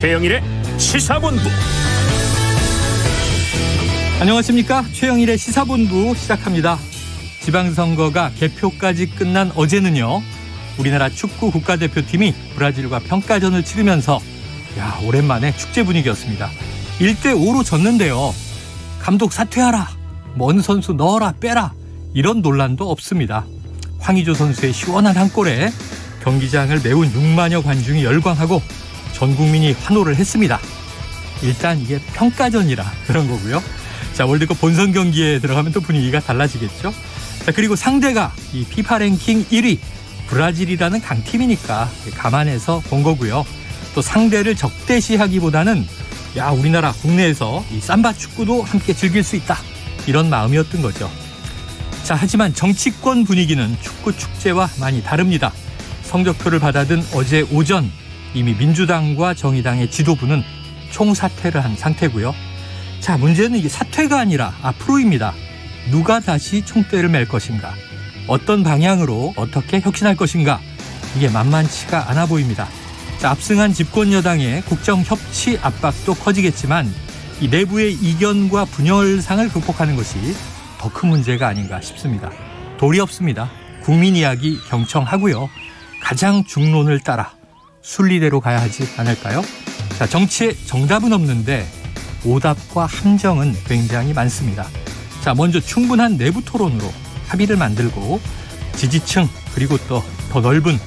최영일의 시사본부. 안녕하십니까. 최영일의 시사본부 시작합니다. 지방선거가 개표까지 끝난 어제는요, 우리나라 축구 국가대표팀이 브라질과 평가전을 치르면서 오랜만에 축제 분위기였습니다. 1대5로 졌는데요, 감독 사퇴하라, 먼 선수 넣어라 빼라, 이런 논란도 없습니다. 황의조 선수의 시원한 한 골에 경기장을 메운 6만여 관중이 열광하고 전 국민이 환호를 했습니다. 일단 이게 평가전이라 그런 거고요. 자, 월드컵 본선 경기에 들어가면 또 분위기가 달라지겠죠. 자, 그리고 상대가 이 피파 랭킹 1위 브라질이라는 강팀이니까 감안해서 본 거고요. 또 상대를 적대시하기보다는 우리나라 국내에서 이 삼바 축구도 함께 즐길 수 있다, 이런 마음이었던 거죠. 자, 하지만 정치권 분위기는 축구 축제와 많이 다릅니다. 성적표를 받아든 어제 오전 이미 민주당과 정의당의 지도부는 총사퇴를 한 상태고요. 자, 문제는 이게 사퇴가 아니라 앞으로입니다. 누가 다시 총대를 맬 것인가, 어떤 방향으로 어떻게 혁신할 것인가, 이게 만만치가 않아 보입니다. 자, 압승한 집권 여당의 국정 협치 압박도 커지겠지만 이 내부의 이견과 분열상을 극복하는 것이 더 큰 문제가 아닌가 싶습니다. 도리 없습니다. 국민 이야기 경청하고요, 가장 중론을 따라 순리대로 가야 하지 않을까요? 자, 정치에 정답은 없는데 오답과 함정은 굉장히 많습니다. 자, 먼저 충분한 내부 토론으로 합의를 만들고 지지층 그리고 또 더 넓은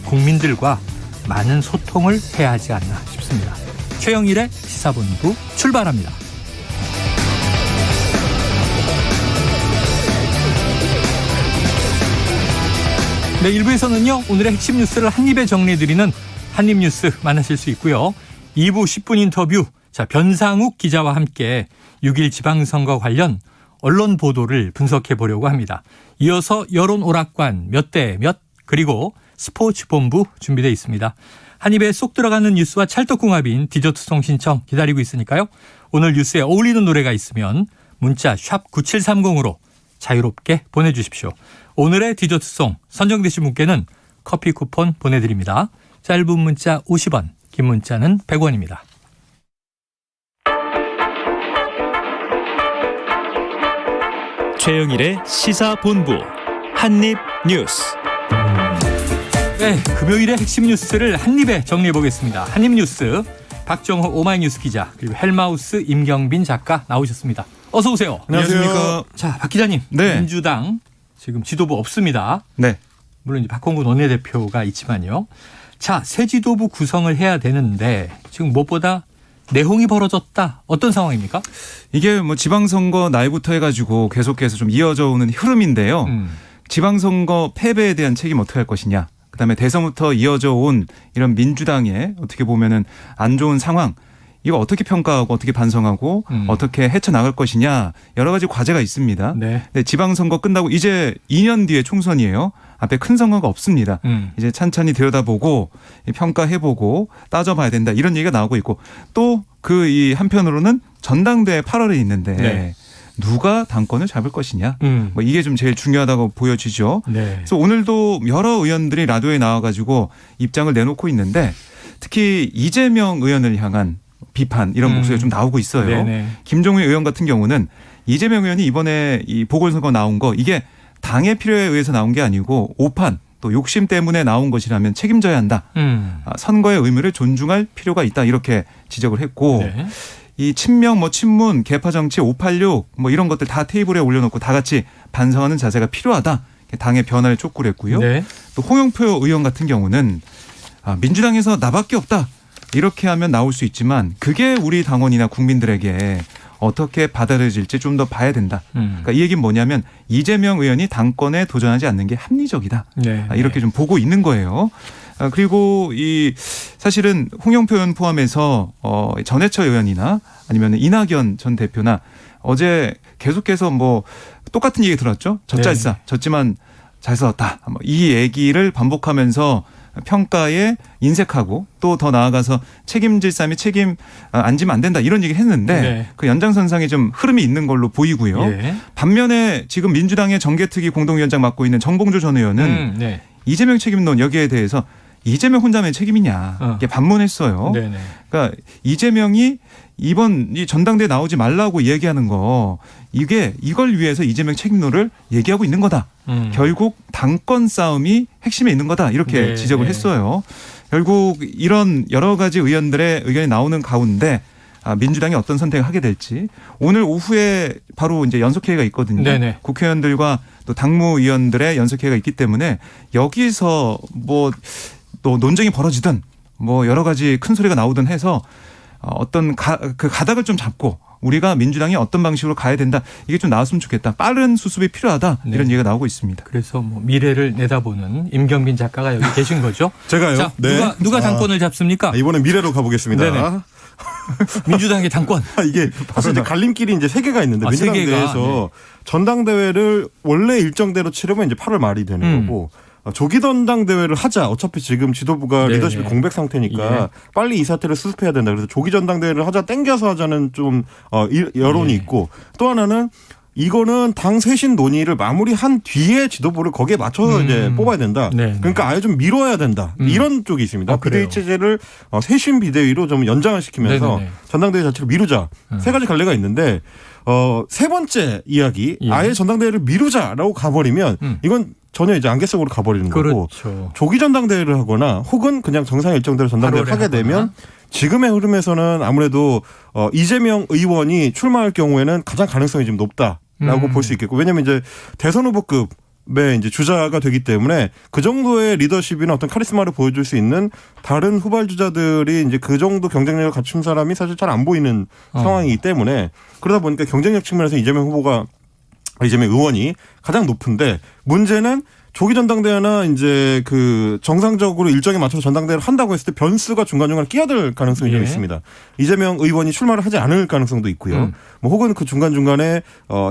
국민들과 많은 소통을 해야 하지 않나 싶습니다. 최영일의 시사본부 출발합니다. 네, 1부에서는요, 오늘의 핵심 뉴스를 한입에 정리해드리는 한입뉴스 만나실 수 있고요. 2부 10분 인터뷰, 자, 변상욱 기자와 함께 6.1 지방선거 관련 언론 보도를 분석해 보려고 합니다. 이어서 여론 오락관 몇 대 몇, 그리고 스포츠 본부 준비되어 있습니다. 한입에 쏙 들어가는 뉴스와 찰떡궁합인 디저트송 신청 기다리고 있으니까요. 오늘 뉴스에 어울리는 노래가 있으면 문자 샵 9730으로 자유롭게 보내주십시오. 오늘의 디저트송 선정되신 분께는 커피 쿠폰 보내드립니다. 짧은 문자 50원, 긴 문자는 100원입니다. 최영일의 시사본부 한입뉴스. 네, 금요일의 핵심 뉴스를 한입에 정리해보겠습니다. 한입뉴스 박정호 오마이뉴스 기자, 그리고 헬마우스 임경빈 작가 나오셨습니다. 어서 오세요. 안녕하십니까. 자, 박 기자님. 네. 민주당 지금 지도부 없습니다. 네. 물론 이제 박홍근 원내대표가 있지만요. 자, 새 지도부 구성을 해야 되는데 지금 무엇보다 내홍이 벌어졌다. 어떤 상황입니까? 이게 뭐 지방선거 날부터 해가지고 계속해서 좀 이어져 오는 흐름인데요. 지방선거 패배에 대한 책임 어떻게 할 것이냐. 그다음에 대선부터 이어져 온 이런 민주당의 어떻게 보면은 안 좋은 상황, 이거 어떻게 평가하고 어떻게 반성하고 어떻게 헤쳐나갈 것이냐, 여러 가지 과제가 있습니다. 네. 근데 지방선거 끝나고 이제 2년 뒤에 총선이에요. 앞에 큰 선거가 없습니다. 이제 찬찬히 들여다보고 평가해보고 따져봐야 된다, 이런 얘기가 나오고 있고, 또 그 이 한편으로는 전당대회 8월에 있는데 네. 누가 당권을 잡을 것이냐, 뭐 이게 좀 제일 중요하다고 보여지죠. 네. 그래서 오늘도 여러 의원들이 라디오에 나와가지고 입장을 내놓고 있는데, 특히 이재명 의원을 향한 비판, 이런 목소리가 좀 나오고 있어요. 네네. 김종인 의원 같은 경우는 이재명 의원이 이번에 이 보궐선거 나온 거, 이게 당의 필요에 의해서 나온 게 아니고 오판 또 욕심 때문에 나온 것이라면 책임져야 한다. 선거의 의무를 존중할 필요가 있다, 이렇게 지적을 했고, 네. 이 친명, 친문, 개파 정치, 586 이런 것들 다 테이블에 올려놓고 다 같이 반성하는 자세가 필요하다, 당의 변화를 촉구를 했고요. 네. 또 홍영표 의원 같은 경우는 민주당에서 나밖에 없다, 이렇게 하면 나올 수 있지만 그게 우리 당원이나 국민들에게 어떻게 받아들여질지 좀 더 봐야 된다. 그러니까 이 얘기는 뭐냐면 이재명 의원이 당권에 도전하지 않는 게 합리적이다. 네. 이렇게 좀 보고 있는 거예요. 그리고 이 사실은 홍영표 의원 포함해서 전해철 의원이나 아니면 이낙연 전 대표나 어제 계속해서 똑같은 얘기 들었죠. 젖잘싸. 네. 졌지만 잘 싸웠다. 이 얘기를 반복하면서 평가에 인색하고 또 더 나아가서 책임질 사람이 책임 안 지면 안 된다, 이런 얘기를 했는데 네. 그 연장선상에 좀 흐름이 있는 걸로 보이고요. 예. 반면에 지금 민주당의 정개특위 공동위원장 맡고 있는 정봉주 전 의원은 네. 이재명 책임론, 여기에 대해서 이재명 혼자만의 책임이냐 이게 반문했어요. 네네. 그러니까 이재명이 이번 이 전당대회 나오지 말라고 얘기하는 거 이걸 위해서 이재명 책임론을 얘기하고 있는 거다. 결국 당권 싸움이 핵심에 있는 거다. 이렇게 네, 지적을 네. 했어요. 결국 이런 여러 가지 의원들의 의견이 나오는 가운데 민주당이 어떤 선택을 하게 될지 오늘 오후에 바로 이제 연석회의가 있거든요. 네네. 국회의원들과 또 당무위원들의 연석회의가 있기 때문에 여기서 뭐 또 논쟁이 벌어지든 뭐 여러 가지 큰 소리가 나오든 해서 어떤 그 가닥을 좀 잡고 우리가 민주당이 어떤 방식으로 가야 된다. 이게 좀 나왔으면 좋겠다. 빠른 수습이 필요하다. 네. 이런 얘기가 나오고 있습니다. 그래서 뭐 미래를 내다보는 임경빈 작가가 여기 계신 거죠. 제가요? 자, 네. 누가 당권을 잡습니까? 이번엔 미래로 가보겠습니다. 네네. 민주당의 당권. 이게 사실 이제 갈림길이 이제 세 개가 있는데 세 민주당 개가, 내에서 전당대회를 원래 일정대로 치르면 이제 8월 말이 되는 거고 조기 전당대회를 하자. 어차피 지금 지도부가 네네. 리더십이 공백 상태니까 예. 빨리 이 사태를 수습해야 된다. 그래서 조기 전당대회를 하자, 땡겨서 하자는 좀 여론이 예. 있고 또 하나는 이거는 당 쇄신 논의를 마무리한 뒤에 지도부를 거기에 맞춰서 이제 뽑아야 된다. 네네. 그러니까 아예 좀 미뤄야 된다. 이런 쪽이 있습니다. 그래요? 비대위 체제를 쇄신 비대위로 좀 연장을 시키면서 네네네. 전당대회 자체를 미루자. 세 가지 갈래가 있는데 세 번째 이야기 예. 아예 전당대회를 미루자라고 가버리면 이건 전혀 이제 안개속으로 가버리는 거고 그렇죠. 조기 전당대회를 하거나 혹은 그냥 정상 일정대로 전당대회를 8월에 하게 하거나. 되면 지금의 흐름에서는 아무래도 이재명 의원이 출마할 경우에는 가장 가능성이 지금 높다라고 볼 수 있겠고 왜냐하면 이제 대선 후보급의 이제 주자가 되기 때문에 그 정도의 리더십이나 어떤 카리스마를 보여줄 수 있는 다른 후발주자들이 이제 그 정도 경쟁력을 갖춘 사람이 사실 잘 안 보이는 상황이기 때문에 그러다 보니까 경쟁력 측면에서 이재명 의원이 가장 높은데 문제는 조기 전당대회나 이제 그 정상적으로 일정에 맞춰서 전당대회를 한다고 했을 때 변수가 중간중간 끼어들 가능성이 좀 예. 있습니다. 이재명 의원이 출마를 하지 않을 가능성도 있고요. 뭐 혹은 그 중간중간에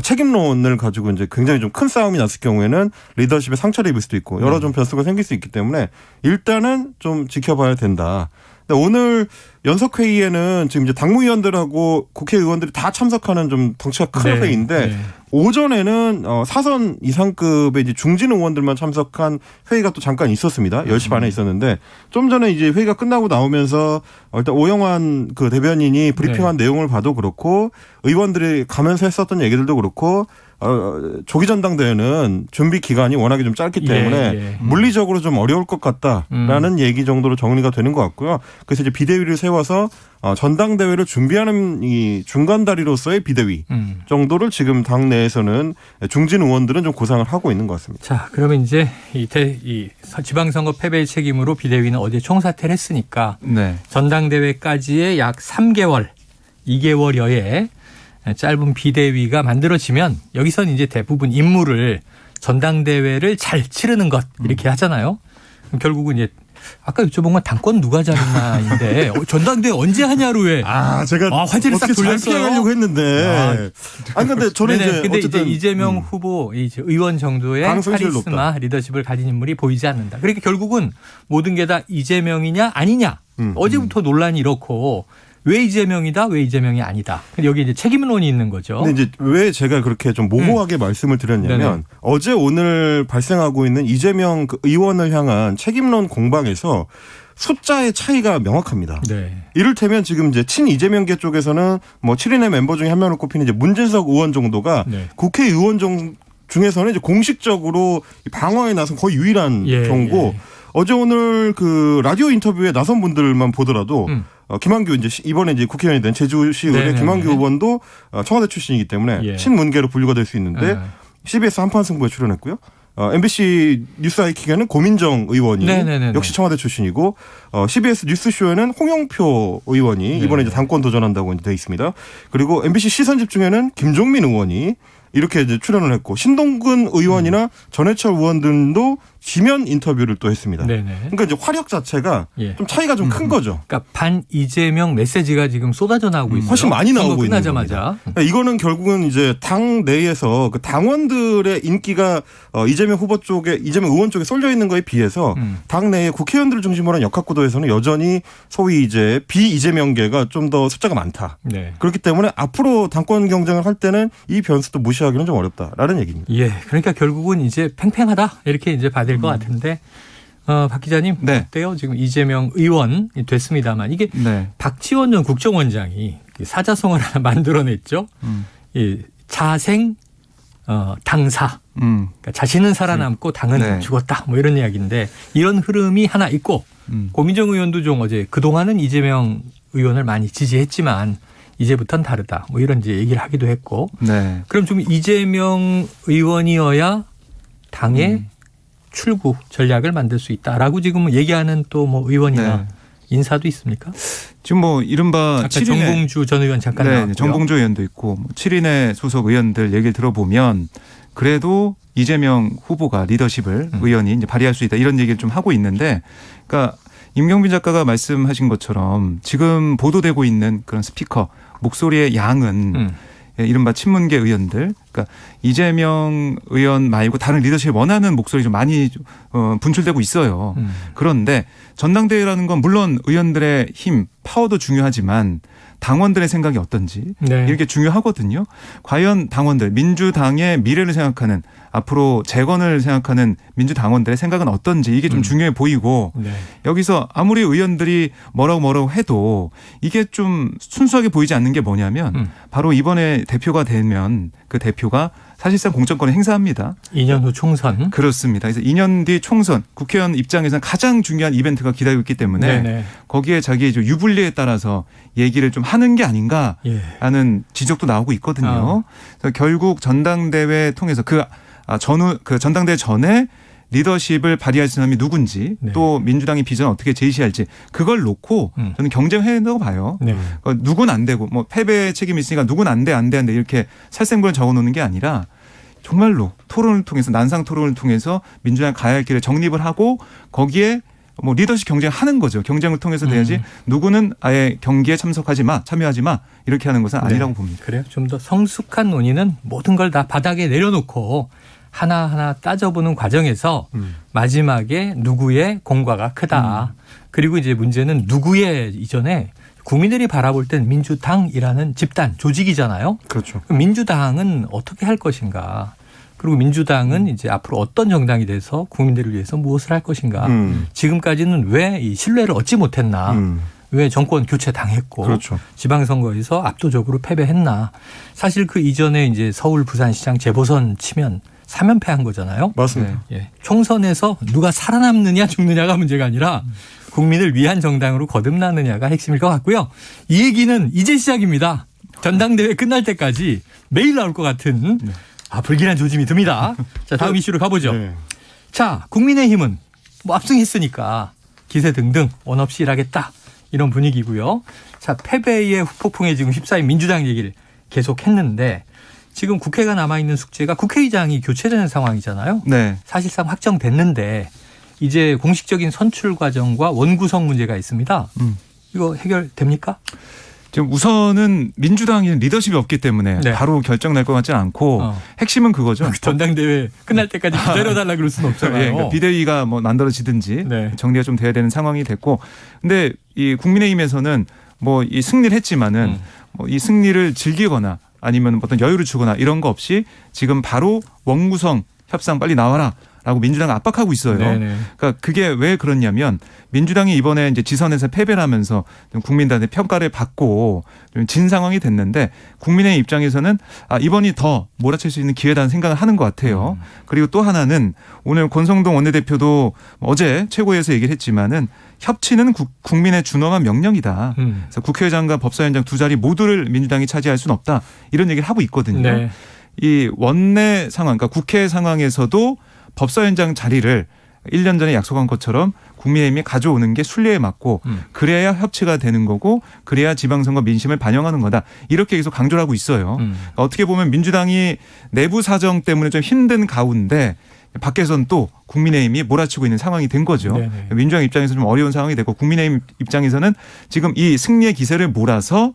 책임론을 가지고 이제 굉장히 좀 큰 싸움이 났을 경우에는 리더십에 상처를 입을 수도 있고 여러 좀 변수가 생길 수 있기 때문에 일단은 좀 지켜봐야 된다. 근데 오늘 연석회의에는 지금 이제 당무위원들하고 국회의원들이 다 참석하는 좀 덩치가 큰 네. 회의인데 네. 오전에는 사선 이상급의 이제 중진 의원들만 참석한 회의가 또 잠깐 있었습니다. 10시 반에 있었는데 좀 전에 이제 회의가 끝나고 나오면서 일단 오영환 그 대변인이 브리핑한 내용을 봐도 그렇고 의원들이 가면서 했었던 얘기들도 그렇고 조기 전당대회는 준비 기간이 워낙에 좀 짧기 때문에 예. 물리적으로 좀 어려울 것 같다라는 얘기 정도로 정리가 되는 것 같고요. 그래서 이제 비대위를 세워서 전당대회를 준비하는 이 중간다리로서의 비대위 정도를 지금 당 내에서는 중진 의원들은 좀 고상을 하고 있는 것 같습니다. 자, 그러면 이제 이 지방선거 패배의 책임으로 비대위는 어제 총사퇴를 했으니까 네. 전당대회까지의 약 3개월, 2개월여의 짧은 비대위가 만들어지면 여기서는 이제 대부분 임무를 전당대회를 잘 치르는 것 이렇게 하잖아요. 그럼 결국은 이제 아까 여쭤본 건 당권 누가 잡나인데 전당대회 언제 하냐로 왜? 제가 화제를 싹 어떻게 잘 돌렸어요. 피하려고 했는데. 아니 근데 저는 네네. 이제 근데 어쨌든 이제 이재명 후보 이제 의원 정도의 가능성이 제일 카리스마 높다. 리더십을 가진 인물이 보이지 않는다. 그러니까 결국은 모든 게 다 이재명이냐 아니냐. 어제부터 논란이 이렇고 왜 이재명이다, 왜 이재명이 아니다. 근데 여기 이제 책임론이 있는 거죠. 근데 이제 왜 제가 그렇게 좀 모호하게 말씀을 드렸냐면 네네. 어제 오늘 발생하고 있는 이재명 그 의원을 향한 책임론 공방에서 숫자의 차이가 명확합니다. 네. 이를테면 지금 이제 친 이재명계 쪽에서는 뭐 7인의 멤버 중에 한 명을 꼽히는 이제 문진석 의원 정도가 네. 국회의원 중에서는 이제 공식적으로 방어에 나선 거의 유일한 예, 경우고 예. 어제 오늘 그 라디오 인터뷰에 나선 분들만 보더라도 김한규 이제 이번에 이제 국회의원이 된 제주시 의회 네네네. 김한규 의원도 청와대 출신이기 때문에 예. 친문계로 분류가 될 수 있는데 네. CBS 한판 승부에 출연했고요. MBC 뉴스 아이킥에는 고민정 의원이 네네네네. 역시 청와대 출신이고 CBS 뉴스쇼에는 홍영표 의원이 이번에 이제 당권 도전한다고 되어 있습니다. 그리고 MBC 시선집중에는 김종민 의원이 이렇게 이제 출연을 했고 신동근 의원이나 전해철 의원들도 지면 인터뷰를 또 했습니다. 네네. 그러니까 이제 화력 자체가 예. 좀 차이가 좀 큰 거죠. 그러니까 반 이재명 메시지가 지금 쏟아져 나오고 있어요. 훨씬 많이 나오고 선거 있는 끝나자마자. 겁니다. 이거는 결국은 이제 당 내에서 그 당원들의 인기가 이재명 후보 쪽에 이재명 의원 쪽에 쏠려 있는 거에 비해서 당 내의 국회의원들을 중심으로 한 역학구도에서는 여전히 소위 이제 비이재명계가 좀 더 숫자가 많다. 네. 그렇기 때문에 앞으로 당권 경쟁을 할 때는 이 변수도 무시하기는 좀 어렵다라는 얘기입니다. 예. 그러니까 결국은 이제 팽팽하다 이렇게 이제 봐야 될 것 같은데 박 기자님 네. 어때요? 지금 이재명 의원이 됐습니다만 이게 네. 박지원 전 국정원장이 사자성어를 하나 만들어냈죠. 이 자생 당사. 그러니까 자신은 살아남고 당은 네. 죽었다. 뭐 이런 이야기인데 이런 흐름이 하나 있고 고민정 의원도 좀 어제 그동안은 이재명 의원을 많이 지지했지만 이제부터는 다르다. 뭐 이런 이제 얘기를 하기도 했고. 네. 그럼 좀 이재명 의원이어야 당의 출구 전략을 만들 수 있다라고 지금 얘기하는 또 뭐 의원이나 네. 인사도 있습니까? 지금 뭐 이른바 아까 7인의 정봉주 전 의원 잠깐 나왔고요. 정봉주 의원도 있고 7인의 소속 의원들 얘기를 들어보면 그래도 이재명 후보가 리더십을 의원이 이제 발휘할 수 있다 이런 얘기를 좀 하고 있는데, 그러니까 임경빈 작가가 말씀하신 것처럼 지금 보도되고 있는 그런 스피커 목소리의 양은 이른바 친문계 의원들, 그러니까 이재명 의원 말고 다른 리더십을 원하는 목소리 좀 많이 분출되고 있어요. 그런데 전당대회라는 건 물론 의원들의 힘, 파워도 중요하지만 당원들의 생각이 어떤지 네. 이렇게 중요하거든요. 과연 당원들, 민주당의 미래를 생각하는 앞으로 재건을 생각하는 민주당원들의 생각은 어떤지 이게 좀 중요해 보이고 네. 여기서 아무리 의원들이 뭐라고 해도 이게 좀 순수하게 보이지 않는 게 뭐냐면 바로 이번에 대표가 되면 그 대표가 사실상 공천권을 행사합니다. 2년 후 총선. 그렇습니다. 그래서 2년 뒤 총선, 국회의원 입장에서는 가장 중요한 이벤트가 기다리고 있기 때문에 네네. 거기에 자기의 유불리에 따라서 얘기를 좀 하는 게 아닌가라는 예. 지적도 나오고 있거든요. 그래서 결국 전당대회 통해서 그 전당대회 전에 리더십을 발휘할 사람이 누군지 네. 또 민주당의 비전을 어떻게 제시할지 그걸 놓고 저는 경쟁해야 된다고 봐요. 네. 누군 안 되고 뭐 패배의 책임이 있으니까 누군 안 돼 이렇게 살생부를 적어놓는 게 아니라 정말로 토론을 통해서 난상 토론을 통해서 민주당이 가야 할 길을 정립을 하고 거기에 뭐 리더십 경쟁하는 거죠. 경쟁을 통해서 돼야지 누구는 아예 경기에 참여하지 마 이렇게 하는 것은 아니라고 네. 봅니다. 그래요. 좀 더 성숙한 논의는 모든 걸 다 바닥에 내려놓고 하나하나 따져보는 과정에서 마지막에 누구의 공과가 크다. 그리고 이제 문제는 누구의 이전에 국민들이 바라볼 땐 민주당이라는 집단, 조직이잖아요. 그렇죠. 그럼 민주당은 어떻게 할 것인가. 그리고 민주당은 이제 앞으로 어떤 정당이 돼서 국민들을 위해서 무엇을 할 것인가. 지금까지는 왜 이 신뢰를 얻지 못했나. 왜 정권 교체 당했고 그렇죠. 지방선거에서 압도적으로 패배했나. 사실 그 이전에 이제 서울 부산시장 재보선 치면 3연패한 거잖아요. 맞습니다. 예. 총선에서 누가 살아남느냐 죽느냐가 문제가 아니라 국민을 위한 정당으로 거듭나느냐가 핵심일 것 같고요. 이 얘기는 이제 시작입니다. 전당대회 끝날 때까지 매일 나올 것 같은 불길한 조짐이 듭니다. 자, 다음 이슈로 가보죠. 네. 자, 국민의힘은 뭐 압승했으니까 기세 등등 원 없이 일하겠다. 이런 분위기고요. 자, 패배의 후폭풍에 지금 휩싸인 민주당 얘기를 계속했는데 지금 국회가 남아있는 숙제가 국회의장이 교체되는 상황이잖아요. 네. 사실상 확정됐는데 이제 공식적인 선출 과정과 원구성 문제가 있습니다. 이거 해결됩니까? 지금 우선은 민주당이 리더십이 없기 때문에 네. 바로 결정 날 것 같지는 않고 핵심은 그거죠. 전당대회 끝날 때까지 기다려달라 그럴 수는 없잖아요. 예, 그러니까 비대위가 뭐 만들어지든지 네. 정리가 좀 돼야 되는 상황이 됐고, 근데 이 국민의힘에서는 뭐 이 승리를 했지만은 뭐 이 승리를 즐기거나 아니면 어떤 여유를 주거나 이런 거 없이 지금 바로 원구성 협상 빨리 나와라. 라고 민주당을 압박하고 있어요. 네네. 그러니까 그게 왜 그렇냐면 민주당이 이번에 이제 지선에서 패배를 하면서 좀 국민들한테 평가를 받고 좀 진 상황이 됐는데 국민의 입장에서는 이번이 더 몰아칠 수 있는 기회다는 생각을 하는 것 같아요. 그리고 또 하나는 오늘 권성동 원내대표도 어제 최고위에서 얘기를 했지만은 협치는 국민의 준엄한 명령이다. 그래서 국회의장과 법사위원장 두 자리 모두를 민주당이 차지할 수는 없다. 이런 얘기를 하고 있거든요. 네. 이 원내 상황, 그러니까 국회 상황에서도 법사위원장 자리를 1년 전에 약속한 것처럼 국민의힘이 가져오는 게 순리에 맞고 그래야 협치가 되는 거고 그래야 지방선거 민심을 반영하는 거다. 이렇게 계속 강조를 하고 있어요. 그러니까 어떻게 보면 민주당이 내부 사정 때문에 좀 힘든 가운데 밖에서는 또 국민의힘이 몰아치고 있는 상황이 된 거죠. 네네. 민주당 입장에서 좀 어려운 상황이 되고 국민의힘 입장에서는 지금 이 승리의 기세를 몰아서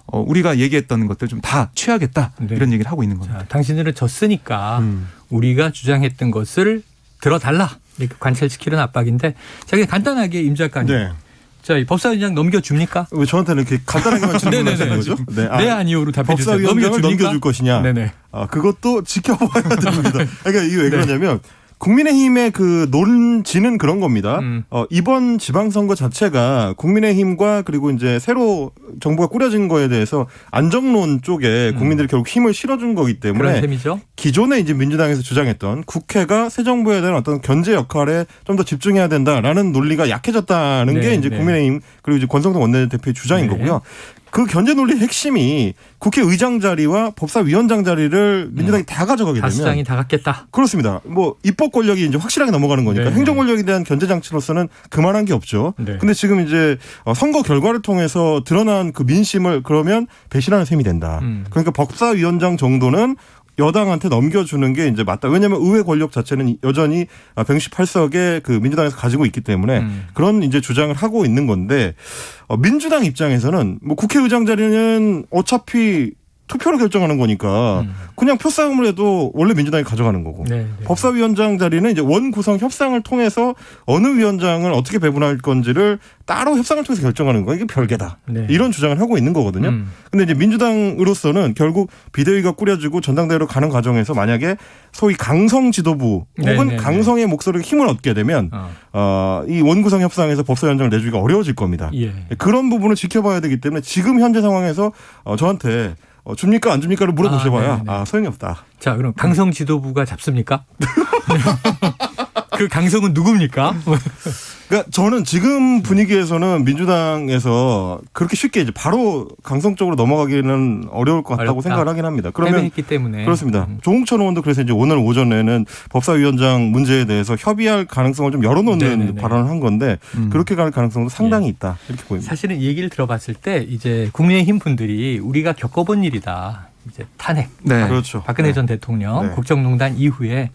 우리가 얘기했던 것들 좀 다 취하겠다. 네. 이런 얘기를 하고 있는 겁니다. 자, 당신들은 졌으니까 우리가 주장했던 것을 들어달라. 이렇게 관철시키는 압박인데 자, 그냥 간단하게 임 작가님. 네. 자, 이 법사위원장 넘겨줍니까? 왜 저한테는 이렇게 간단하게만 질문하시는 거죠? 네, 아니오로 답해 주세요. 법사위원장을 넘겨줄 것이냐? 네네. 그것도 지켜봐야 됩니다. 그러니까 이게 왜 그러냐면 국민의힘의 그 논지는 그런 겁니다. 이번 지방선거 자체가 국민의힘과 그리고 이제 새로 정부가 꾸려진 거에 대해서 안정론 쪽에 국민들이 결국 힘을 실어준 거기 때문에 그런 셈이죠. 기존에 이제 민주당에서 주장했던 국회가 새 정부에 대한 어떤 견제 역할에 좀 더 집중해야 된다라는 논리가 약해졌다는 게 이제 국민의힘 그리고 이제 권성동 원내대표의 주장인 거고요. 그 견제 논리의 핵심이 국회의장 자리와 법사위원장 자리를 민주당이 다 가져가게 되면 다수당이 다 갖겠다. 그렇습니다. 뭐 입법 권력이 이제 확실하게 넘어가는 거니까 행정 권력에 대한 견제 장치로서는 그만한 게 없죠. 근데 지금 이제 선거 결과를 통해서 드러난 그 민심을 그러면 배신하는 셈이 된다. 그러니까 법사위원장 정도는 여당한테 넘겨주는 게 이제 맞다. 왜냐하면 의회 권력 자체는 여전히 168석에 그 민주당에서 가지고 있기 때문에 그런 이제 주장을 하고 있는 건데 민주당 입장에서는 뭐 국회의장 자리는 어차피 투표로 결정하는 거니까 그냥 표싸움을 해도 원래 민주당이 가져가는 거고 법사위원장 자리는 이제 원구성 협상을 통해서 어느 위원장을 어떻게 배분할 건지를 따로 협상을 통해서 결정하는 거 이게 별개다. 이런 주장을 하고 있는 거거든요. 근데 이제 민주당으로서는 결국 비대위가 꾸려지고 전당대회로 가는 과정에서 만약에 소위 강성 지도부 혹은 강성의 목소리가 힘을 얻게 되면 이 원구성 협상에서 법사위원장을 내주기가 어려워질 겁니다. 그런 부분을 지켜봐야 되기 때문에 지금 현재 상황에서 저한테 줍니까 안 줍니까를 물어보셔봐야 소용이 없다. 자, 그럼 강성 지도부가 잡습니까? 그 강성은 누굽니까? 그러니까 저는 지금 분위기에서는 민주당에서 그렇게 쉽게 이제 바로 강성 쪽으로 넘어가기는 어려울 것 같다고 생각을 하긴 합니다. 그러면 패배했기 때문에 그렇습니다. 조홍천 의원도 그래서 이제 오늘 오전에는 법사위원장 문제에 대해서 협의할 가능성을 좀 열어놓는 발언을 한 건데 그렇게 갈 가능성도 상당히 있다 이렇게 보입니다. 사실은 이 얘기를 들어봤을 때 이제 국민의힘 분들이 우리가 겪어본 일이다. 이제 탄핵, 그렇죠. 박근혜 전 대통령 국정농단 이후에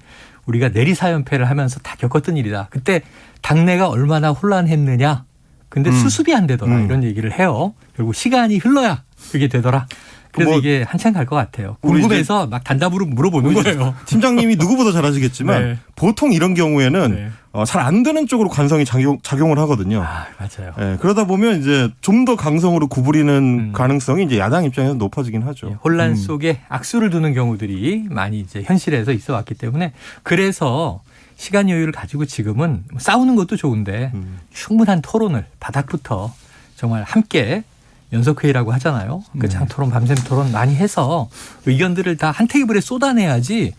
우리가 내리사연패를 하면서 다 겪었던 일이다. 그때 당내가 얼마나 혼란했느냐. 근데 수습이 안 되더라. 이런 얘기를 해요. 결국 시간이 흘러야 그게 되더라. 그래서 뭐 이게 한참 갈 것 같아요. 궁금해서 막 단답으로 물어보는 거예요. 팀장님이 누구보다 잘 아시겠지만 보통 이런 경우에는 잘 안 되는 쪽으로 관성이 작용을 하거든요. 맞아요. 그러다 보면 이제 좀 더 강성으로 구부리는 가능성이 이제 야당 입장에서 높아지긴 하죠. 혼란 속에 악수를 두는 경우들이 많이 이제 현실에서 있어 왔기 때문에 그래서 시간 여유를 가지고 지금은 싸우는 것도 좋은데 충분한 토론을 바닥부터 정말 함께 연석회의라고 하잖아요. 그 장토론, 밤샘 토론 많이 해서 의견들을 다 한 테이블에 쏟아내야지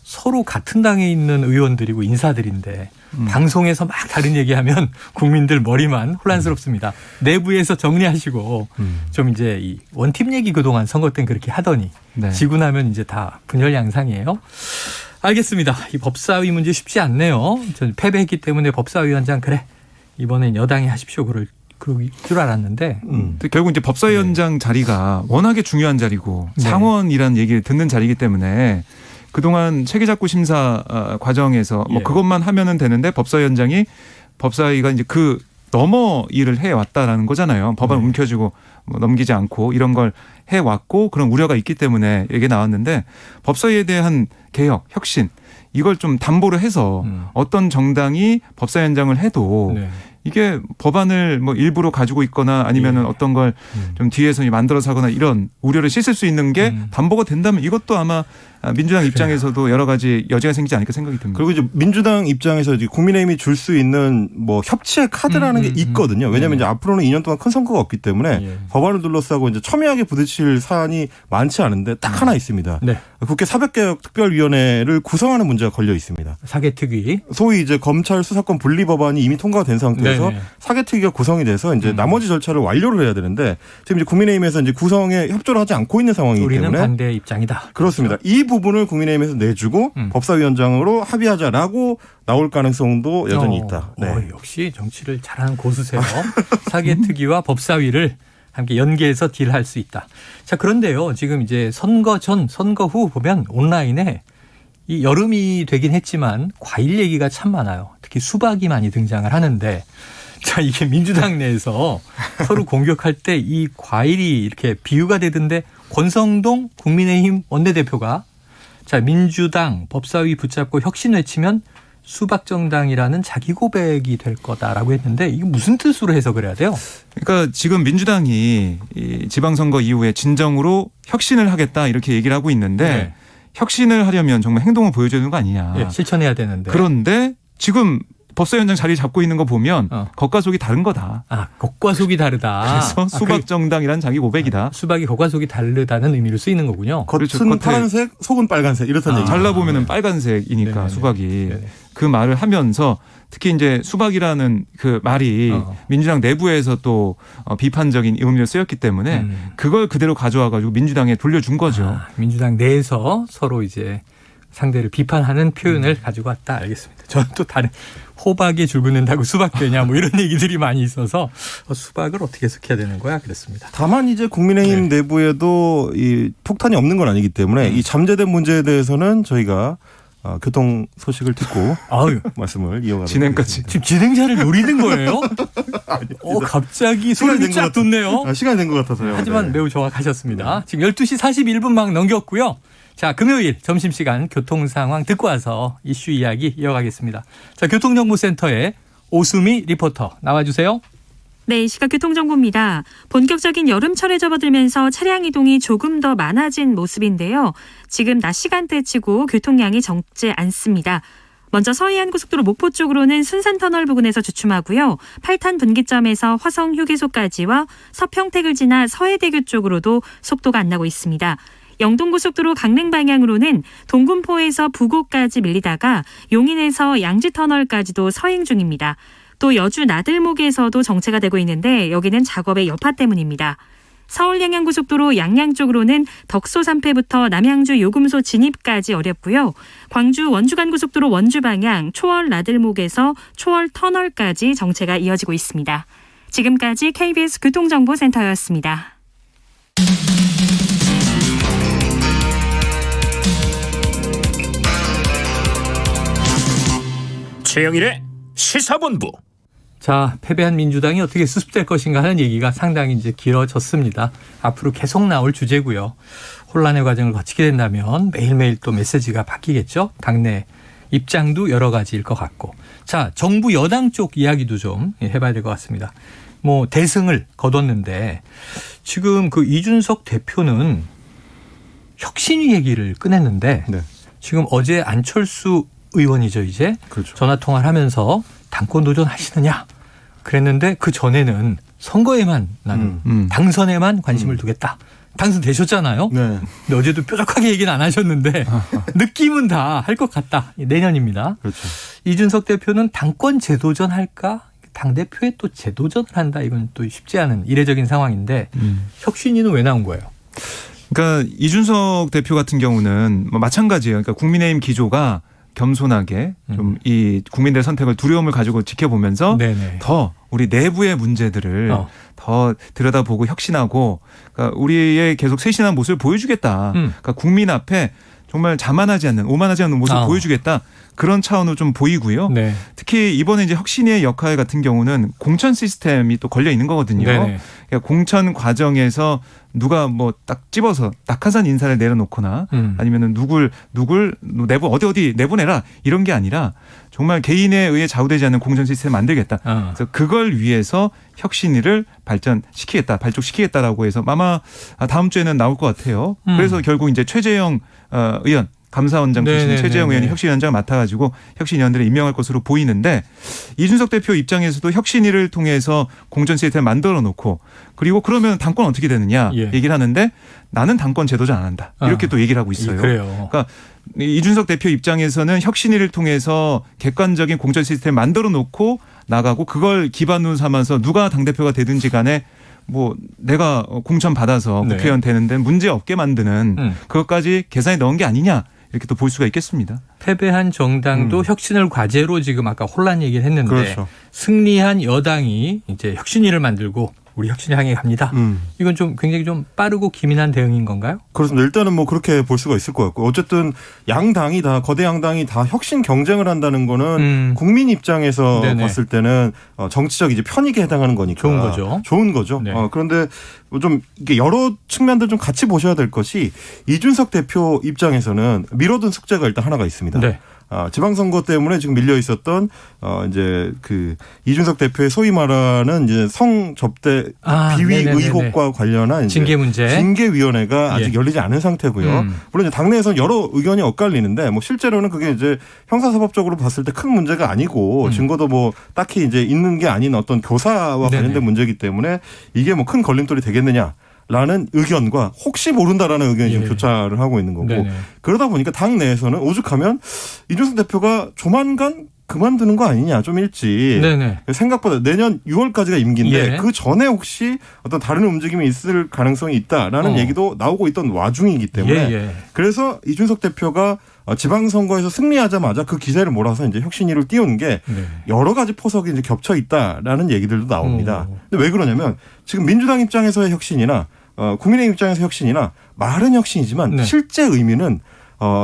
서로 같은 당에 있는 의원들이고 인사들인데 방송에서 막 다른 얘기하면 국민들 머리만 혼란스럽습니다. 내부에서 정리하시고 좀 이제 이 원팀 얘기 그동안 선거 때는 그렇게 하더니 지고 나면 이제 다 분열 양상이에요. 알겠습니다. 이 법사위 문제 쉽지 않네요. 전 패배했기 때문에 법사위원장 그래 이번엔 여당이 하십시오. 그럴 줄 알았는데 결국 이제 법사위원장 자리가 워낙에 중요한 자리고 상원이라는 얘기를 듣는 자리이기 때문에 그동안 체계작구 심사 과정에서 뭐 그것만 하면은 되는데 법사위가 이제 그 넘어 일을 해왔다라는 거잖아요. 법안 움켜쥐고 뭐 넘기지 않고 이런 걸 해왔고 그런 우려가 있기 때문에 얘기 나왔는데 법사위에 대한 개혁, 혁신 이걸 좀 담보를 해서 어떤 정당이 법사위원장을 해도 이게 법안을 뭐 일부러 가지고 있거나 아니면은 어떤 걸 좀 뒤에서 만들어서 하거나 이런 우려를 씻을 수 있는 게 담보가 된다면 이것도 아마 민주당 입장에서도 여러 가지 여지가 생기지 않을까 생각이 듭니다. 그리고 이제 민주당 입장에서 이제 국민의힘이 줄 수 있는 뭐 협치의 카드라는 게 있거든요. 왜냐하면 이제 앞으로는 2년 동안 큰 선거가 없기 때문에 법안을 둘러싸고 이제 첨예하게 부딪힐 사안이 많지 않은데 딱 하나 있습니다. 국회 사법개혁 특별위원회를 구성하는 문제가 걸려 있습니다. 사개특위. 소위 이제 검찰 수사권 분리 법안이 이미 통과가 된 상태에서 사개특위가 구성이 돼서 이제 나머지 절차를 완료를 해야 되는데 지금 이제 국민의힘에서 이제 구성에 협조를 하지 않고 있는 상황이기 때문에 우리는 반대 입장이다. 그렇습니다. 이 부분을 국민의힘에서 내주고 법사위원장으로 합의하자라고 나올 가능성도 여전히 있다. 역시 정치를 잘하는 고수세요. 사개특위와 법사위를 함께 연계해서 딜할 수 있다. 자, 그런데요. 지금 이제 선거 전, 선거 후 보면 온라인에 이 여름이 되긴 했지만 과일 얘기가 참 많아요. 특히 수박이 많이 등장을 하는데 자, 이게 민주당 내에서 서로 공격할 때 이 과일이 이렇게 비유가 되던데 권성동 국민의힘 원내대표가 자, 민주당 법사위 붙잡고 혁신 외치면 수박정당이라는 자기 고백이 될 거다라고 했는데 이게 무슨 뜻으로 해석을 해야 돼요? 그러니까 지금 민주당이 이 지방선거 이후에 진정으로 혁신을 하겠다 이렇게 얘기를 하고 있는데 혁신을 하려면 정말 행동을 보여줘야 되는 거 아니냐. 예, 실천해야 되는데. 그런데 지금 법사위원장 자리 잡고 있는 거 보면 겉과 속이 다른 거다. 아, 겉과 속이 다르다. 그래서 수박 정당이란 자기 고백이다. 수박이 겉과 속이 다르다는 의미로 쓰이는 거군요. 겉은 그렇죠. 겉에 파란색, 속은 빨간색 이렇다는 얘기. 잘라보면은 빨간색이니까 네네네. 수박이 네네. 그 말을 하면서 특히 이제 수박이라는 그 말이 민주당 내부에서 또 비판적인 의미로 쓰였기 때문에 그걸 그대로 가져와 가지고 민주당에 돌려준 거죠. 아, 민주당 내에서 서로 이제 상대를 비판하는 표현을 가지고 왔다. 알겠습니다. 저는 또 다른 호박이 줄긋는다고 수박 되냐 뭐 이런 얘기들이 많이 있어서 수박을 어떻게 해석해야 되는 거야 그랬습니다. 다만 이제 국민의힘 네. 내부에도 이 폭탄이 없는 건 아니기 때문에 이 잠재된 문제에 대해서는 저희가 교통 소식을 듣고 아유, 말씀을 이어가도록 진행까지. 하겠습니다. 지금 진행자를 노리는 거예요? 갑자기 시간이 소리를 된것 쫙 돋네요. 시간이 된 것 같아서요. 하지만 네. 매우 정확하셨습니다. 지금 12시 41분 막 넘겼고요. 자, 금요일 점심시간 교통 상황 듣고 와서 이슈 이야기 이어가겠습니다. 자, 교통정보센터에 오수미 리포터 나와주세요. 네, 시각 교통정보입니다. 본격적인 여름철에 접어들면서 차량 이동이 조금 더 많아진 모습인데요. 지금 낮 시간대치고 교통량이 적지 않습니다. 먼저 서해안고속도로 목포 쪽으로는 순산터널 부근에서 주춤하고요. 8탄 분기점에서 화성휴게소까지와 서평택을 지나 서해대교 쪽으로도 속도가 안 나고 있습니다. 영동고속도로 강릉 방향으로는 동군포에서 부곡까지 밀리다가 용인에서 양지터널까지도 서행 중입니다. 또 여주 나들목에서도 정체가 되고 있는데 여기는 작업의 여파 때문입니다. 서울 양양고속도로 양양 쪽으로는 덕소 3패부터 남양주 요금소 진입까지 어렵고요. 광주 원주간고속도로 원주 방향 초월 나들목에서 초월 터널까지 정체가 이어지고 있습니다. 지금까지 KBS 교통정보센터였습니다. 최영일의 시사본부. 자, 패배한 민주당이 어떻게 수습될 것인가 하는 얘기가 상당히 이제 길어졌습니다. 앞으로 계속 나올 주제고요. 혼란의 과정을 거치게 된다면 매일매일 또 메시지가 바뀌겠죠. 당내 입장도 여러 가지일 것 같고. 자, 정부 여당 쪽 이야기도 좀 해봐야 될 것 같습니다. 뭐 대승을 거뒀는데 지금 그 이준석 대표는 혁신위 얘기를 꺼냈는데 네. 지금 어제 안철수 의원이죠, 이제 그렇죠. 전화 통화를 하면서 당권 도전하시느냐 그랬는데 그 전에는 선거에만 나는 당선에만 관심을 두겠다. 당선되셨잖아요. 네. 근데 어제도 뾰족하게 얘기는 안 하셨는데 느낌은 다 할 것 같다. 내년입니다. 그렇죠. 이준석 대표는 당권 재도전할까? 당대표에 또 재도전을 한다. 이건 또 쉽지 않은 이례적인 상황인데 혁신위는 왜 나온 거예요? 그러니까 이준석 대표 같은 경우는 뭐 마찬가지예요. 그러니까 국민의힘 기조가 겸손하게 좀 이 국민들의 선택을 두려움을 가지고 지켜보면서 네네. 더 우리 내부의 문제들을 더 들여다보고 혁신하고 그러니까 우리의 계속 쇄신한 모습을 보여주겠다. 그러니까 국민 앞에 정말 자만하지 않는 오만하지 않는 모습을 보여주겠다. 그런 차원으로 좀 보이고요. 네. 특히 이번에 이제 혁신위의 역할 같은 경우는 공천 시스템이 또 걸려 있는 거거든요. 네네. 그러니까 공천 과정에서 누가 뭐 딱 집어서 낙하산 인사를 내려놓거나 아니면은 누굴 내부 어디 내보내라 이런 게 아니라 정말 개인에 의해 좌우되지 않는 공천 시스템을 만들겠다. 그래서 그걸 위해서 혁신위를 발족시키겠다라고 해서 아마 다음 주에는 나올 것 같아요. 그래서 결국 이제 최재형 의원 감사원장 출신 최재형 의원이 혁신위원장을 맡아가지고 혁신위원들을 임명할 것으로 보이는데 이준석 대표 입장에서도 혁신위를 통해서 공천 시스템을 만들어 놓고 그리고 그러면 당권 어떻게 되느냐 얘기를 하는데 나는 당권 재도전 안 한다. 이렇게 또 얘기를 하고 있어요. 그래요. 그러니까 이준석 대표 입장에서는 혁신위를 통해서 객관적인 공천 시스템을 만들어 놓고 나가고 그걸 기반으로 삼아서 누가 당대표가 되든지 간에 뭐 내가 공천 받아서 국회의원 되는데 문제 없게 만드는 그것까지 계산에 넣은 게 아니냐. 이렇게 또 볼 수가 있겠습니다. 패배한 정당도 혁신을 과제로 지금 아까 혼란 얘기를 했는데 그렇죠. 승리한 여당이 이제 혁신위를 만들고 우리 혁신을 향해 갑니다. 이건 좀 굉장히 좀 빠르고 기민한 대응인 건가요? 그렇습니다. 일단은 뭐 그렇게 볼 수가 있을 것 같고 어쨌든 양당이 다 거대 양당이 다 혁신 경쟁을 한다는 거는 국민 입장에서 봤을 때는 정치적 이제 편익에 해당하는 거니까 좋은 거죠. 좋은 거죠. 네. 그런데 좀 이게 여러 측면들 좀 같이 보셔야 될 것이 이준석 대표 입장에서는 미뤄둔 숙제가 일단 하나가 있습니다. 네. 지방선거 때문에 지금 밀려 있었던 이제 그 이준석 대표의 소위 말하는 이제 성접대 비위 네네네네. 의혹과 관련한 이제 징계 문제. 징계위원회가 아직 열리지 않은 상태고요. 물론 이제 당내에서는 여러 의견이 엇갈리는데 뭐 실제로는 그게 이제 형사사법적으로 봤을 때 큰 문제가 아니고 증거도 뭐 딱히 이제 있는 게 아닌 어떤 교사와 관련된 네네. 문제이기 때문에 이게 뭐 큰 걸림돌이 되겠느냐. 라는 의견과 혹시 모른다라는 의견이 지금 교차를 하고 있는 거고 네네. 그러다 보니까 당 내에서는 오죽하면 이준석 대표가 조만간 그만두는 거 아니냐 좀 일찍 네네. 생각보다 내년 6월까지가 임기인데 예. 그 전에 혹시 어떤 다른 움직임이 있을 가능성이 있다라는 얘기도 나오고 있던 와중이기 때문에 그래서 이준석 대표가 지방선거에서 승리하자마자 그 기세를 몰아서 이제 혁신위를 띄운 게 여러 가지 포석이 이제 겹쳐 있다라는 얘기들도 나옵니다. 근데 왜 그러냐면 지금 민주당 입장에서의 혁신이나 국민의힘 입장에서 혁신이나 말은 혁신이지만 네. 실제 의미는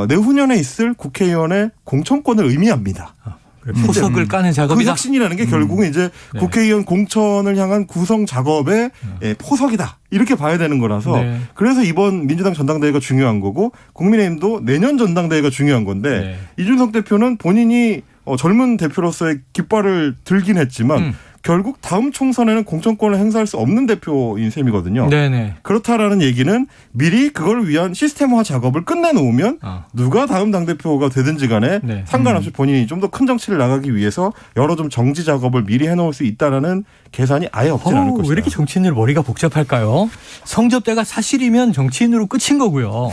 내후년에 있을 국회의원의 공천권을 의미합니다. 포석을 까는 그 작업이다. 혁신이라는 게 결국은 이제 네. 국회의원 공천을 향한 구성 작업의 포석이다. 이렇게 봐야 되는 거라서 네. 그래서 이번 민주당 전당대회가 중요한 거고 국민의힘도 내년 전당대회가 중요한 건데 이준석 대표는 본인이 젊은 대표로서의 깃발을 들긴 했지만 결국 다음 총선에는 공천권을 행사할 수 없는 대표인 셈이거든요. 네네. 그렇다라는 얘기는 미리 그걸 위한 시스템화 작업을 끝내놓으면 누가 다음 당대표가 되든지 간에 네. 상관없이 본인이 좀 더 큰 정치를 나가기 위해서 여러 좀 정지 작업을 미리 해놓을 수 있다라는 계산이 아예 없진 않을 것이다. 왜 이렇게 정치인들 머리가 복잡할까요? 성접대가 사실이면 정치인으로 끝인 거고요.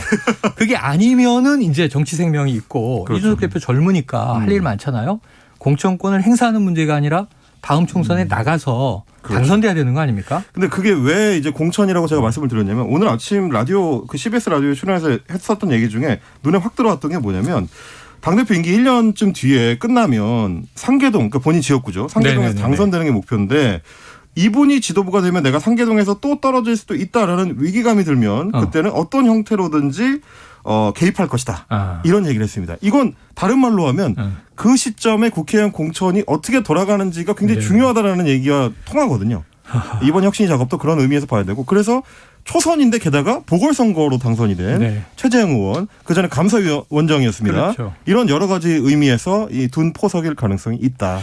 그게 아니면은 이제 정치 생명이 있고 그렇죠. 이준석 대표 젊으니까 할 일 많잖아요. 공천권을 행사하는 문제가 아니라 다음 총선에 나가서 그렇죠. 당선돼야 되는 거 아닙니까? 근데 그게 왜 이제 공천이라고 제가 말씀을 드렸냐면 오늘 아침 라디오 그 CBS 라디오에 출연해서 했었던 얘기 중에 눈에 확 들어왔던 게 뭐냐면 당대표 임기 1년쯤 뒤에 끝나면 상계동 그러니까 본인 지역구죠. 상계동에서 네네네네. 당선되는 게 목표인데 이분이 지도부가 되면 내가 상계동에서 또 떨어질 수도 있다라는 위기감이 들면 그때는 어떤 형태로든지 개입할 것이다. 이런 얘기를 했습니다. 이건 다른 말로 하면 그 시점에 국회의원 공천이 어떻게 돌아가는지가 굉장히 중요하다라는 얘기가 통하거든요. 이번 혁신 작업도 그런 의미에서 봐야 되고 그래서 초선인데 게다가 보궐선거로 당선이 된 최재형 의원 그전에 감사위원장이었습니다. 그렇죠. 이런 여러 가지 의미에서 이 둔 포석일 가능성이 있다.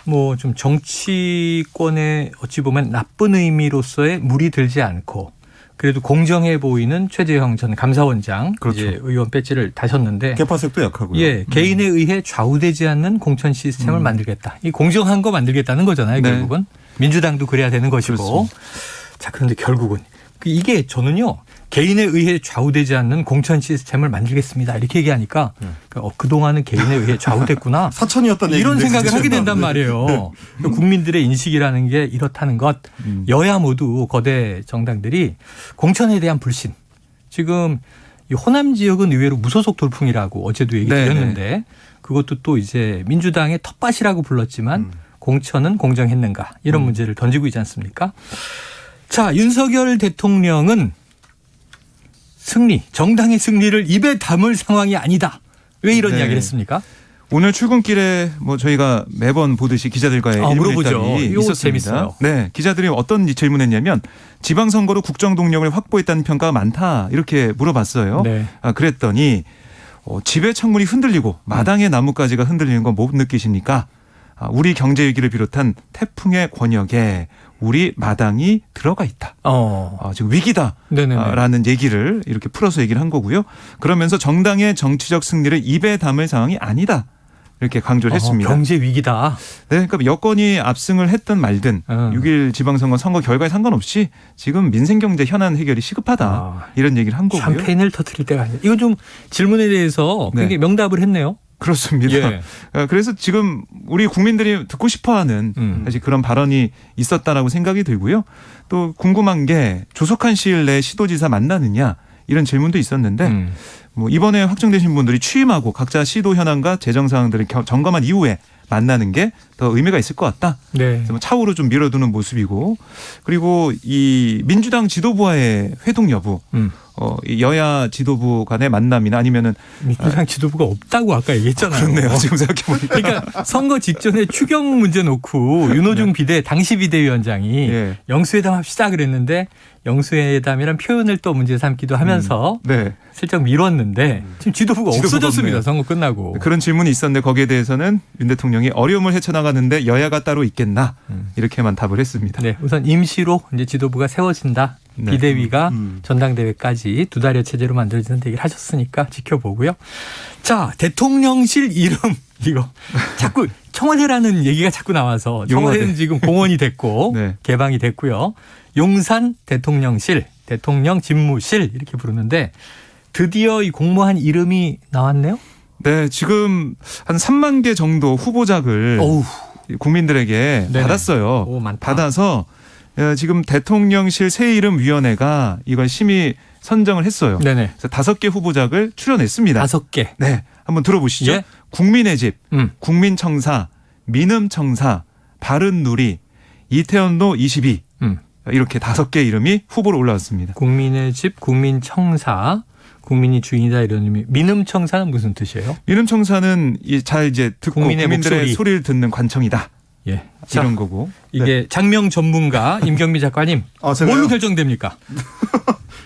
뭐 좀 정치권에 어찌 보면 나쁜 의미로서의 무리 들지 않고 그래도 공정해 보이는 최재형 전 감사원장 그렇죠. 이제 의원 배지를 다셨는데 개파색도 약하고요. 예, 개인에 의해 좌우되지 않는 공천 시스템을 만들겠다. 이 공정한 거 만들겠다는 거잖아요. 네. 결국은 민주당도 그래야 되는 것이고. 그렇습니다. 자, 그런데 결국은 이게 저는요. 개인에 의해 좌우되지 않는 공천 시스템을 만들겠습니다. 이렇게 얘기하니까 그동안은 개인에 의해 좌우됐구나. 사천이었다는 이런 얘기인데 생각을 하게 된단 네. 말이에요. 국민들의 인식이라는 게 이렇다는 것. 여야 모두 거대 정당들이 공천에 대한 불신. 지금 이 호남 지역은 의외로 무소속 돌풍이라고 어제도 얘기 드렸는데 그것도 또 이제 민주당의 텃밭이라고 불렀지만 공천은 공정했는가 이런 문제를 던지고 있지 않습니까? 자, 윤석열 대통령은 승리, 정당의 승리를 입에 담을 상황이 아니다. 왜 이런 네. 이야기를 했습니까? 오늘 출근길에 뭐 저희가 매번 보듯이 기자들과의 물어보죠. 일문일답이 이거 있었습니다. 재밌어요. 네, 기자들이 어떤 질문했냐면 지방선거로 국정 동력을 확보했다는 평가가 많다 이렇게 물어봤어요. 네. 그랬더니 집의 창문이 흔들리고 마당의 나뭇가지가 흔들리는 거 못 느끼십니까? 우리 경제 위기를 비롯한 태풍의 권역에 우리 마당이 들어가 있다. 지금 위기다라는 얘기를 이렇게 풀어서 얘기를 한 거고요. 그러면서 정당의 정치적 승리를 입에 담을 상황이 아니다. 이렇게 강조를 했습니다. 경제 위기다. 네, 그러니까 여건이 압승을 했든 말든 6일 지방선거 선거 결과에 상관없이 지금 민생경제 현안 해결이 시급하다. 이런 얘기를 한 거고요. 샴페인을 터뜨릴 때가 아니라. 이거 좀 질문에 대해서 굉장히 명답을 했네요. 그렇습니다. 예. 그래서 지금 우리 국민들이 듣고 싶어하는 사실 그런 발언이 있었다라고 생각이 들고요. 또 궁금한 게 조속한 시일 내에 시도지사 만나느냐 이런 질문도 있었는데 뭐 이번에 확정되신 분들이 취임하고 각자 시도 현황과 재정 사항들을 점검한 이후에 만나는 게 더 의미가 있을 것 같다. 네. 그래서 차후로 좀 밀어두는 모습이고 그리고 이 민주당 지도부와의 회동 여부 이 여야 지도부 간의 만남이나 아니면은 민주당 지도부가 없다고 아까 얘기했잖아요. 그렇네요. 지금 생각해보니까. 그러니까 선거 직전에 추경 문제 놓고 윤호중 당시 비대위원장이 예. 영수회담 합시다 그랬는데 영수회담이란 표현을 또 문제 삼기도 하면서 네. 슬쩍 미뤘는데 지금 지도부가 지도부가 없어졌습니다. 없네요. 선거 끝나고. 그런 질문이 있었는데 거기에 대해서는 윤 대통령이 어려움을 헤쳐나가는데 여야가 따로 있겠나 이렇게만 답을 했습니다. 네, 우선 임시로 이제 지도부가 세워진다. 네. 비대위가 전당대회까지 2달여 체제로 만들어지는 얘기를 하셨으니까 지켜보고요. 자, 대통령실 이름 이거 자꾸 청와대라는 얘기가 자꾸 나와서 청와대는 용화대. 지금 공원이 됐고 네. 개방이 됐고요. 용산 대통령실, 대통령 집무실 이렇게 부르는데 드디어 이 공모한 이름이 나왔네요. 네, 지금 한 3만 개 정도 후보작을 어우, 국민들에게 네네. 받았어요. 오, 많다. 받아서 지금 대통령실 새 이름 위원회가 이걸 심의 선정을 했어요. 네네. 그래서 5개 후보작을 출연했습니다. 5개. 네, 한번 들어보시죠. 예. 국민의 집, 음. 국민청사, 민음청사, 바른누리, 이태원로 22 이렇게 5개 이름이 후보로 올라왔습니다. 국민의 집, 국민청사, 국민이 주인이다 이런 의미. 민음청사는 무슨 뜻이에요? 민음청사는 잘 이제 듣고 국민의 국민들의 목소리. 소리를 듣는 관청이다. 예. 자, 이런 거고. 이게 장명 전문가 임경미 작가님 제가요? 뭘로 결정됩니까?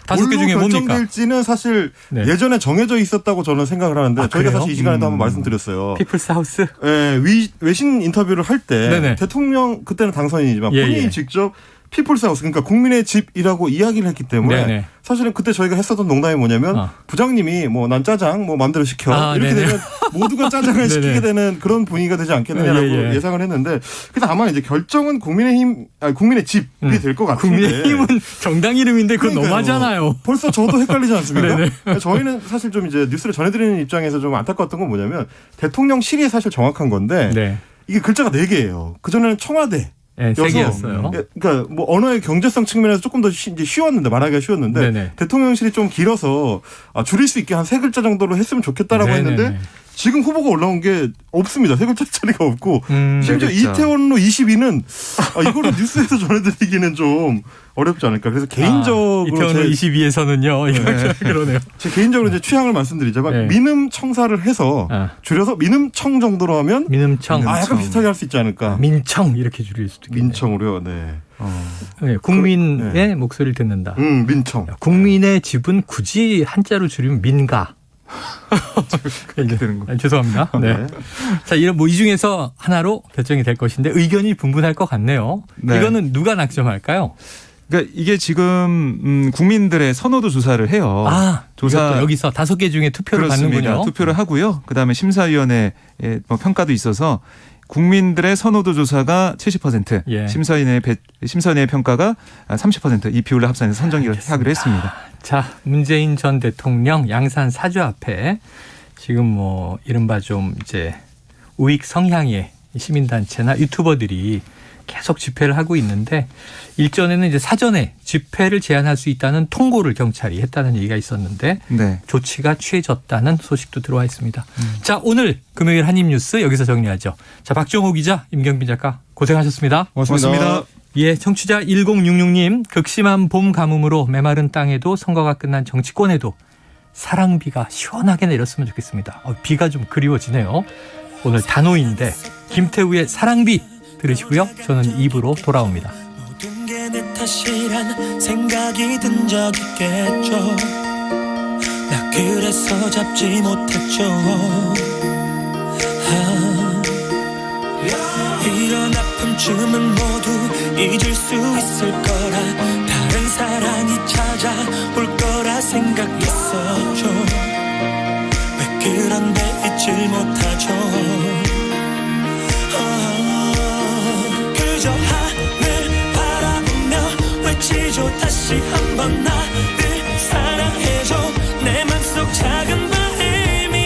5개 중에 뭘로 뭡니까? 결정될지는 사실 네. 예전에 정해져 있었다고 저는 생각을 하는데 아, 저희가 그래요? 사실 이 시간에도 한번 말씀드렸어요. 피플스 하우스? 예, 외신 인터뷰를 할 때 네네. 대통령 그때는 당선인이지만 예, 본인이 예. 직접 피플스 하우스 그러니까 국민의 집이라고 이야기를 했기 때문에 네네. 사실은 그때 저희가 했었던 농담이 뭐냐면 부장님이 뭐 난 짜장 뭐 마음대로 시켜 이렇게 네네. 되면 모두가 짜장을 네네. 시키게 되는 그런 분위기가 되지 않겠느냐라고 예, 예. 예상을 했는데 그래서 아마 이제 결정은 국민의 집이 될 것 같은데 국민의힘은 정당 이름인데 그건 그러니까요. 너무하잖아요. 벌써 저도 헷갈리지 않습니까? 네네. 저희는 사실 좀 이제 뉴스를 전해드리는 입장에서 좀 안타까웠던 건 뭐냐면 대통령실이 사실 정확한 건데 네. 이게 글자가 4개예요. 그전에는 청와대. 네, 3개였어요. 그러니까 뭐 언어의 경제성 측면에서 조금 더 이제 쉬웠는데 말하기가 쉬웠는데 네네. 대통령실이 좀 길어서 줄일 수 있게 한 3글자 정도로 했으면 좋겠다라고 네네네. 했는데 지금 후보가 올라온 게 없습니다. 3글자짜리가 없고 심지어 네 글자. 이태원로 22는 이거를 뉴스에서 전해드리기는 좀 어렵지 않을까. 그래서 개인적으로 이태원로 22에서는요. 이거 그러네요. 제 개인적으로 이제 취향을 말씀드리자면 네. 민음청사를 해서 줄여서 민음청 정도로 하면 민음청. 약간 비슷하게 할 수 있지 않을까. 민청 이렇게 줄일 수도 있겠네요. 민청으로요. 네. 네, 국민의 목소리를 듣는다. 민청. 국민의 집은 굳이 한자로 줄이면 민가. 이렇게 되는 거. 죄송합니다. 네. 자, 이런 이 중에서 하나로 결정이 될 것인데 의견이 분분할 것 같네요. 네. 이거는 누가 낙점할까요? 그러니까 이게 지금 국민들의 선호도 조사를 해요. 조사 여기서 5개 중에 투표를 그렇습니다. 받는군요. 투표를 하고요. 그다음에 심사위원회 평가도 있어서 국민들의 선호도 조사가 70%, 예. 심사위원회의 평가가 30%이 비율로 합산해서 선정을 하기로 했습니다. 자, 문재인 전 대통령 양산 사주 앞에 지금 이른바 좀 이제 우익 성향의 시민단체나 유튜버들이 계속 집회를 하고 있는데 일전에는 이제 사전에 집회를 제한할 수 있다는 통고를 경찰이 했다는 얘기가 있었는데 네. 조치가 취해졌다는 소식도 들어와 있습니다. 자, 오늘 금요일 한입뉴스 여기서 정리하죠. 자, 박정호 기자, 임경빈 작가 고생하셨습니다. 고맙습니다. 예, 청취자 1066님 극심한 봄 가뭄으로 메마른 땅에도 선거가 끝난 정치권에도 사랑비가 시원하게 내렸으면 좋겠습니다. 비가 좀 그리워지네요. 오늘 단오인데 김태우의 사랑비 들으시고요. 저는 2부로 돌아옵니다. 모든 게 내 탓이란 생각이 든 적 있겠죠. 나 그래서 잡지 못했죠. 이런 아픔쯤은 모두 잊을 수 있을 거라 다른 사랑이 찾아올 거라 생각했었죠. 왜 그런데 잊질 못하죠. 그저 하늘 바라보며 외치죠. 다시 한번 나를 사랑해줘. 내 맘속 작은 바람이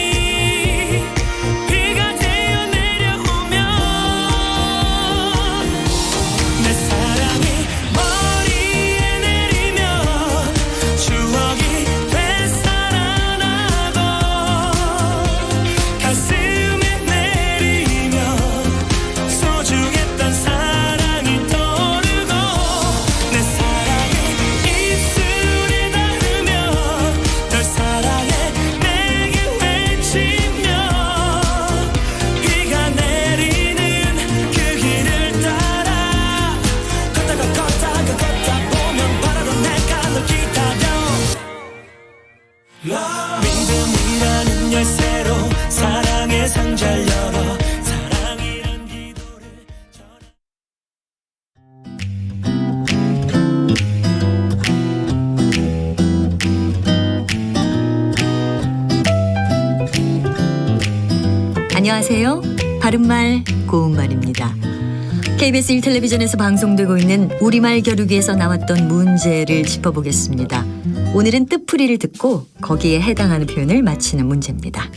비가 되어 내려오면 내 사랑이 머리에 내리며 추억이 되살아나고 가슴에 내리면 안녕하세요. 바른말 고운말입니다. KBS 1텔레비전에서 방송되고 있는 우리말 겨루기에서 나왔던 문제를 짚어보겠습니다. 오늘은 뜻풀이를 듣고 거기에 해당하는 표현을 맞히는 문제입니다.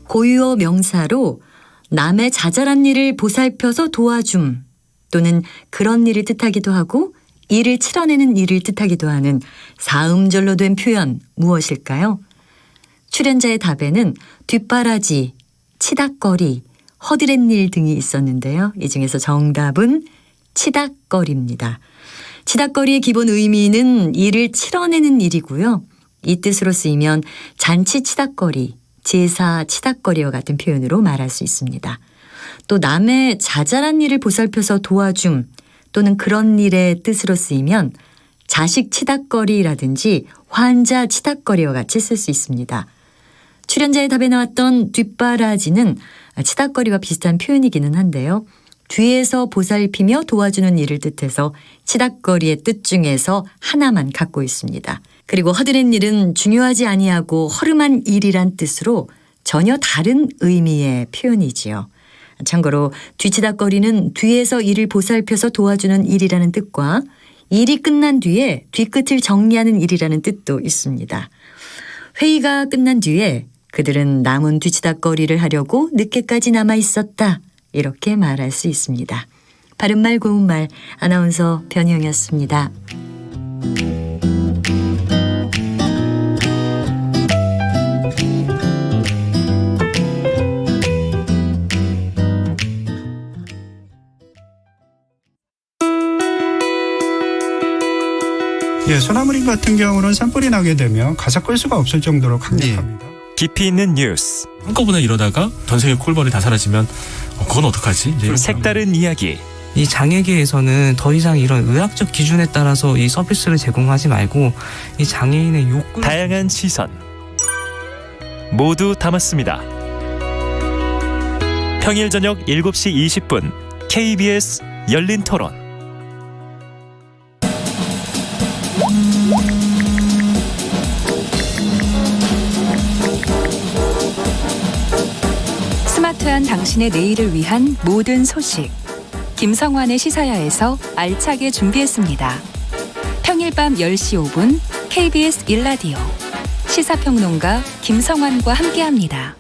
고유어 명사로 남의 자잘한 일을 보살펴서 도와줌 또는 그런 일을 뜻하기도 하고 이를 치러내는 일을 뜻하기도 하는 사음절로 된 표현 무엇일까요? 출연자의 답에는 뒷바라지, 치닥거리, 허드렛일 등이 있었는데요. 이 중에서 정답은 치닥거리입니다. 치닥거리의 기본 의미는 일을 치러내는 일이고요. 이 뜻으로 쓰이면 잔치 치닥거리, 제사 치닥거리와 같은 표현으로 말할 수 있습니다. 또 남의 자잘한 일을 보살펴서 도와줌 또는 그런 일의 뜻으로 쓰이면 자식 치닥거리라든지 환자 치닥거리와 같이 쓸 수 있습니다. 출연자의 답에 나왔던 뒷바라지는 치닥거리와 비슷한 표현이기는 한데요. 뒤에서 보살피며 도와주는 일을 뜻해서 치닥거리의 뜻 중에서 하나만 갖고 있습니다. 그리고 허드렛일은 중요하지 아니하고 허름한 일이란 뜻으로 전혀 다른 의미의 표현이지요. 참고로 뒤치닥거리는 뒤에서 일을 보살펴서 도와주는 일이라는 뜻과 일이 끝난 뒤에 뒤끝을 정리하는 일이라는 뜻도 있습니다. 회의가 끝난 뒤에 그들은 남은 뒤치닥거리를 하려고 늦게까지 남아 있었다. 이렇게 말할 수 있습니다. 바른말 고운말 아나운서 변희영이었습니다. 소나무림 같은 경우는 산불이 나게 되면 가사 끌 수가 없을 정도로 강력합니다. 깊이 있는 뉴스, 한꺼번에 이러다가 전생의 콜벌이 다 사라지면 그건 어떡하지? 이제 색다른 이야기, 이 장애계에서는 더 이상 이런 의학적 기준에 따라서 이 서비스를 제공하지 말고 이 장애인의 욕구 다양한 시선 모두 담았습니다. 평일 저녁 7시 20분 KBS 열린 토론. 스마트한 당신의 내일을 위한 모든 소식. 김성환의 시사야에서 알차게 준비했습니다. 평일 밤 10시 5분 KBS 1라디오 시사평론가 김성환과 함께합니다.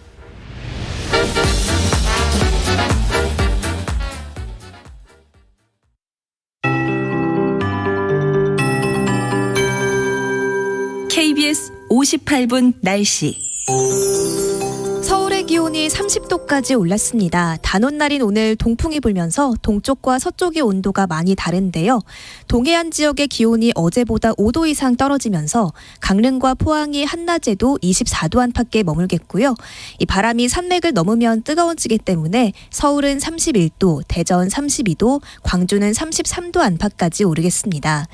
KBS 58분 날씨. 서울의 기온이 30도까지 올랐습니다. 단오날인 오늘 동풍이 불면서 동쪽과 서쪽의 온도가 많이 다른데요. 동해안 지역의 기온이 어제보다 5도 이상 떨어지면서 강릉과 포항이 한낮에도 24도 안팎에 머물겠고요. 이 바람이 산맥을 넘으면 뜨거워지기 때문에 서울은 31도, 대전 32도, 광주는 33도 안팎까지 오르겠습니다.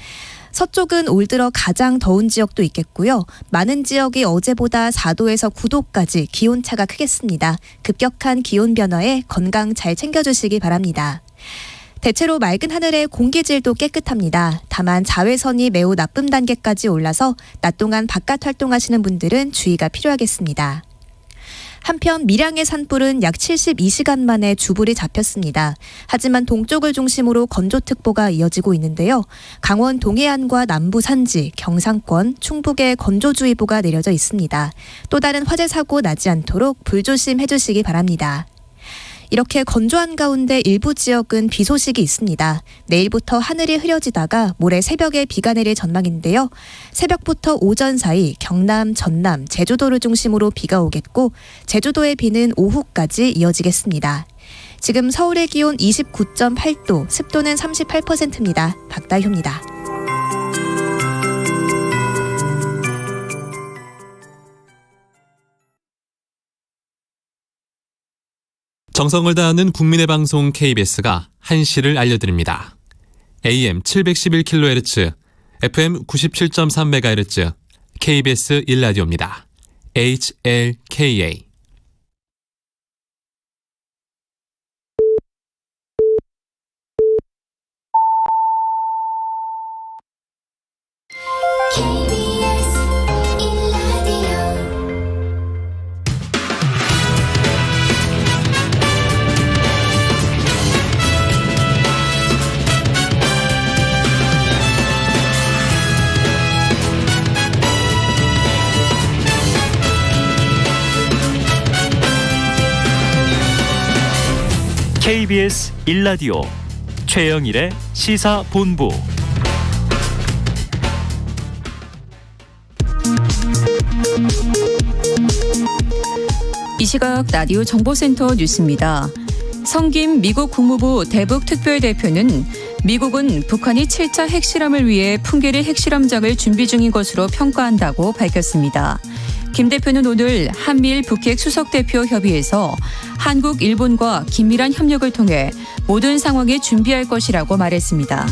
서쪽은 올 들어 가장 더운 지역도 있겠고요. 많은 지역이 어제보다 4도에서 9도까지 기온차가 크겠습니다. 급격한 기온 변화에 건강 잘 챙겨주시기 바랍니다. 대체로 맑은 하늘에 공기질도 깨끗합니다. 다만 자외선이 매우 나쁨 단계까지 올라서 낮 동안 바깥 활동하시는 분들은 주의가 필요하겠습니다. 한편 밀양의 산불은 약 72시간 만에 주불이 잡혔습니다. 하지만 동쪽을 중심으로 건조특보가 이어지고 있는데요. 강원 동해안과 남부 산지, 경상권, 충북에 건조주의보가 내려져 있습니다. 또 다른 화재 사고 나지 않도록 불조심해 주시기 바랍니다. 이렇게 건조한 가운데 일부 지역은 비 소식이 있습니다. 내일부터 하늘이 흐려지다가 모레 새벽에 비가 내릴 전망인데요. 새벽부터 오전 사이 경남, 전남, 제주도를 중심으로 비가 오겠고 제주도의 비는 오후까지 이어지겠습니다. 지금 서울의 기온 29.8도, 습도는 38%입니다. 박다효입니다. 정성을 다하는 국민의 방송 KBS가 한시를 알려드립니다. AM 711kHz, FM 97.3MHz, KBS 1라디오입니다. HLKA. KBS 1라디오 최영일의 시사본부. 이 시각 라디오 정보센터 뉴스입니다. 성김 미국 국무부 대북 특별대표는 미국은 북한이 7차 핵실험을 위해 풍계리 핵실험장을 준비 중인 것으로 평가한다고 밝혔습니다. 김 대표는 오늘 한미일 북핵 수석대표 협의에서 한국, 일본과 긴밀한 협력을 통해 모든 상황에 준비할 것이라고 말했습니다.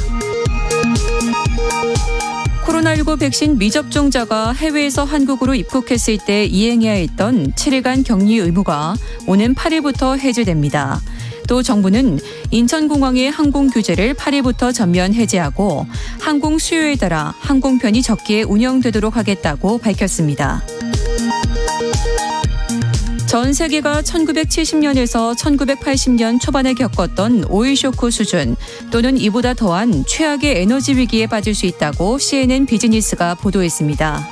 코로나19 백신 미접종자가 해외에서 한국으로 입국했을 때 이행해야 했던 7일간 격리 의무가 오는 8일부터 해제됩니다. 또 정부는 인천공항의 항공 규제를 8일부터 전면 해제하고 항공 수요에 따라 항공편이 적게 운영되도록 하겠다고 밝혔습니다. 전 세계가 1970년에서 1980년 초반에 겪었던 오일 쇼크 수준 또는 이보다 더한 최악의 에너지 위기에 빠질 수 있다고 CNN 비즈니스가 보도했습니다.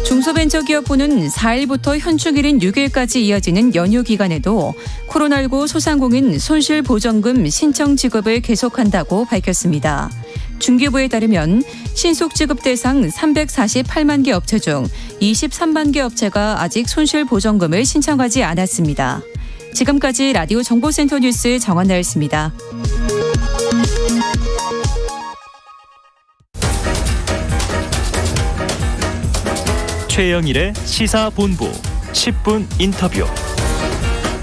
중소벤처기업부는 4일부터 현충일인 6일까지 이어지는 연휴 기간에도 코로나19 소상공인 손실보전금 신청 지급을 계속한다고 밝혔습니다. 중개부에 따르면 신속 지급 대상 348만 개 업체 중 23만 개 업체가 아직 손실보전금을 신청하지 않았습니다. 지금까지 라디오 정보센터 뉴스 정한나였습니다. 최영일의 시사본부 10분 인터뷰.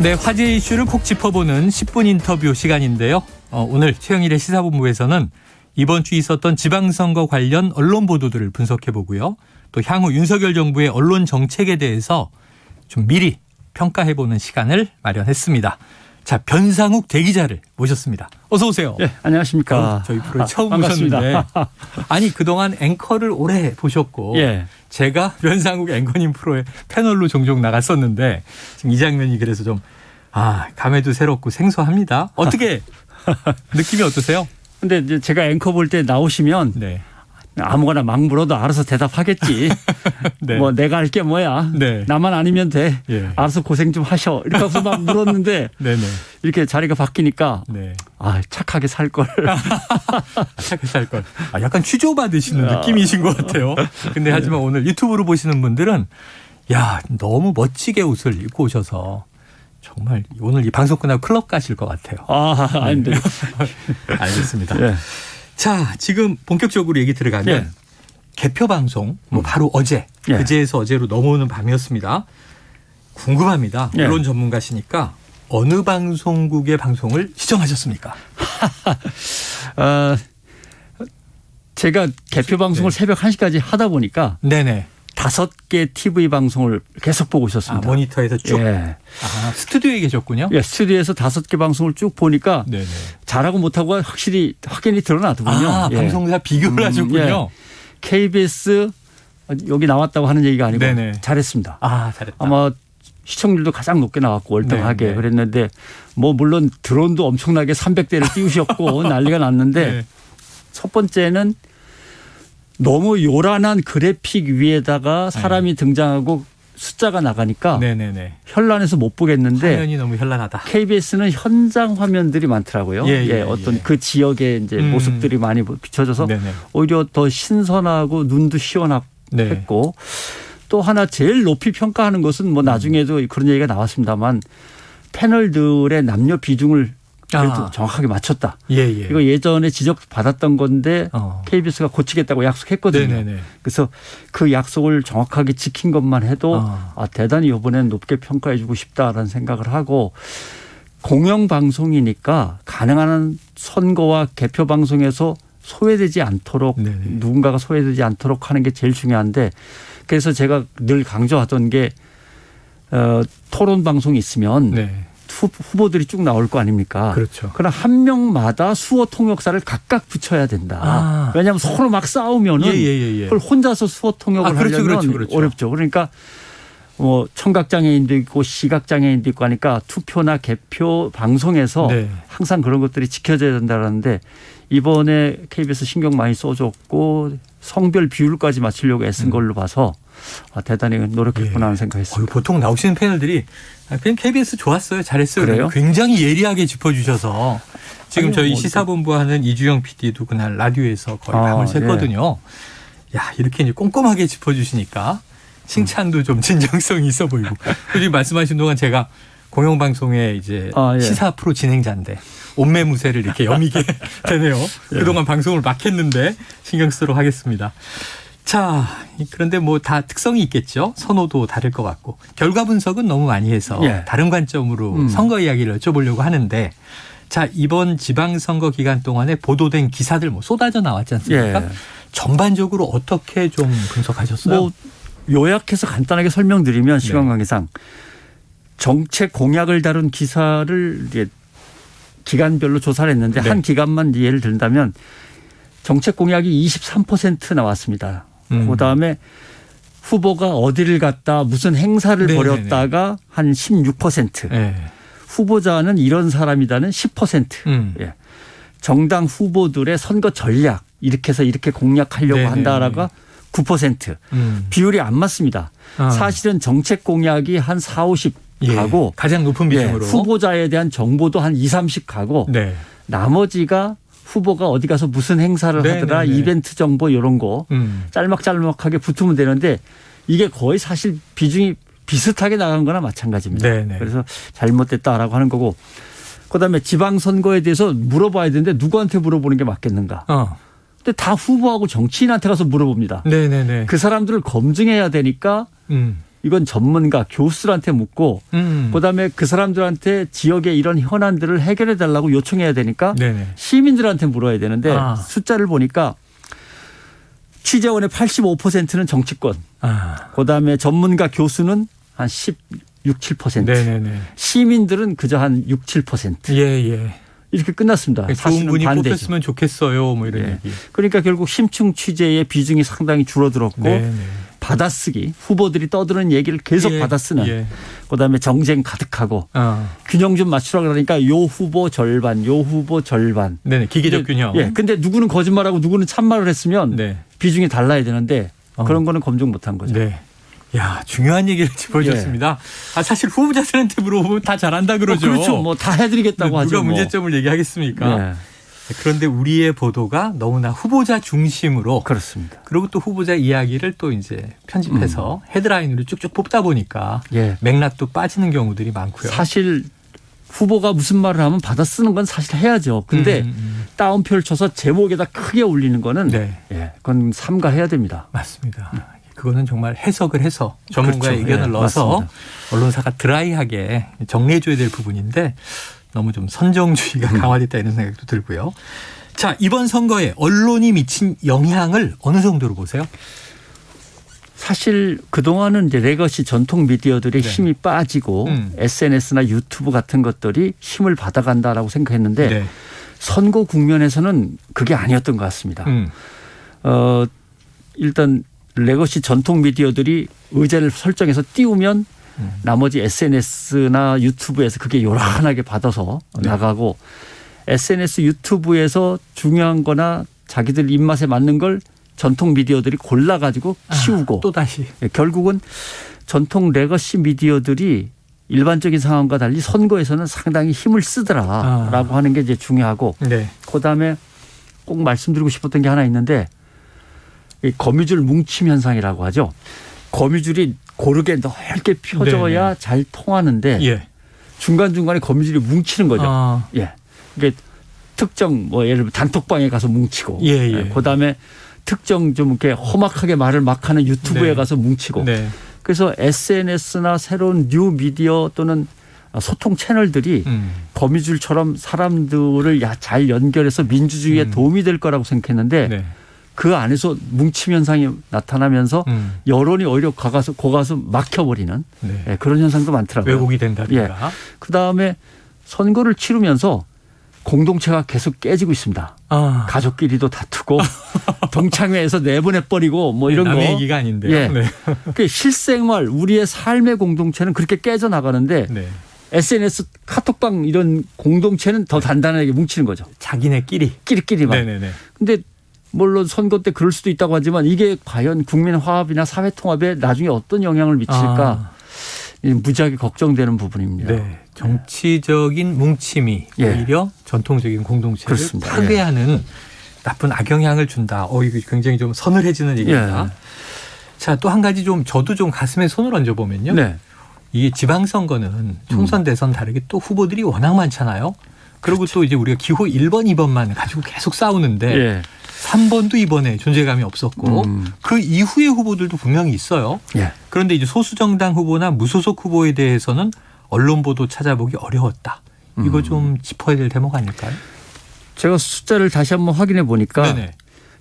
네, 화제 이슈를 콕 짚어보는 10분 인터뷰 시간인데요. 오늘 최영일의 시사본부에서는 이번 주 있었던 지방선거 관련 언론 보도들을 분석해보고요. 또 향후 윤석열 정부의 언론 정책에 대해서 좀 미리 평가해보는 시간을 마련했습니다. 자, 변상욱 대기자를 모셨습니다. 어서 오세요. 네, 안녕하십니까. 저희 프로에 처음 반갑습니다. 모셨는데 아니 그동안 앵커를 오래 보셨고 예. 제가 변상욱 앵커님 프로에 패널로 종종 나갔었는데 지금 이 장면이 그래서 좀 감회도 새롭고 생소합니다. 어떻게 느낌이 어떠세요? 근데 이제 제가 앵커 볼 때 나오시면 네. 아무거나 막 물어도 알아서 대답하겠지. 네. 뭐 내가 할 게 뭐야. 네. 나만 아니면 돼. 예. 알아서 고생 좀 하셔. 이렇게 해서 막 물었는데 네네. 이렇게 자리가 바뀌니까 네. 착하게 살 걸. 착하게 살 걸. 약간 취조받으시는 느낌이신 것 같아요. 근데 하지만 오늘 유튜브로 보시는 분들은 야 너무 멋지게 옷을 입고 오셔서 정말 오늘 이 방송 끝나고 클럽 가실 것 같아요. 아닌데. 알겠습니다. 예. 자, 지금 본격적으로 얘기 들어가면 예. 개표 방송 바로 어제, 예. 그제에서 어제로 넘어오는 밤이었습니다. 궁금합니다. 예. 언론 전문가시니까 어느 방송국의 방송을 시청하셨습니까? 제가 개표 방송을 새벽 1시까지 하다 보니까 네네. 5개 TV 방송을 계속 보고 있었습니다. 모니터에서 쭉. 예. 스튜디오에 계셨군요. 예, 스튜디오에서 5개 방송을 쭉 보니까 네네. 잘하고 못하고 확실히 확연히 드러나더군요. 예. 방송사 비교를 하셨군요. 예. KBS 여기 나왔다고 하는 얘기가 아니고 네네. 잘했습니다. 잘했다. 아마 시청률도 가장 높게 나왔고 월등하게 네. 그랬는데 뭐 물론 드론도 엄청나게 300대를 띄우셨고 난리가 났는데 네. 첫 번째는 너무 요란한 그래픽 위에다가 사람이 등장하고 숫자가 나가니까 네네네. 현란해서 못 보겠는데 화면이 너무 현란하다. KBS는 현장 화면들이 많더라고요. 어떤 그 지역의 이제 모습들이 많이 비춰져서 네네. 오히려 더 신선하고 눈도 시원하고 네. 했고 또 하나 제일 높이 평가하는 것은 뭐 나중에도 그런 얘기가 나왔습니다만 패널들의 남녀 비중을 그래도 정확하게 맞췄다. 이거 예전에 지적받았던 건데 KBS가 고치겠다고 약속했거든요. 네네네. 그래서 그 약속을 정확하게 지킨 것만 해도 대단히 이번엔 높게 평가해 주고 싶다라는 생각을 하고 공영방송이니까 가능한 한 선거와 개표 방송에서 소외되지 않도록 누군가가 소외되지 않도록 하는 게 제일 중요한데 그래서 제가 늘 강조하던 게 토론 방송이 있으면 후보들이 쭉 나올 거 아닙니까? 그렇죠. 그럼 한 명마다 수어 통역사를 각각 붙여야 된다. 왜냐하면 서로 막 싸우면은 그걸 혼자서 수어 통역을 하려면 어렵죠. 그러니까 뭐 청각장애인도 있고 시각장애인도 있고 하니까 투표나 개표 방송에서 항상 그런 것들이 지켜져야 된다는데 이번에 KBS 신경 많이 써줬고 성별 비율까지 맞추려고 애쓴 걸로 봐서 대단히 노력했구나 하는 생각했습니다. 보통 나오시는 패널들이 그냥 KBS 좋았어요. 잘했어요. 그래요? 굉장히 예리하게 짚어주셔서 지금 아니, 저희 뭐 시사본부 하는 이주영 PD도 그날 라디오에서 거의 밤을 샜거든요. 야, 이렇게 이제 꼼꼼하게 짚어주시니까 칭찬도 좀 진정성이 있어 보이고. 지금 말씀하신 동안 제가 공영방송의 이제 시사 프로 진행자인데 옷매무새를 이렇게 여미게 되네요. 그동안 방송을 막 했는데 신경 쓰도록 하겠습니다. 자, 그런데 뭐 다 특성이 있겠죠. 선호도 다를 것 같고. 결과 분석은 너무 많이 해서 다른 관점으로 선거 이야기를 여쭤보려고 하는데 자, 이번 지방선거 기간 동안에 보도된 기사들 뭐 쏟아져 나왔지 않습니까? 전반적으로 어떻게 좀 분석하셨어요? 뭐 요약해서 간단하게 설명드리면 시간 관계상 정책 공약을 다룬 기사를 이제 기간별로 조사를 했는데 한 기간만 예를 든다면 정책 공약이 23% 나왔습니다. 그다음에 후보가 어디를 갔다 무슨 행사를 벌였다가 한 16%. 후보자는 이런 사람이다는 10%. 예. 정당 후보들의 선거 전략 이렇게 해서 이렇게 공략하려고 한다라가 9%. 비율이 안 맞습니다. 사실은 정책 공약이 한 4, 50 가고 가장 높은 비중으로 후보자에 대한 정보도 한 2, 30 가고 나머지가 후보가 어디 가서 무슨 행사를 하더라 이벤트 정보 이런 거 짤막짤막하게 붙으면 되는데 이게 거의 사실 비중이 비슷하게 나간 거나 마찬가지입니다. 그래서 잘못됐다라고 하는 거고 그다음에 지방선거에 대해서 물어봐야 되는데 누구한테 물어보는 게 맞겠는가. 근데 다 후보하고 정치인한테 가서 물어봅니다. 그 사람들을 검증해야 되니까 이건 전문가 교수들한테 묻고 그다음에 그 사람들한테 지역의 이런 현안들을 해결해 달라고 요청해야 되니까 시민들한테 물어야 되는데 숫자를 보니까 취재원의 85%는 정치권 그다음에 전문가 교수는 한 16, 7% 시민들은 그저 한 6, 7% 이렇게 끝났습니다. 좋은 분이 뽑혔으면 좋겠어요. 뭐 이런 얘기. 그러니까 결국 심층 취재의 비중이 상당히 줄어들었고 받아쓰기 후보들이 떠드는 얘기를 계속 받아쓰는 그다음에 정쟁 가득하고 균형 좀 맞추라 그러니까 요 후보 절반 요 후보 절반. 기계적 균형. 근데 누구는 거짓말하고 누구는 참말을 했으면 비중이 달라야 되는데 그런 거는 검증 못한 거죠. 야, 중요한 얘기를 짚어주셨습니다. 사실 후보자들한테 물어보면 다 잘한다 그러죠. 그렇죠. 뭐 다 해드리겠다고 하죠. 누가 문제점을 얘기하겠습니까? 그런데 우리의 보도가 너무나 후보자 중심으로 그렇습니다. 그리고 또 후보자 이야기를 또 이제 편집해서 헤드라인으로 쭉쭉 뽑다 보니까 맥락도 빠지는 경우들이 많고요. 사실 후보가 무슨 말을 하면 받아 쓰는 건 사실 해야죠. 근데 다운표를 쳐서 제목에다 크게 올리는 거는 그건 삼가해야 됩니다. 맞습니다. 그거는 정말 해석을 해서 전문가의 의견을 넣어서 맞습니다. 언론사가 드라이하게 정리해줘야 될 부분인데 너무 좀 선정주의가 강화됐다 이런 생각도 들고요. 자, 이번 선거에 언론이 미친 영향을 어느 정도로 보세요? 사실 그동안은 이제 레거시 전통 미디어들의 힘이 빠지고 SNS나 유튜브 같은 것들이 힘을 받아간다라고 생각했는데 선거 국면에서는 그게 아니었던 것 같습니다. 일단 레거시 전통 미디어들이 의제를 설정해서 띄우면 나머지 SNS나 유튜브에서 그게 요란하게 받아서 나가고 SNS 유튜브에서 중요한 거나 자기들 입맛에 맞는 걸 전통 미디어들이 골라가지고 치우고 또다시 결국은 전통 레거시 미디어들이 일반적인 상황과 달리 선거에서는 상당히 힘을 쓰더라라고 하는 게 이제 중요하고 그다음에 꼭 말씀드리고 싶었던 게 하나 있는데 거미줄 뭉침 현상이라고 하죠. 거미줄이 고르게 넓게 펴져야 잘 통하는데 중간중간에 거미줄이 뭉치는 거죠. 이게 특정 뭐 예를 들면 단톡방에 가서 뭉치고 그다음에 특정 좀 이렇게 험악하게 말을 막 하는 유튜브에 가서 뭉치고 그래서 SNS나 새로운 뉴 미디어 또는 소통 채널들이 거미줄처럼 사람들을 잘 연결해서 민주주의에 도움이 될 거라고 생각했는데 그 안에서 뭉침 현상이 나타나면서 여론이 오히려 거가서 막혀버리는 그런 현상도 많더라고요. 왜곡이 된다든가. 그다음에 선거를 치르면서 공동체가 계속 깨지고 있습니다. 가족끼리도 다투고 동창회에서 내보내버리고 뭐 이런 남의 거. 얘기가 아닌데요. 그 실생활 우리의 삶의 공동체는 그렇게 깨져나가는데 SNS 카톡방 이런 공동체는 더 단단하게 뭉치는 거죠. 자기네끼리. 끼리끼리만. 근데 물론 선거 때 그럴 수도 있다고 하지만 이게 과연 국민 화합이나 사회 통합에 나중에 어떤 영향을 미칠까 무지하게 걱정되는 부분입니다. 네. 정치적인 뭉침이 오히려 전통적인 공동체를 그렇습니다. 파괴하는 나쁜 악영향을 준다. 이거 굉장히 좀 서늘해지는 얘기입니다. 자, 또 한 가지 저도 좀 가슴에 손을 얹어 보면요. 이게 지방선거는 총선 대선 다르게 또 후보들이 워낙 많잖아요. 그리고 또 이제 우리가 기호 1번, 2번만 가지고 계속 싸우는데 3번도 이번에 존재감이 없었고 그 이후의 후보들도 분명히 있어요. 그런데 이제 소수정당 후보나 무소속 후보에 대해서는 언론 보도 찾아보기 어려웠다. 이거 좀 짚어야 될 대목 아닐까요? 제가 숫자를 다시 한번 확인해 보니까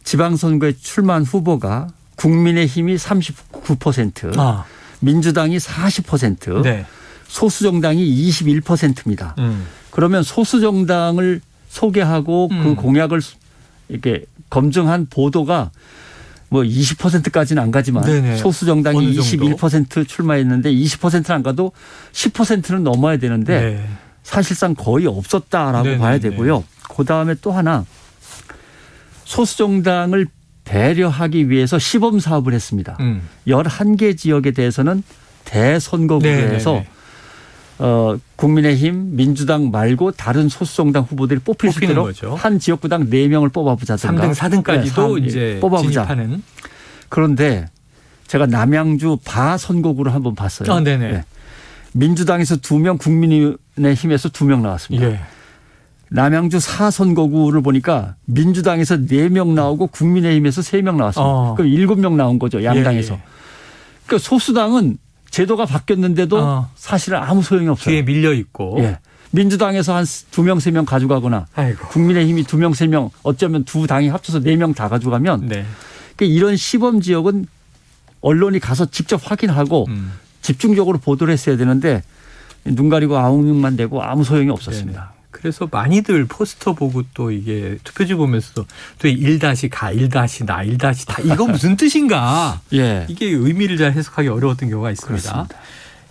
지방선거에 출마한 후보가 국민의힘이 39%, 민주당이 40%, 소수정당이 21%입니다. 그러면 소수정당을 소개하고 그 공약을 이렇게 검증한 보도가 뭐 20%까지는 안 가지만 소수정당이 21% 출마했는데 20%는 안 가도 10%는 넘어야 되는데 사실상 거의 없었다라고 봐야 되고요. 그다음에 또 하나 소수정당을 배려하기 위해서 시범 사업을 했습니다. 11개 지역에 대해서는 대선거구로 해서 국민의힘, 민주당 말고 다른 소수정당 후보들이 뽑힐 수 있도록 한 지역구당 4명을 뽑아보자든가 3등, 4등까지도 이제 뽑아보자. 진입하는. 그런데 제가 남양주 바 선거구를 한번 봤어요. 민주당에서 2명, 국민의힘에서 2명 나왔습니다. 남양주 4선거구를 보니까 민주당에서 4명 나오고 국민의힘에서 3명 나왔습니다. 그럼 7명 나온 거죠. 양당에서. 그러니까 소수당은 제도가 바뀌었는데도 사실은 아무 소용이 없어요. 뒤에 밀려 있고. 민주당에서 한 2명, 3명 가져가거나 국민의힘이 2명, 3명 어쩌면 두 당이 합쳐서 4명 다 가져가면 그러니까 이런 시범 지역은 언론이 가서 직접 확인하고 집중적으로 보도를 했어야 되는데 눈 가리고 아웅만 대고 아무 소용이 없었습니다. 그래서 많이들 포스터 보고 또 이게 투표지 보면서도 또 1-가, 1-나, 1-다 이거 무슨 뜻인가? 이게 의미를 잘 해석하기 어려웠던 경우가 있습니다. 그렇습니다.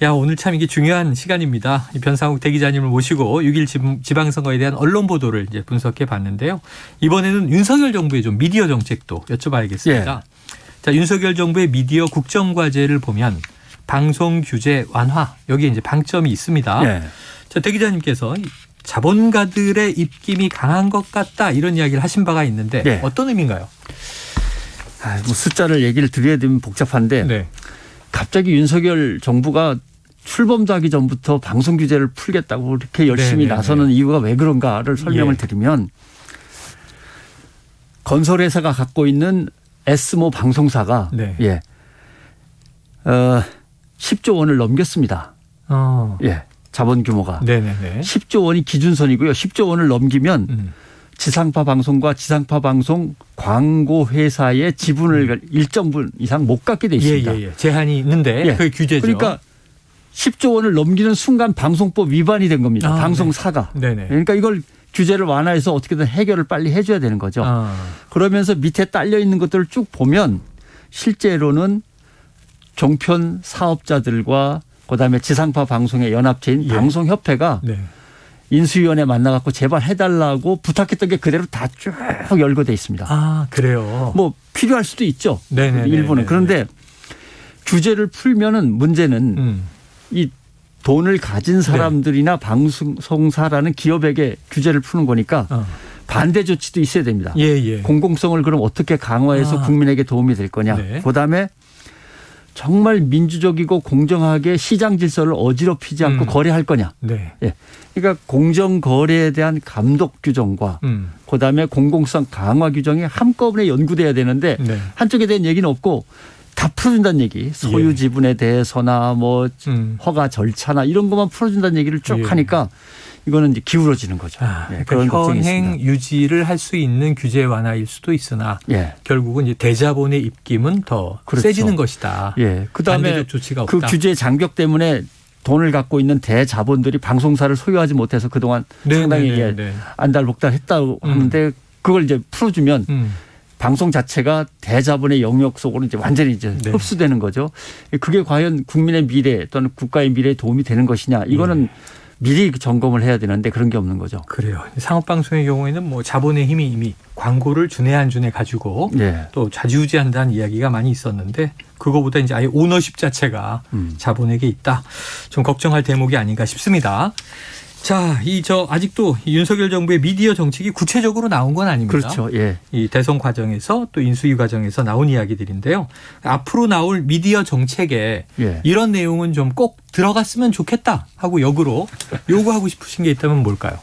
야, 오늘 참 이게 중요한 시간입니다. 변상욱 대기자님을 모시고 6.1 지방선거에 대한 언론 보도를 이제 분석해 봤는데요. 이번에는 윤석열 정부의 좀 미디어 정책도 여쭤봐야겠습니다. 자, 윤석열 정부의 미디어 국정과제를 보면 방송 규제 완화 여기에 이제 방점이 있습니다. 자, 대기자님께서 자본가들의 입김이 강한 것 같다 이런 이야기를 하신 바가 있는데 어떤 의미인가요? 뭐 숫자를 얘기를 드려야 되면 복잡한데 갑자기 윤석열 정부가 출범도 하기 전부터 방송 규제를 풀겠다고 이렇게 열심히 나서는 이유가 왜 그런가를 설명을 드리면 건설회사가 갖고 있는 S모 방송사가 10조 원을 넘겼습니다. 자본 규모가 10조 원이 기준선이고요. 10조 원을 넘기면 지상파 방송과 지상파 방송 광고 회사의 지분을 일정 분 이상 못 갖게 돼 있습니다. 제한이 있는데 그게 규제죠. 그러니까 10조 원을 넘기는 순간 방송법 위반이 된 겁니다. 방송사가. 그러니까 이걸 규제를 완화해서 어떻게든 해결을 빨리 해줘야 되는 거죠. 그러면서 밑에 딸려 있는 것들을 쭉 보면 실제로는 종편 사업자들과 그다음에 지상파 방송의 연합체인 방송협회가 인수위원회 만나갖고 제발 해달라고 부탁했던 게 그대로 다 쭉 열거돼 있습니다. 그래요? 뭐 필요할 수도 있죠. 일부는. 그런데 규제를 풀면은 문제는 이 돈을 가진 사람들이나 방송사라는 기업에게 규제를 푸는 거니까 반대 조치도 있어야 됩니다. 공공성을 그럼 어떻게 강화해서 국민에게 도움이 될 거냐. 그다음에 정말 민주적이고 공정하게 시장 질서를 어지럽히지 않고 거래할 거냐. 그러니까 공정 거래에 대한 감독 규정과 그다음에 공공성 강화 규정이 한꺼번에 연구돼야 되는데 한쪽에 대한 얘기는 없고 다 풀어준다는 얘기. 소유 지분에 대해서나 뭐 허가 절차나 이런 것만 풀어준다는 얘기를 쭉 하니까 이거는 이제 기울어지는 거죠. 그런 현행 유지를 할 수 있는 규제 완화일 수도 있으나 결국은 이제 대자본의 입김은 더 세지는 것이다. 그다음에 조치가 그 없다. 규제 장벽 때문에 돈을 갖고 있는 대자본들이 방송사를 소유하지 못해서 그동안 상당히 안달복달 했다고 하는데 그걸 이제 풀어주면 방송 자체가 대자본의 영역 속으로 이제 완전히 이제 흡수되는 거죠. 그게 과연 국민의 미래 또는 국가의 미래에 도움이 되는 것이냐. 이거는 미리 점검을 해야 되는데 그런 게 없는 거죠. 그래요. 상업방송의 경우에는 뭐 자본의 힘이 이미 광고를 주네 안 주네 가지고 예. 또 좌지우지한다는 이야기가 많이 있었는데 그거보다 이제 아예 오너십 자체가 자본에게 있다. 좀 걱정할 대목이 아닌가 싶습니다. 자, 아직도 윤석열 정부의 미디어 정책이 구체적으로 나온 건 아닙니다. 그렇죠. 예. 이 대선 과정에서 또 인수위 과정에서 나온 이야기들인데요. 앞으로 나올 미디어 정책에 예. 이런 내용은 좀 꼭 들어갔으면 좋겠다 하고 역으로 요구하고 싶으신 게 있다면 뭘까요?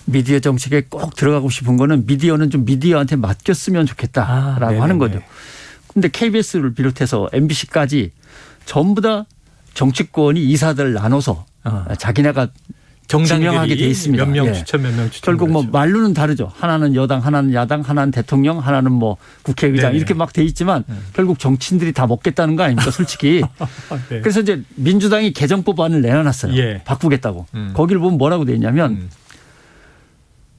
미디어 정책에 꼭 들어가고 싶은 거는 미디어는 좀 미디어한테 맡겼으면 좋겠다라고 하는 거죠. 근데 KBS를 비롯해서 MBC까지 전부 다 정치권이 이사들 나눠서 자기네가 지명하게 돼 있습니다. 몇 명 추천 몇 명 추천. 결국 뭐 말로는 다르죠. 하나는 여당, 하나는 야당, 하나는 대통령, 하나는 뭐 국회의장 이렇게 막 돼 있지만 결국 정치인들이 다 먹겠다는 거 아닙니까, 솔직히. 네. 그래서 이제 민주당이 개정법안을 내놨어요. 예. 바꾸겠다고. 거기를 보면 뭐라고 돼 있냐면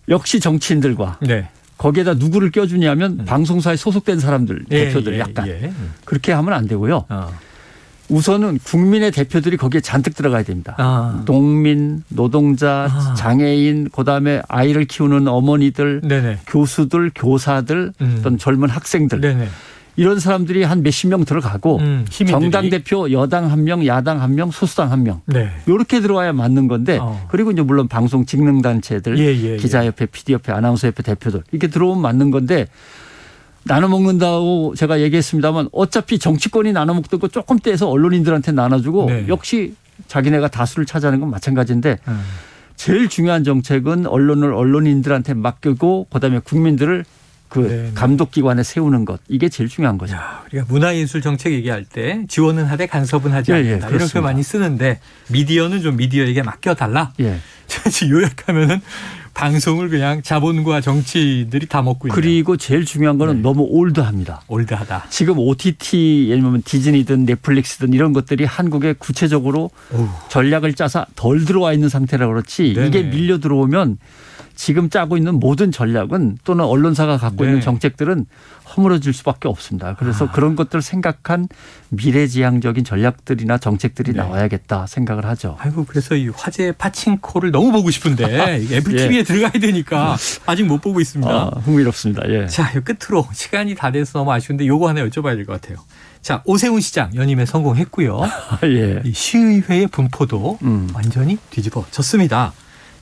역시 정치인들과 거기에다 누구를 껴주냐면 방송사에 소속된 사람들 대표들 약간 그렇게 하면 안 되고요. 우선은 국민의 대표들이 거기에 잔뜩 들어가야 됩니다. 농민, 노동자, 장애인, 그다음에 아이를 키우는 어머니들, 교수들, 교사들, 어떤 젊은 학생들 이런 사람들이 한 몇십 명 들어가고 정당 대표 여당 한 명, 야당 한 명, 소수당 한 명 이렇게 들어와야 맞는 건데 그리고 이제 물론 방송 직능단체들, 기자협회, PD협회, 아나운서협회 대표들 이렇게 들어오면 맞는 건데 나눠 먹는다고 제가 얘기했습니다만 어차피 정치권이 나눠 먹던 거 조금 떼서 언론인들한테 나눠주고 역시 자기네가 다수를 차지하는 건 마찬가지인데 제일 중요한 정책은 언론을 언론인들한테 맡기고 그다음에 국민들을 감독기관에 세우는 것 이게 제일 중요한 거죠. 우리가 문화예술 정책 얘기할 때 지원은 하되 간섭은 하지 않는다. 이런 표 많이 쓰는데 미디어는 좀 미디어에게 맡겨달라. 요약하면은 방송을 그냥 자본과 정치들이 다 먹고 있는. 그리고 제일 중요한 거는 너무 올드합니다. 올드하다. 지금 OTT 예를 들면 디즈니든 넷플릭스든 이런 것들이 한국에 구체적으로 전략을 짜서 덜 들어와 있는 상태라 그렇지 이게 밀려 들어오면 지금 짜고 있는 모든 전략은 또는 언론사가 갖고 있는 정책들은 허물어질 수밖에 없습니다. 그래서 그런 것들을 생각한 미래지향적인 전략들이나 정책들이 나와야겠다 생각을 하죠. 아이고 그래서 이 화제 파친코를 너무 보고 싶은데 애플 TV에 들어가야 되니까 아직 못 보고 있습니다. 흥미롭습니다. 자, 끝으로 시간이 다 돼서 너무 아쉬운데 요거 하나 여쭤봐야 될 것 같아요. 자, 오세훈 시장 연임에 성공했고요. 이 시의회의 분포도 완전히 뒤집어졌습니다.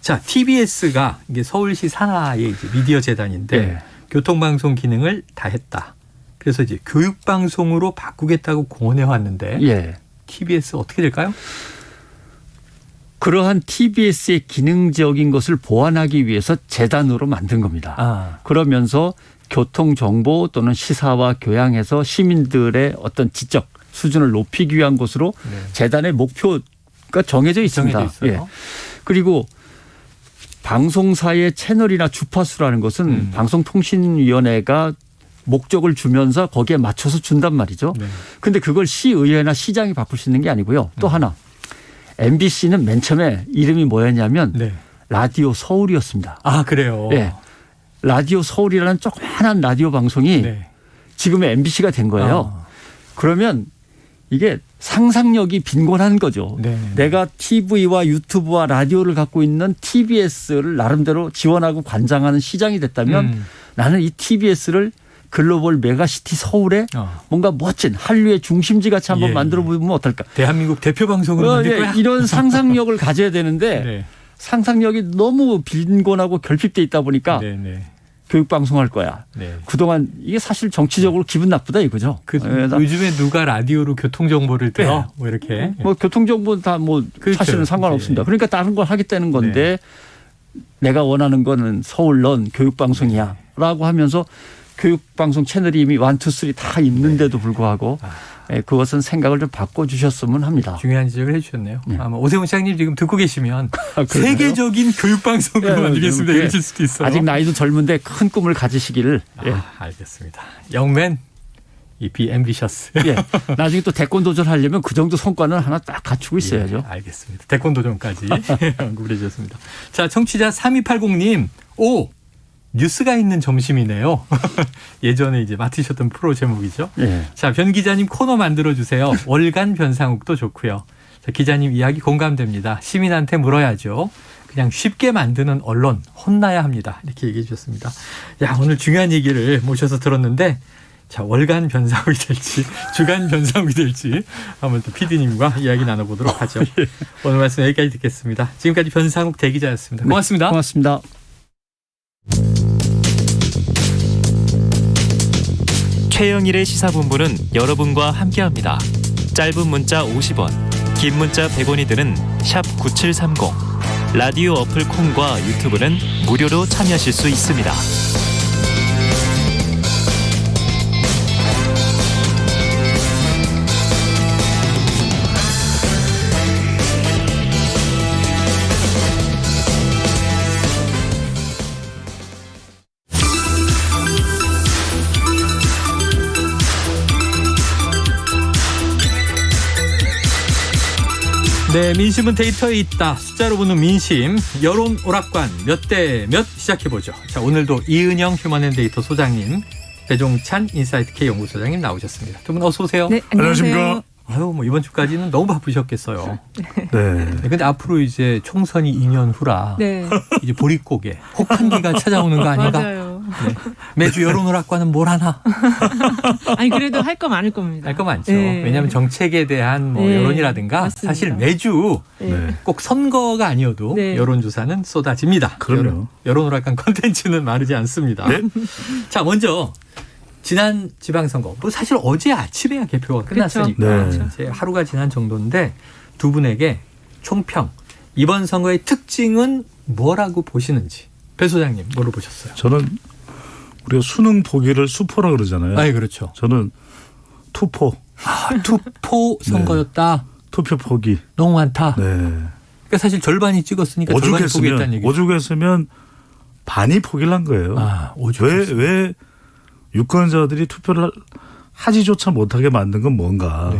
자, TBS가 이게 서울시 산하의 이제 미디어 재단인데 교통방송 기능을 다 했다. 그래서 이제 교육방송으로 바꾸겠다고 공언해 왔는데 TBS 어떻게 될까요? 그러한 TBS의 기능적인 것을 보완하기 위해서 재단으로 만든 겁니다. 그러면서 교통정보 또는 시사와 교양에서 시민들의 어떤 지적 수준을 높이기 위한 것으로 재단의 목표가 정해져 있습니다. 그리고 방송사의 채널이나 주파수라는 것은 방송통신위원회가 목적을 주면서 거기에 맞춰서 준단 말이죠. 그런데 그걸 시의회나 시장이 바꿀 수 있는 게 아니고요. 또 하나 MBC는 맨 처음에 이름이 뭐였냐면 라디오 서울이었습니다. 아, 그래요? 라디오 서울이라는 조그마한 라디오 방송이 지금의 MBC가 된 거예요. 그러면 이게 상상력이 빈곤한 거죠. 내가 TV와 유튜브와 라디오를 갖고 있는 TBS를 나름대로 지원하고 관장하는 시장이 됐다면 나는 이 TBS를 글로벌 메가시티 서울에 뭔가 멋진 한류의 중심지 같이 한번 만들어 보면 어떨까. 대한민국 대표 방송으로 만들 거야. 이런 상상력을 가져야 되는데 상상력이 너무 빈곤하고 결핍돼 있다 보니까 교육방송할 거야. 그동안 이게 사실 정치적으로 기분 나쁘다 이거죠. 요즘에 누가 라디오로 교통정보를 들어? 뭐 이렇게. 뭐 교통정보 다 뭐 사실은 상관없습니다. 그러니까 다른 걸 하겠다는 건데 내가 원하는 거는 서울론 교육방송이야 라고 하면서 교육방송 채널이 이미 1, 2, 3 다 있는데도 불구하고 그것은 생각을 좀 바꿔주셨으면 합니다. 중요한 지적을 해 주셨네요. 아마 오세훈 시장님 지금 듣고 계시면 세계적인 교육방송으로 만들겠습니다. 이러실 수도 있어요. 아직 나이도 젊은데 큰 꿈을 가지시기를. 알겠습니다. 영맨 be ambitious. 나중에 또 대권 도전하려면 그 정도 성과는 하나 딱 갖추고 있어야죠. 알겠습니다. 대권 도전까지 언급을 해 주셨습니다. 자, 청취자 3280님. 뉴스가 있는 점심이네요. 예전에 이제 맡으셨던 프로 제목이죠. 자, 변 기자님 코너 만들어주세요. 월간 변상욱도 좋고요. 자, 기자님 이야기 공감됩니다. 시민한테 물어야죠. 그냥 쉽게 만드는 언론 혼나야 합니다. 이렇게 얘기해 주셨습니다. 야, 오늘 중요한 얘기를 모셔서 들었는데 자, 월간 변상욱이 될지 주간 변상욱이 될지 한번 또 PD님과 이야기 나눠보도록 하죠. 오늘 말씀 여기까지 듣겠습니다. 지금까지 변상욱 대기자였습니다. 고맙습니다. 네, 고맙습니다. 최영일의 시사본부는 여러분과 함께합니다. 짧은 문자 50원, 긴 문자 100원이 드는 샵 9730. 라디오 어플 콩과 유튜브는 무료로 참여하실 수 있습니다. 네, 민심은 데이터에 있다. 숫자로 보는 민심, 여론 오락관 몇 대 몇 시작해보죠. 자, 오늘도 이은영 휴먼앤데이터 소장님, 배종찬 인사이트 K 연구소장님 나오셨습니다. 두 분 어서 오세요. 네, 안녕하세요. 아유, 뭐 이번 주까지는 너무 바쁘셨겠어요. 네. 근데 앞으로 이제 총선이 2년 후라 네. 이제 보릿고개 혹한기가 찾아오는 거 아닌가? 맞아요. 네. 매주 여론 오락관은 뭘 하나? 아니 그래도 할 거 많을 겁니다. 할 거 많죠. 네. 왜냐하면 정책에 대한 뭐 네. 여론이라든가 맞습니다. 사실 매주 네. 꼭 선거가 아니어도 네. 여론조사는 쏟아집니다. 그럼요. 여론 오락관 콘텐츠는 마르지 않습니다. 네. 자, 먼저 지난 지방선거, 뭐 사실 어제 아침에야 개표가 끝났으니까 그렇죠. 이제 하루가 지난 정도인데 두 분에게 총평, 이번 선거의 특징은 뭐라고 보시는지 배 소장님 뭐로 보셨어요? 저는 우리가 수능 보기를 수포라 그러잖아요. 아, 그렇죠. 저는 투포. 투포 선거였다. 네. 투표 포기. 너무 많다. 네. 그러니까 사실 절반이 찍었으니까 절반이 포기했다는 얘기죠. 오죽했으면 반이 포기를 한 거예요. 아, 왜 유권자들이 투표를 하지조차 못하게 만든 건 뭔가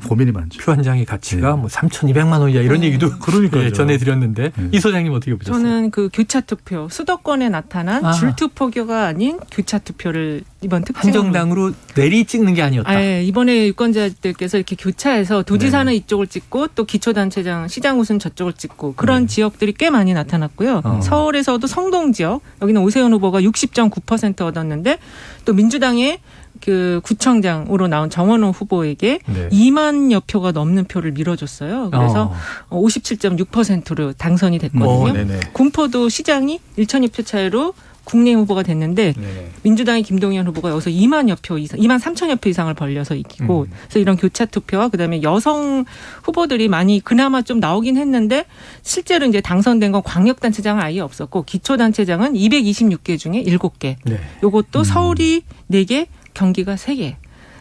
고민이 많죠. 표 한 장의 가치가 뭐 3,200만 원이야 이런 얘기도 그러니까요. 전해드렸는데 이 소장님 어떻게 보셨어요? 저는 그 교차 투표, 수도권에 나타난 줄투표가 아닌 교차 투표를 이번 특징으로 한정당으로 내리 찍는 게 아니었다. 네, 이번에 유권자들께서 이렇게 교차해서 도지사는 이쪽을 찍고 또 기초단체장, 시장 우선 저쪽을 찍고 그런 지역들이 꽤 많이 나타났고요. 서울에서도 성동 지역 여기는 오세훈 후보가 60.9% 얻었는데 또 민주당의 그 구청장으로 나온 정원호 후보에게 2만여 표가 넘는 표를 밀어줬어요. 그래서 57.6%로 당선이 됐거든요. 군포도 시장이 1,000여 표 차이로 국내임 후보가 됐는데 민주당의 김동연 후보가 여기서 2만여 표 이상, 2만 3천여 표 이상을 벌려서 이기고 그래서 이런 교차 투표와 그다음에 여성 후보들이 많이 그나마 좀 나오긴 했는데 실제로 이제 당선된 건 광역단체장은 아예 없었고 기초단체장은 226개 중에 7개. 요것도 서울이 4개, 경기가 3개.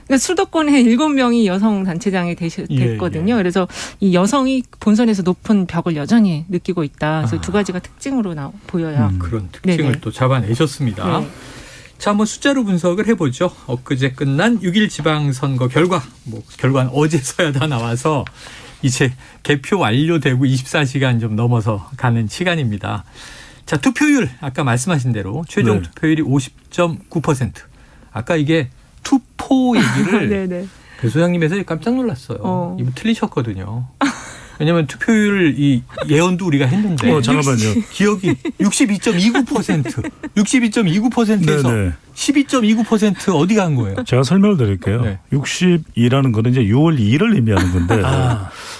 그러니까 수도권에 7명이 여성 단체장이 됐거든요. 그래서 이 여성이 본선에서 높은 벽을 여전히 느끼고 있다. 그래서 두 가지가 특징으로 보여요. 그런 특징을 또 잡아내셨습니다. 자, 한번 숫자로 분석을 해보죠. 엊그제 끝난 6.1 지방선거 결과, 뭐 결과는 어제서야 다 나와서 이제 개표 완료되고 24시간 좀 넘어서 가는 시간입니다. 자, 투표율 아까 말씀하신 대로 최종 투표율이 50.9%. 아까 이게 투포 얘기를 배 소장님에서 깜짝 놀랐어요. 이거 틀리셨거든요. 왜냐하면 투표율 이 예언도 우리가 했는데 잠깐만요. 기억이 62.29%, 62.29%에서 12.29% 어디 간 거예요? 제가 설명을 드릴게요. 62라는 거는 이제 6월 2일을 의미하는 건데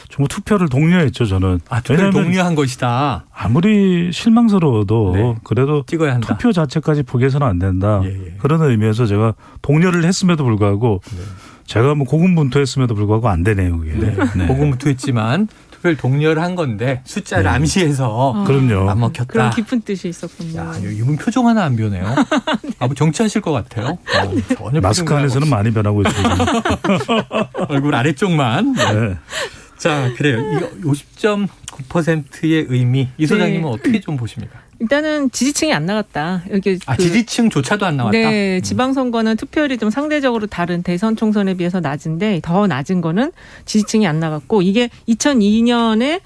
정말 투표를 독려했죠, 저는. 투표를 독려한 것이다. 아무리 실망스러워도 그래도 찍어야 한다. 투표 자체까지 포기해서는 안 된다. 그런 의미에서 제가 독려를 했음에도 불구하고 제가 뭐 고군분투했음에도 불구하고 안 되네요, 그게. 고군분투했지만 투표를 독려를 한 건데 숫자를 암시해서 그럼요. 안 먹혔다. 그런 깊은 뜻이 있었군요. 야, 이분 표정 하나 안 변해요. 뭐 정치하실 것 같아요. 전혀 마스크 안에서는 많이 변하고 있습니다. 얼굴 아래쪽만. 자, 그래요. 이 50.9%의 의미 이 소장님은 어떻게 좀 보십니까? 일단은 지지층이 안 나갔다. 여기 지지층조차도 안 나왔다. 네, 지방선거는 투표율이 좀 상대적으로 다른 대선 총선에 비해서 낮은데 더 낮은 거는 지지층이 안 나갔고 이게 2002년에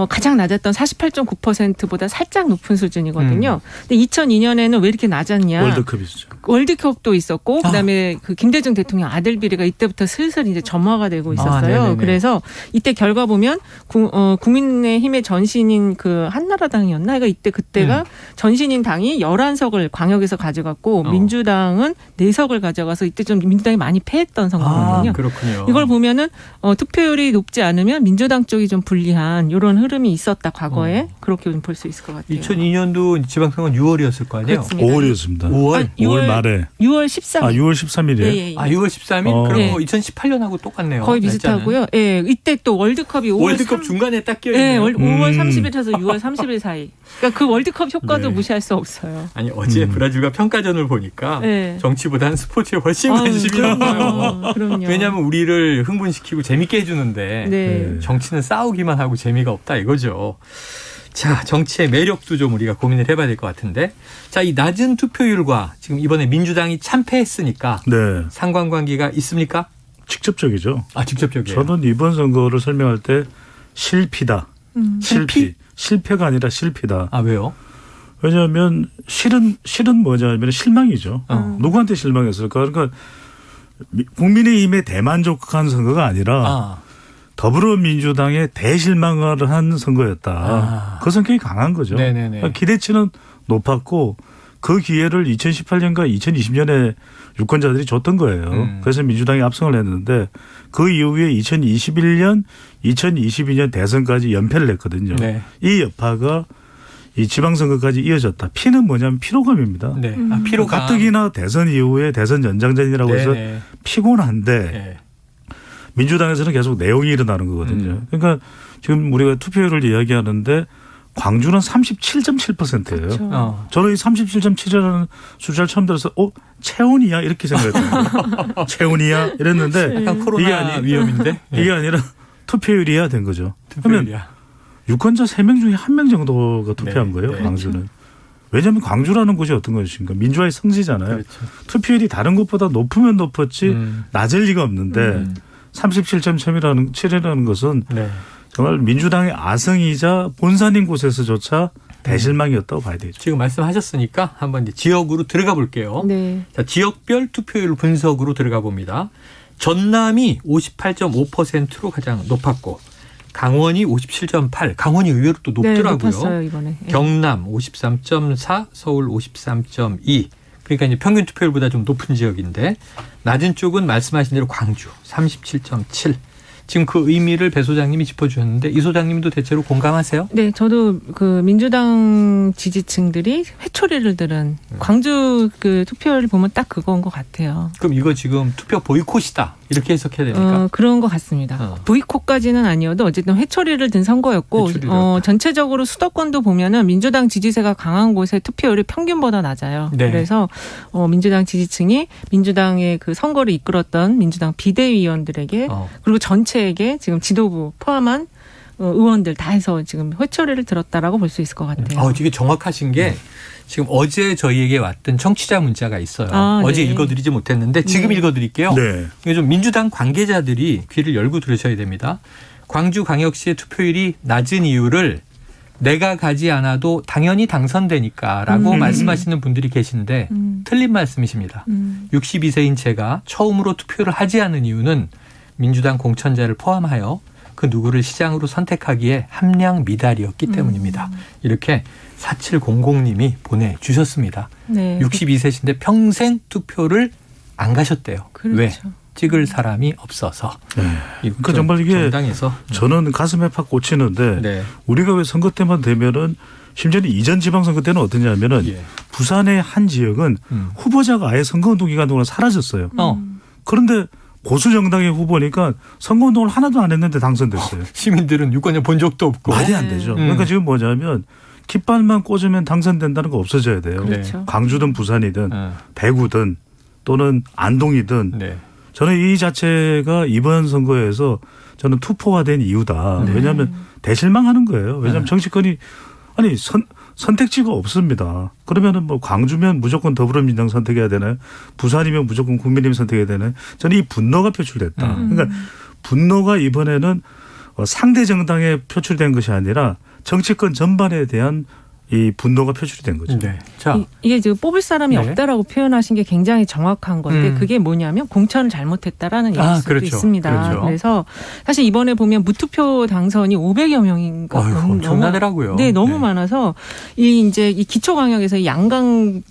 가장 낮았던 48.9%보다 살짝 높은 수준이거든요. 근데 2002년에는 왜 이렇게 낮았냐? 월드컵이죠. 월드컵도 있었고 그다음에 그 김대중 대통령 아들 비리가 이때부터 슬슬 이제 점화가 되고 있었어요. 그래서 이때 결과 보면 국민의힘의 전신인 그 한나라당이었나? 그때가 전신인 당이 11석을 광역에서 가져갔고 민주당은 4석을 가져가서 이때 좀 민주당이 많이 패했던 선거거든요. 그렇군요. 이걸 보면은 투표율이 높지 않으면 민주당 쪽이 좀 불리한 이런 흐름이 있었다 과거에 그렇게 볼 수 있을 것 같아요. 2002년도 지방선거는 6월이었을 거 아니에요? 그렇습니다. 5월이었습니다. 5월 말에. 6월 13일. 6월 13일이에요? 예. 6월 13일? 그럼 뭐 2018년하고 똑같네요. 거의 비슷하고요. 예, 이때 또 월드컵이 월드컵 중간에 딱 껴있네요. 5월 30일에서 6월 30일 사이. 그러니까 그 월드컵 효과도 무시할 수 없어요. 아니 어제 브라질과 평가전을 보니까 정치보다는 스포츠에 훨씬 관심이 많아요. 그럼요. 왜냐하면 우리를 흥분시키고 재밌게 해주는데 정치는 싸우기만 하고 재미가 없다 이거죠. 자, 정치의 매력도 좀 우리가 고민을 해봐야 될 것 같은데, 자, 이 낮은 투표율과 지금 이번에 민주당이 참패했으니까 상관관계가 있습니까? 직접적이죠. 직접적이에요. 저는 이번 선거를 설명할 때 실패다. 실패가 아니라 실패다. 왜요? 왜냐하면 실은 뭐냐면 실망이죠. 누구한테 실망했을까? 그러니까 국민의힘에 대만족한 선거가 아니라 더불어민주당에 대실망을 한 선거였다. 그 성격이 강한 거죠. 그러니까 기대치는 높았고 그 기회를 2018년과 2020년에 유권자들이 줬던 거예요. 그래서 민주당이 압승을 했는데 그 이후에 2021년, 2022년 대선까지 연패를 했거든요. 이 여파가 이 지방선거까지 이어졌다. 피는 뭐냐면 피로감입니다. 피로감. 가뜩이나 대선 이후에 대선 연장전이라고 해서 피곤한데 민주당에서는 계속 내용이 일어나는 거거든요. 그러니까 지금 우리가 투표율을 이야기하는데 광주는 37.7%예요. 그렇죠. 저는 이 37.7이라는 숫자를 처음 들어서 체온이야 이렇게 생각했거든요. 체온이야 이랬는데 약간 코로나 위험인데 이게 아니라 투표율이야 된 거죠. 그러면 유권자 3명 중에 1명 정도가 투표한 거예요. 광주는. 왜냐하면 광주라는 곳이 어떤 것인가. 민주화의 성지잖아요. 투표율이 다른 곳보다 높으면 높았지 낮을 리가 없는데 37.7이라는 것은 정말 민주당의 아성이자 본산인 곳에서조차 대실망이었다고 봐야 되죠. 지금 말씀하셨으니까 한번 이제 지역으로 들어가 볼게요. 자, 지역별 투표율 분석으로 들어가 봅니다. 전남이 58.5%로 가장 높았고 강원이 57.8, 강원이 의외로 또 높더라고요. 높았어요, 이번에. 경남 53.4, 서울 53.2. 그러니까 이제 평균 투표율보다 좀 높은 지역인데 낮은 쪽은 말씀하신 대로 광주 37.7. 지금 그 의미를 배 소장님이 짚어주셨는데 이 소장님도 대체로 공감하세요? 네, 저도 그 민주당 지지층들이 회초리를 들은 광주 그 투표율을 보면 딱 그건 것 같아요. 그럼 이거 지금 투표 보이콧이다 이렇게 해석해야 됩니까? 그런 것 같습니다. 보이콧까지는 아니어도 어쨌든 회초리를 든 선거였고 전체적으로 수도권도 보면은 민주당 지지세가 강한 곳의 투표율이 평균보다 낮아요. 그래서 민주당 지지층이 민주당의 그 선거를 이끌었던 민주당 비대위원들에게 그리고 전체에게 지금 지도부 포함한 의원들 다 해서 지금 회초리를 들었다라고 볼 수 있을 것 같아요. 되게 정확하신 게 지금 어제 저희에게 왔던 청취자 문자가 있어요. 어제 읽어드리지 못했는데 지금 읽어드릴게요. 이게 좀 민주당 관계자들이 귀를 열고 들으셔야 됩니다. 광주광역시의 투표율이 낮은 이유를 내가 가지 않아도 당연히 당선되니까라고 말씀하시는 분들이 계신데 틀린 말씀이십니다. 62세인 제가 처음으로 투표를 하지 않은 이유는 민주당 공천자를 포함하여 그 누구를 시장으로 선택하기에 함량 미달이었기 때문입니다. 이렇게 4700님이 보내주셨습니다. 62세신데 평생 투표를 안 가셨대요. 왜? 찍을 사람이 없어서. 그러니까 정말 이게 정당에서. 저는 가슴에 팍 꽂히는데 우리가 왜 선거 때만 되면은 심지어는 이전 지방선거 때는 어떠냐면은 부산의 한 지역은 후보자가 아예 선거운동 기간 동안 사라졌어요. 그런데 보수 정당의 후보니까 선거운동을 하나도 안 했는데 당선됐어요. 시민들은 유권자 본 적도 없고. 말이 안 되죠. 그러니까 지금 뭐냐면 깃발만 꽂으면 당선된다는 거 없어져야 돼요. 광주든 부산이든 대구든 또는 안동이든 저는 이 자체가 이번 선거에서 저는 투표화된 이유다. 왜냐하면 대실망하는 거예요. 왜냐하면 정치권이 선택지가 없습니다. 그러면은 뭐 광주면 무조건 더불어민주당 선택해야 되나요? 부산이면 무조건 국민의힘 선택해야 되나요? 저는 이 분노가 표출됐다. 그러니까 분노가 이번에는 상대 정당에 표출된 것이 아니라 정치권 전반에 대한 이 분노가 표출이 된 거죠. 네. 자, 이게 지금 뽑을 사람이 없다라고 표현하신 게 굉장히 정확한 건데 그게 뭐냐면 공천을 잘못했다라는 얘기일 수도 그렇죠. 있습니다. 그렇죠. 그래서 사실 이번에 보면 무투표 당선이 500여 명인가 엄청나더라고요. 네, 너무 많아서 이제 이 기초 강역에서 양강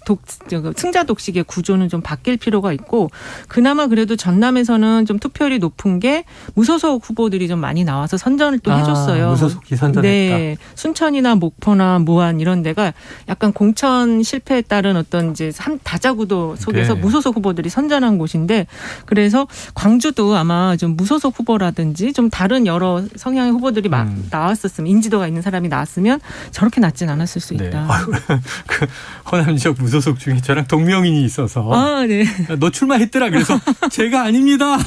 승자 독식의 구조는 좀 바뀔 필요가 있고 그나마 그래도 전남에서는 좀 투표율이 높은 게 무소속 후보들이 좀 많이 나와서 선전을 또 해줬어요. 무소속이 선전했다. 네, 순천이나 목포나 무안 이런 데가 약간 공천 실패에 따른 어떤 이제 다자구도 속에서 무소속 후보들이 선전한 곳인데 그래서 광주도 아마 좀 무소속 후보라든지 좀 다른 여러 성향의 후보들이 나왔었으면 인지도가 있는 사람이 나왔으면 저렇게 낮진 않았을 수 있다. 그 호남 지역 무소속 중에 저랑 동명인이 있어서 네. 너 출마했더라 그래서 제가 아닙니다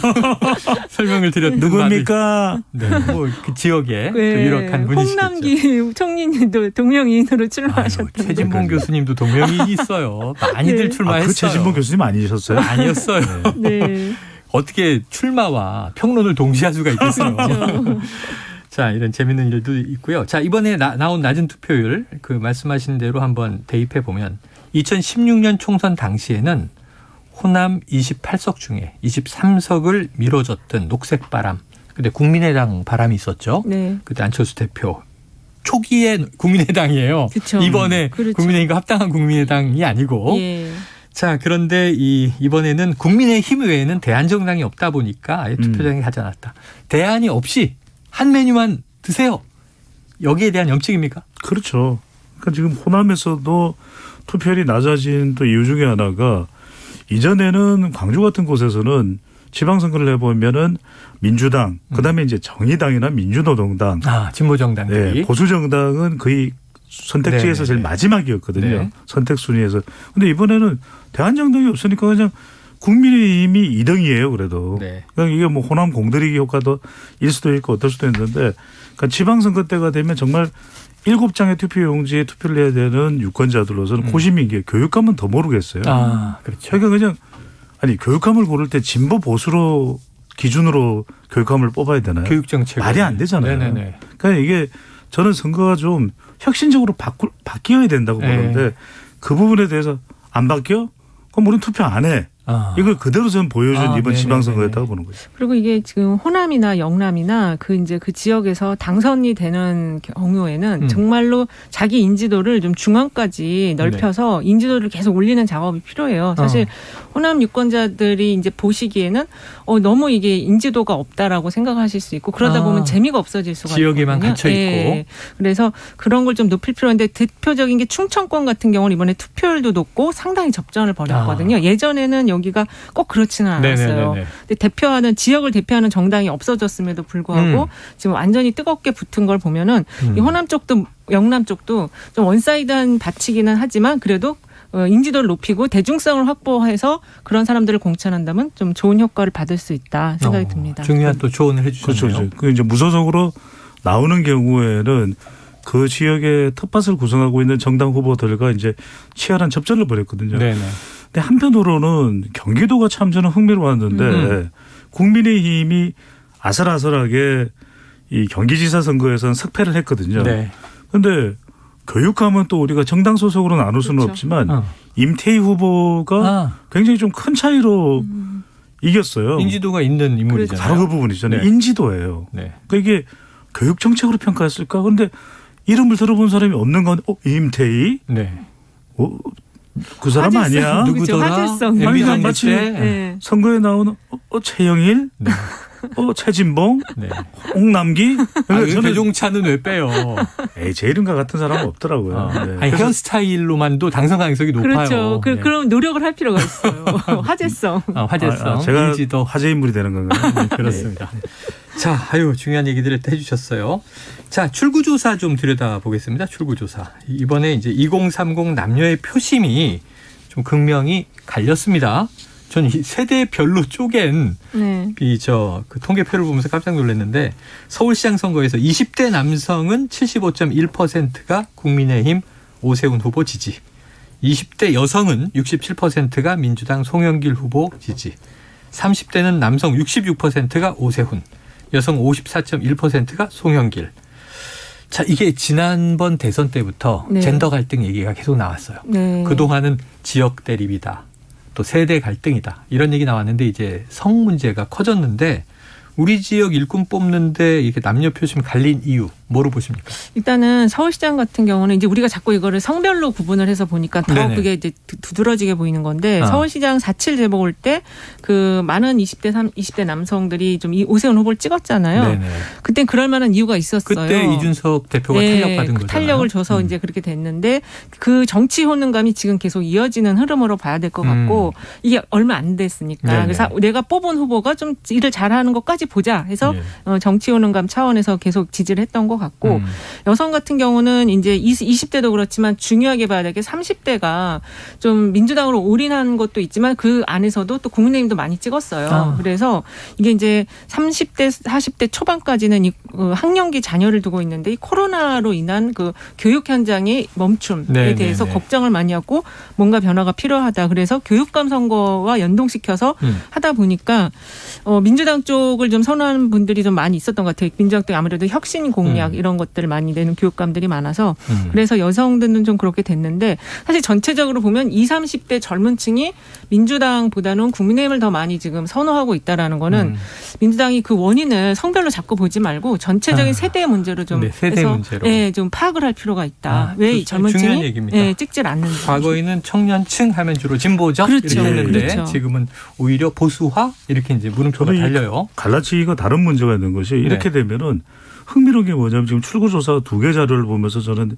설명을 드렸던 누굽니까? 네, 뭐 그 지역에 그 유력한 분이시죠. 홍남기 총리님도 동명이인으로 출마하셨던데. 최진봉 교수님도 동명이인이 있어요. 많이들 출마했어요. 그 최진봉 교수님 아니셨어요? 아니었어요. 네. 어떻게 출마와 평론을 동시에 할 수가 있겠어요. 자, 이런 재밌는 일도 있고요. 자, 이번에 나온 낮은 투표율 그 말씀하신 대로 한번 대입해 보면 2016년 총선 당시에는 호남 28석 중에 23석을 밀어줬던 녹색바람. 그때 국민의당 바람이 있었죠. 네. 그때 안철수 대표. 초기에 국민의당이에요. 그쵸. 이번에 그렇죠. 국민의힘과 합당한 국민의당이 아니고. 예. 자, 그런데 이번에는 국민의힘 외에는 대안정당이 없다 보니까 아예 투표장에 가지 않았다. 대안이 없이 한 메뉴만 드세요. 여기에 대한 염칙입니까? 그렇죠. 그러니까 지금 호남에서도 투표율이 낮아진 또 이유 중에 하나가 이전에는 광주 같은 곳에서는 지방선거를 해보면은 민주당, 그다음에 이제 정의당이나 민주노동당, 진보정당들이. 네, 보수정당은 거의 선택지에서 제일 마지막이었거든요. 네. 선택 순위에서. 근데 이번에는 대한정당이 없으니까 그냥 국민의힘이 2등이에요. 그래도. 네. 그러니까 이게 뭐 호남 공들이기 효과도 일 수도 있고 어떨 수도 있는데, 그러니까 지방선거 때가 되면 정말 7장의 투표용지에 투표를 해야 되는 유권자들로서는 고심인 게 교육감은 더 모르겠어요. 그렇죠. 그러니까 그냥 교육감을 고를 때 진보 보수로 기준으로 교육감을 뽑아야 되나요? 교육정책 말이 안 되잖아요. 네네네. 그러니까 이게 저는 선거가 좀 혁신적으로 바뀌어야 된다고 보는데 그 부분에 대해서 안 바뀌어? 그럼 우리는 투표 안 해. 이걸 그대로 저는 보여준 이번 지방선거였다고 보는 거죠. 그리고 이게 지금 호남이나 영남이나 그 지역에서 당선이 되는 경우에는 정말로 자기 인지도를 좀 중앙까지 넓혀서 인지도를 계속 올리는 작업이 필요해요. 사실 호남 유권자들이 이제 보시기에는 너무 이게 인지도가 없다라고 생각하실 수 있고 그러다 보면 재미가 없어질 수가 있거든요. 지역에만 갇혀 있고. 네. 그래서 그런 걸 좀 높일 필요한데 대표적인 게 충청권 같은 경우는 이번에 투표율도 높고 상당히 접전을 벌였거든요. 예전에는 여기가 꼭 그렇지는 않았어요. 근데 지역을 대표하는 정당이 없어졌음에도 불구하고 지금 완전히 뜨겁게 붙은 걸 보면은 이 호남 쪽도 영남 쪽도 좀 원사이드한 바치기는 하지만 그래도 인지도를 높이고 대중성을 확보해서 그런 사람들을 공천한다면 좀 좋은 효과를 받을 수 있다 생각이 듭니다. 중요한 또 조언을 해주셨네요. 그렇죠. 그 이제 무소속으로 나오는 경우에는 그 지역의 텃밭을 구성하고 있는 정당 후보들과 이제 치열한 접전을 벌였거든요. 네네. 근데 한편으로는 경기도가 참 저는 흥미로웠는데 국민의힘이 아슬아슬하게 이 경기지사 선거에서는 석패를 했거든요. 그런데 교육감은 또 우리가 정당 소속으로 나눌 수는 없지만 임태희 후보가 굉장히 좀 큰 차이로 이겼어요. 인지도가 있는 인물이잖아요. 바로 그 부분이잖아요. 인지도예요. 그러니까 이게 교육 정책으로 평가했을까? 그런데 이름을 들어본 사람이 없는 건 임태희? 그 사람 아니야? 누구더라? 화제성. 마치 선거에 나오는 최영일? 최진봉? 홍남기? 배종찬은 왜 빼요? 제 이름과 같은 사람은 없더라고요. 아니, 헤어스타일로만도 당선 가능성이 높아요. 그렇죠. 그럼 노력을 할 필요가 있어요. 화제성. 화제성. 제가 인지도. 화제 인물이 되는 건가요? 그렇습니다. 자, 중요한 얘기들을 해주셨어요. 자, 출구조사 좀 들여다보겠습니다. 출구조사. 이번에 이제 2030 남녀의 표심이 좀 극명히 갈렸습니다. 전 이 세대별로 쪼갠 그 통계표를 보면서 깜짝 놀랐는데 서울시장 선거에서 20대 남성은 75.1%가 국민의힘 오세훈 후보 지지, 20대 여성은 67%가 민주당 송영길 후보 지지, 30대는 남성 66%가 오세훈, 여성 54.1%가 송영길. 자, 이게 지난번 대선 때부터 네. 젠더 갈등 얘기가 계속 나왔어요. 네. 그동안은 지역 대립이다. 또 세대 갈등이다. 이런 얘기 나왔는데 이제 성 문제가 커졌는데 우리 지역 일꾼 뽑는데 이렇게 남녀 표심 갈린 이유 뭐로 보십니까? 일단은 서울시장 같은 경우는 이제 우리가 자꾸 이거를 성별로 구분을 해서 보니까 더 네네. 그게 이제 두드러지게 보이는 건데 아. 서울시장 4.7 재보궐 올 때 그 많은 20대 남성들이 좀 이 오세훈 후보를 찍었잖아요. 네네. 그때 그럴 만한 이유가 있었어요. 그때 이준석 대표가 네, 탄력받은 거잖아요. 탄력을 줘서 이제 그렇게 됐는데 그 정치 효능감이 지금 계속 이어지는 흐름으로 봐야 될 것 같고 이게 얼마 안 됐으니까 네네. 그래서 내가 뽑은 후보가 좀 일을 잘하는 것까지 보자 해서 정치 효능감 차원에서 계속 지지를 했던 것 같고 여성 같은 경우는 이제 20대도 그렇지만 중요하게 봐야 될 게 30대가 좀 민주당으로 올인한 것도 있지만 그 안에서도 또 국민의힘도 많이 찍었어요. 그래서 이게 이제 30대, 40대 초반까지는 이 학령기 자녀를 두고 있는데 이 코로나로 인한 그 교육 현장의 멈춤에 네네네. 대해서 걱정을 많이 하고 뭔가 변화가 필요하다. 그래서 교육감 선거와 연동시켜서 하다 보니까 민주당 쪽을 좀 선호하는 분들이 좀 많이 있었던 것 같아요. 민주당 때 아무래도 혁신 공약 이런 것들을 많이 내는 교육감들이 많아서 그래서 여성들은 좀 그렇게 됐는데 사실 전체적으로 보면 20, 30대 젊은 층이 민주당보다는 국민의힘을 더 많이 지금 선호하고 있다라는 거는 민주당이 그 원인을 성별로 자꾸 보지 말고 전체적인 세대의 문제로 좀 세대 해서 문제로. 예, 좀 파악을 할 필요가 있다. 왜 이 젊은 중요한 층이 얘기입니다. 찍질 않는지. 과거에는 청년층 하면 주로 진보적 그렇죠. 이렇게 했는데 그렇죠. 지금은 오히려 보수화 이렇게 이제 물음표가 달려요. 갈라치기가 다른 문제가 있는 것이 이렇게 되면은 흥미로운 게 뭐냐면 지금 출구조사 2개 자료를 보면서 저는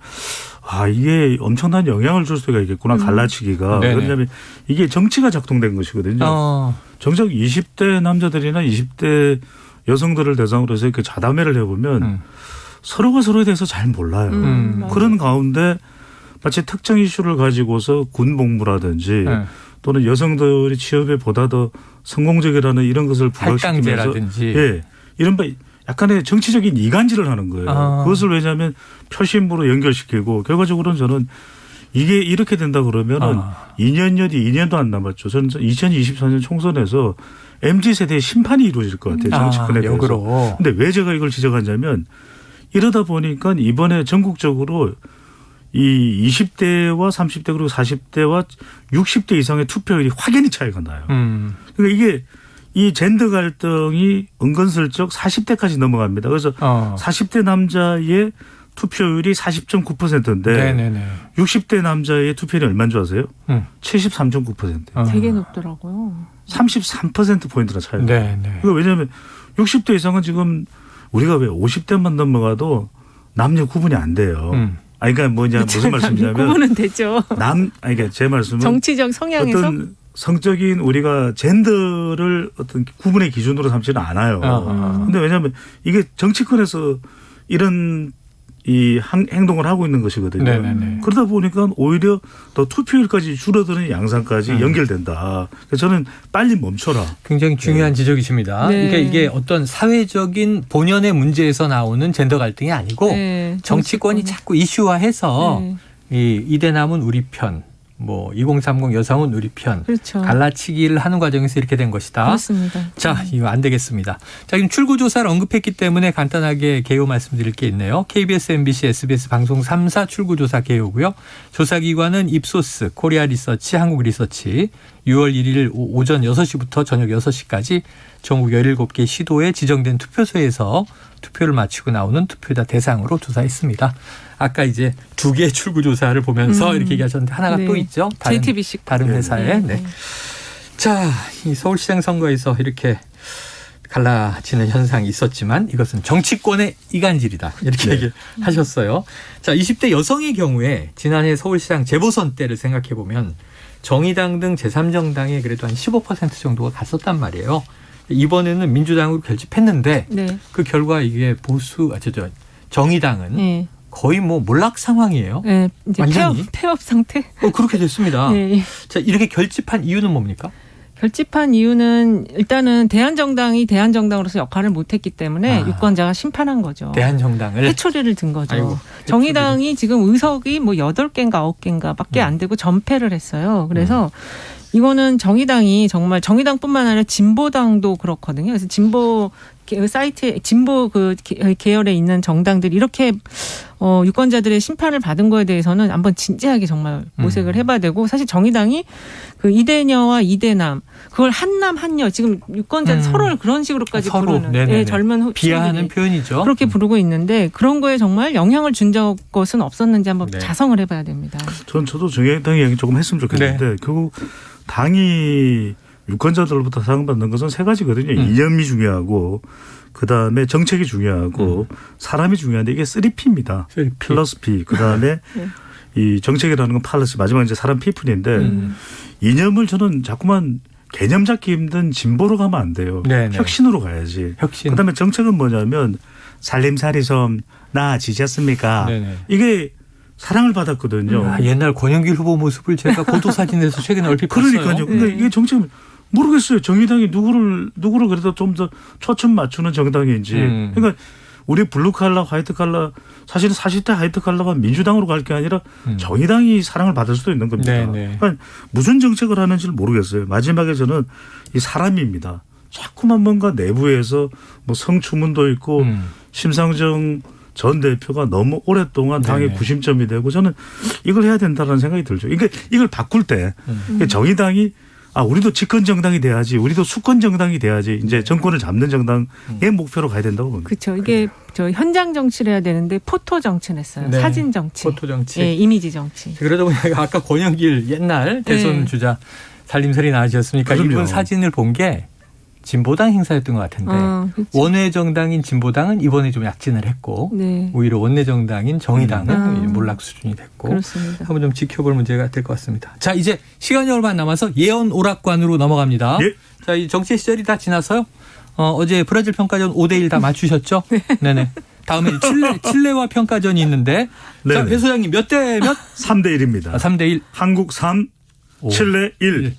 이게 엄청난 영향을 줄 수가 있겠구나 갈라치기가. 네네. 왜냐하면 이게 정치가 작동된 것이거든요. 정작 20대 남자들이나 20대 여성들을 대상으로 해서 이렇게 자담회를 해보면 서로가 서로에 대해서 잘 몰라요. 그런 가운데 마치 특정 이슈를 가지고서 군복무라든지 또는 여성들이 취업에 보다 더 성공적이라는 이런 것을 부각시키면서 할당제라든지 이른바 약간의 정치적인 이간질을 하는 거예요. 그것을 왜냐하면 표심으로 연결시키고 결과적으로는 저는 이게 이렇게 된다 그러면은 2년 뒤 2년도 안 남았죠. 저는 2024년 총선에서 MZ세대의 심판이 이루어질 것 같아요. 정치권에 대해서. 역으로. 근데 왜 제가 이걸 지적하냐면 이러다 보니까 이번에 전국적으로 이 20대와 30대 그리고 40대와 60대 이상의 투표율이 확연히 차이가 나요. 그러니까 이게 이 젠더 갈등이 은근슬쩍 40대까지 넘어갑니다. 그래서 40대 남자의 투표율이 40.9%인데 네네네. 60대 남자의 투표율이 얼마인 줄 아세요? 73.9%. 되게 높더라고요. 33%포인트나 차이가 나요. 네네. 왜냐하면 60대 이상은 지금 우리가 왜 50대만 넘어가도 남녀 구분이 안 돼요. 그러니까 무슨 말씀이냐면 구분은 되죠. 그러니까 제 말씀은 정치적 성향에서 어떤 성적인 우리가 젠더를 어떤 구분의 기준으로 삼지는 않아요. 그런데 왜냐하면 이게 정치권에서 이런 이 행동을 하고 있는 것이거든요. 네네네. 그러다 보니까 오히려 더 투표율까지 줄어드는 양상까지 연결된다. 그래서 저는 빨리 멈춰라. 굉장히 중요한 지적이십니다. 네. 그러니까 이게 어떤 사회적인 본연의 문제에서 나오는 젠더 갈등이 아니고 정치권이 자꾸 이슈화해서 이 대남은 우리 편, 2030 여성은 우리 편, 그렇죠. 갈라치기를 하는 과정에서 이렇게 된 것이다. 그렇습니다. 자, 이거 안 되겠습니다. 자, 지금 출구조사를 언급했기 때문에 간단하게 개요 말씀드릴 게 있네요. KBS, MBC, SBS 방송 3사 출구조사 개요고요. 조사기관은 입소스, 코리아 리서치, 한국 리서치 6월 1일 오전 6시부터 저녁 6시까지 전국 17개 시도에 지정된 투표소에서 투표를 마치고 나오는 투표자 대상으로 조사했습니다. 아까 이제 2개의 출구조사를 보면서 이렇게 얘기하셨는데 하나가 또 있죠. JTBC 다른 회사에. 네. 자, 이 서울시장 선거에서 이렇게 갈라지는 현상이 있었지만 이것은 정치권의 이간질이다. 이렇게 얘기하셨어요. 자, 20대 여성의 경우에 지난해 서울시장 재보선 때를 생각해 보면 정의당 등 제3정당에 그래도 한 15% 정도가 갔었단 말이에요. 이번에는 민주당으로 결집했는데 그 결과 이게 정의당은 거의 몰락 상황이에요. 네, 이제 완전히 폐업 상태. 그렇게 됐습니다. 자, 이렇게 결집한 이유는 뭡니까? 결집한 이유는 일단은 대한정당이 대한정당으로서 역할을 못했기 때문에 유권자가 심판한 거죠. 대한정당을. 회초리를 든 거죠. 아이고, 정의당이 지금 의석이 8개인가 9개인가 밖에 안 되고 전패를 했어요. 그래서 이거는 정의당이 정말 정의당뿐만 아니라 진보당도 그렇거든요. 그래서 진보 사이트에 진보 계열에 있는 정당들이 이렇게 유권자들의 심판을 받은 거에 대해서는 한번 진지하게 정말 모색을 해봐야 되고, 사실 정의당이 그 이대녀와 이대남, 그걸 한남 한녀, 지금 유권자들 서로를 그런 식으로까지 부르는 젊은 비하하는 표현이죠. 그렇게 부르고 있는데, 그런 거에 정말 영향을 준 것은 없었는지 한번 자성을 해봐야 됩니다. 저도 정의당 이야기 조금 했으면 좋겠는데 결국 당이 유권자들로부터 사랑받는 것은 세 가지거든요. 이념이 중요하고, 그다음에 정책이 중요하고, 사람이 중요한데 이게 3P입니다. 플러스 P. 그다음에 이 정책이라는 건 팔러스, 마지막 이제 사람 피플인데 이념을 저는 자꾸만 개념 잡기 힘든 진보로 가면 안 돼요. 혁신으로 가야지. 그다음에 정책은 뭐냐면 살림살이 좀 나아지셨습니까? 이게 사랑을 받았거든요. 옛날 권영길 후보 모습을 제가 보도사진에서 최근에 얼핏 봤어요. 그러니까요. 근데 이게 정책은 모르겠어요. 정의당이 누구를 그래도 좀 더 초점 맞추는 정당인지. 그러니까 우리 블루칼라, 화이트칼라, 사실은 40대 화이트칼라가 민주당으로 갈 게 아니라 정의당이 사랑을 받을 수도 있는 겁니다. 그러니까 무슨 정책을 하는지를 모르겠어요. 마지막에 저는 이 사람입니다. 자꾸만 뭔가 내부에서 뭐 성추문도 있고 심상정 전 대표가 너무 오랫동안 당의 구심점이 되고, 저는 이걸 해야 된다는 생각이 들죠. 그러니까 이걸 바꿀 때 정의당이 우리도 집권 정당이 돼야지, 우리도 수권 정당이 돼야지, 이제 정권을 잡는 정당의 목표로 가야 된다고 봅니다. 그렇죠. 이게 저 현장 정치를 해야 되는데 포토 정치는 했어요. 사진 정치, 포토 정치, 이미지 정치. 그러다 보니까 아까 권영길 옛날 대선 주자 살림살이 나으셨습니까? 이분 사진을 본 게 진보당 행사였던 것 같은데 원외 정당인 진보당은 이번에 좀 약진을 했고 오히려 원내 정당인 정의당은 몰락 수준이 됐고, 그렇습니다. 한번 좀 지켜볼 문제가 될 것 같습니다. 자, 이제 시간이 얼마 안 남아서 예언 오락관으로 넘어갑니다. 자, 이 정치 시절이 다 지나서요. 어제 브라질 평가전 5대1 다 맞추셨죠? 네네. 다음에 칠레와 평가전이 있는데, 자, 배 소장님 몇 대 몇? 3대1입니다. 3대1. 한국 3, 칠레 1.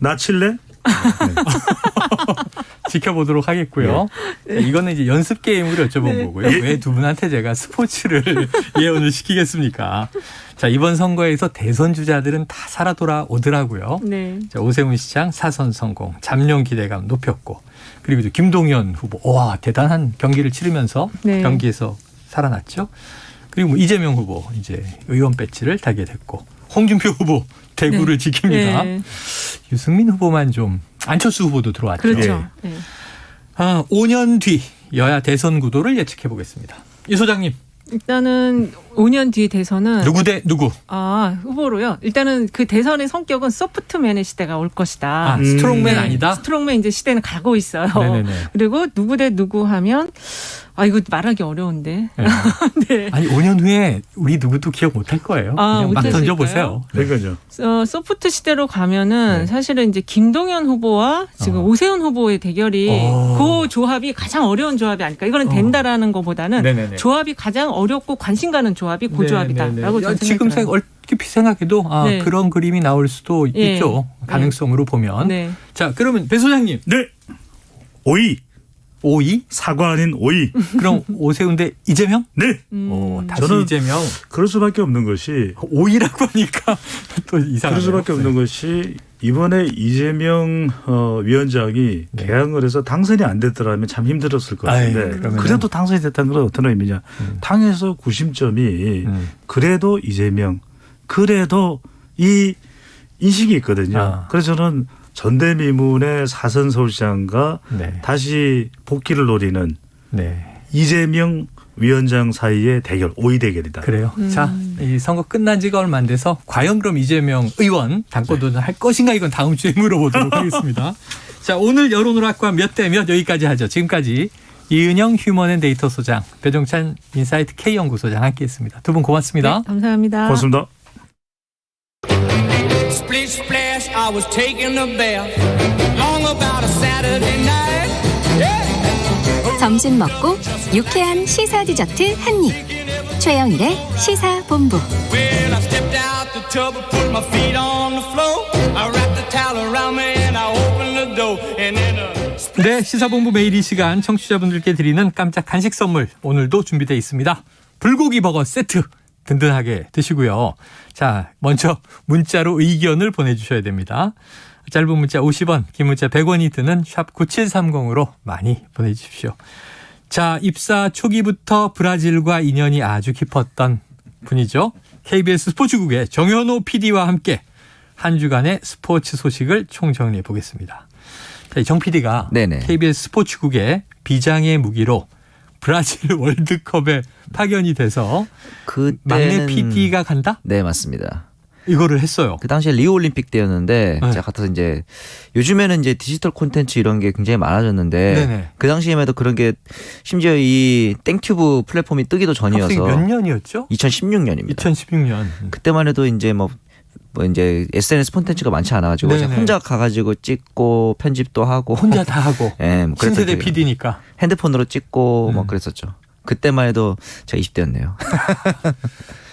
나 칠레? 지켜보도록 하겠고요. 이거는 이제 연습 게임으로 여쭤본 거고요. 왜 두 분한테 제가 스포츠를 예언을 시키겠습니까? 자, 이번 선거에서 대선 주자들은 다 살아 돌아오더라고요. 자, 오세훈 시장 4선 성공, 잠룡 기대감 높였고, 그리고 김동연 후보, 와, 대단한 경기를 치르면서 경기에서 살아났죠. 그리고 뭐 이재명 후보 이제 의원 배지를 달게 됐고, 홍준표 후보 대구를 지킵니다. 유승민 후보만 좀, 안철수 후보도 들어왔죠. 그렇죠. 5년 뒤 여야 대선 구도를 예측해 보겠습니다. 이 소장님. 일단은 5년 뒤 대선은 누구 대 누구? 후보로요. 일단은 그 대선의 성격은 소프트맨의 시대가 올 것이다. 스트롱맨 아니다. 스트롱맨 이제 시대는 가고 있어요. 그리고 누구 대 누구 하면 이거 말하기 어려운데. 아니 5년 후에 우리 누구도 기억 못할 거예요. 그냥 막 던져보세요. 그러니까요. 소프트 시대로 가면은 사실은 이제 김동연 후보와 지금 오세훈 후보의 대결이 그 조합이 가장 어려운 조합이 아닐까. 이거는 된다라는 것보다는 조합이 가장 어렵고 관심 가는 조합이 그 조합이다라고 저는 지금 얼핏 생각해도 그런 그림이 나올 수도 있죠. 가능성으로 보면. 자, 그러면 배 소장님. 네. 5위. 5위? 사과 아닌 5위. 그럼 오세훈 대 이재명? 네. 다시 저는 이재명. 그럴 수밖에 없는 것이 5위라고 하니까 또 이상하네요. 그럴 수밖에 없는 것이 이번에 이재명 위원장이 개항을 해서 당선이 안 됐더라면 참 힘들었을 것 같은데, 그래도 당선이 됐다는 건 어떤 의미냐. 당에서 구심점이 그래도 이재명, 그래도 이 인식이 있거든요. 그래서 저는 전대미문의 4선 서울시장과 다시 복귀를 노리는 이재명 위원장 사이의 대결, 5위 대결이다. 그래요. 자, 이 선거 끝난 지가 얼마 안 돼서 과연 그럼 이재명 의원 당권도전 할 것인가, 이건 다음 주에 물어보도록 하겠습니다. 자, 오늘 여론오락관 몇 대 몇 여기까지 하죠. 지금까지 이은영 휴먼앤데이터 소장, 배종찬 인사이트 K연구소장 함께했습니다. 두 분 고맙습니다. 네, 감사합니다. 고맙습니다. Splish splash, I was taking a bath. Long about a Saturday night. Yeah. 점심 먹고 유쾌한 시사 디저트 한 입. 최영일의 시사본부. Well, I stepped out the tub and put my feet on the floor. I wrapped the towel around me and I opened the door. And then 네, 시사본부 매일 이 시간 청취자분들께 드리는 깜짝 간식 선물 오늘도 준비되어 있습니다. 불고기 버거 세트. 든든하게 드시고요. 자, 먼저 문자로 의견을 보내주셔야 됩니다. 짧은 문자 50원, 긴 문자 100원이 드는 샵 9730으로 많이 보내주십시오. 자, 입사 초기부터 브라질과 인연이 아주 깊었던 분이죠. KBS 스포츠국의 정현호 PD와 함께 한 주간의 스포츠 소식을 총정리해 보겠습니다. 정 PD가 KBS 스포츠국의 비장의 무기로 브라질 월드컵에 파견이 돼서 막내 PD가 간다? 네, 맞습니다. 이거를 했어요. 그 당시에 리우 올림픽 때였는데 제가 같아서 이제 요즘에는 이제 디지털 콘텐츠 이런 게 굉장히 많아졌는데 네네. 그 당시에도 그런 게 심지어 이 땡튜브 플랫폼이 뜨기도 전이어서 몇 년이었죠? 2016년입니다. 2016년. 그때만 해도 이제 뭐 이제 SNS 콘텐츠가 많지 않아가지고 혼자 가가지고 찍고 편집도 하고 혼자 다 하고 네, 뭐 신세대 PD니까 핸드폰으로 찍고 뭐 그랬었죠. 그때만 해도 제가 20대였네요.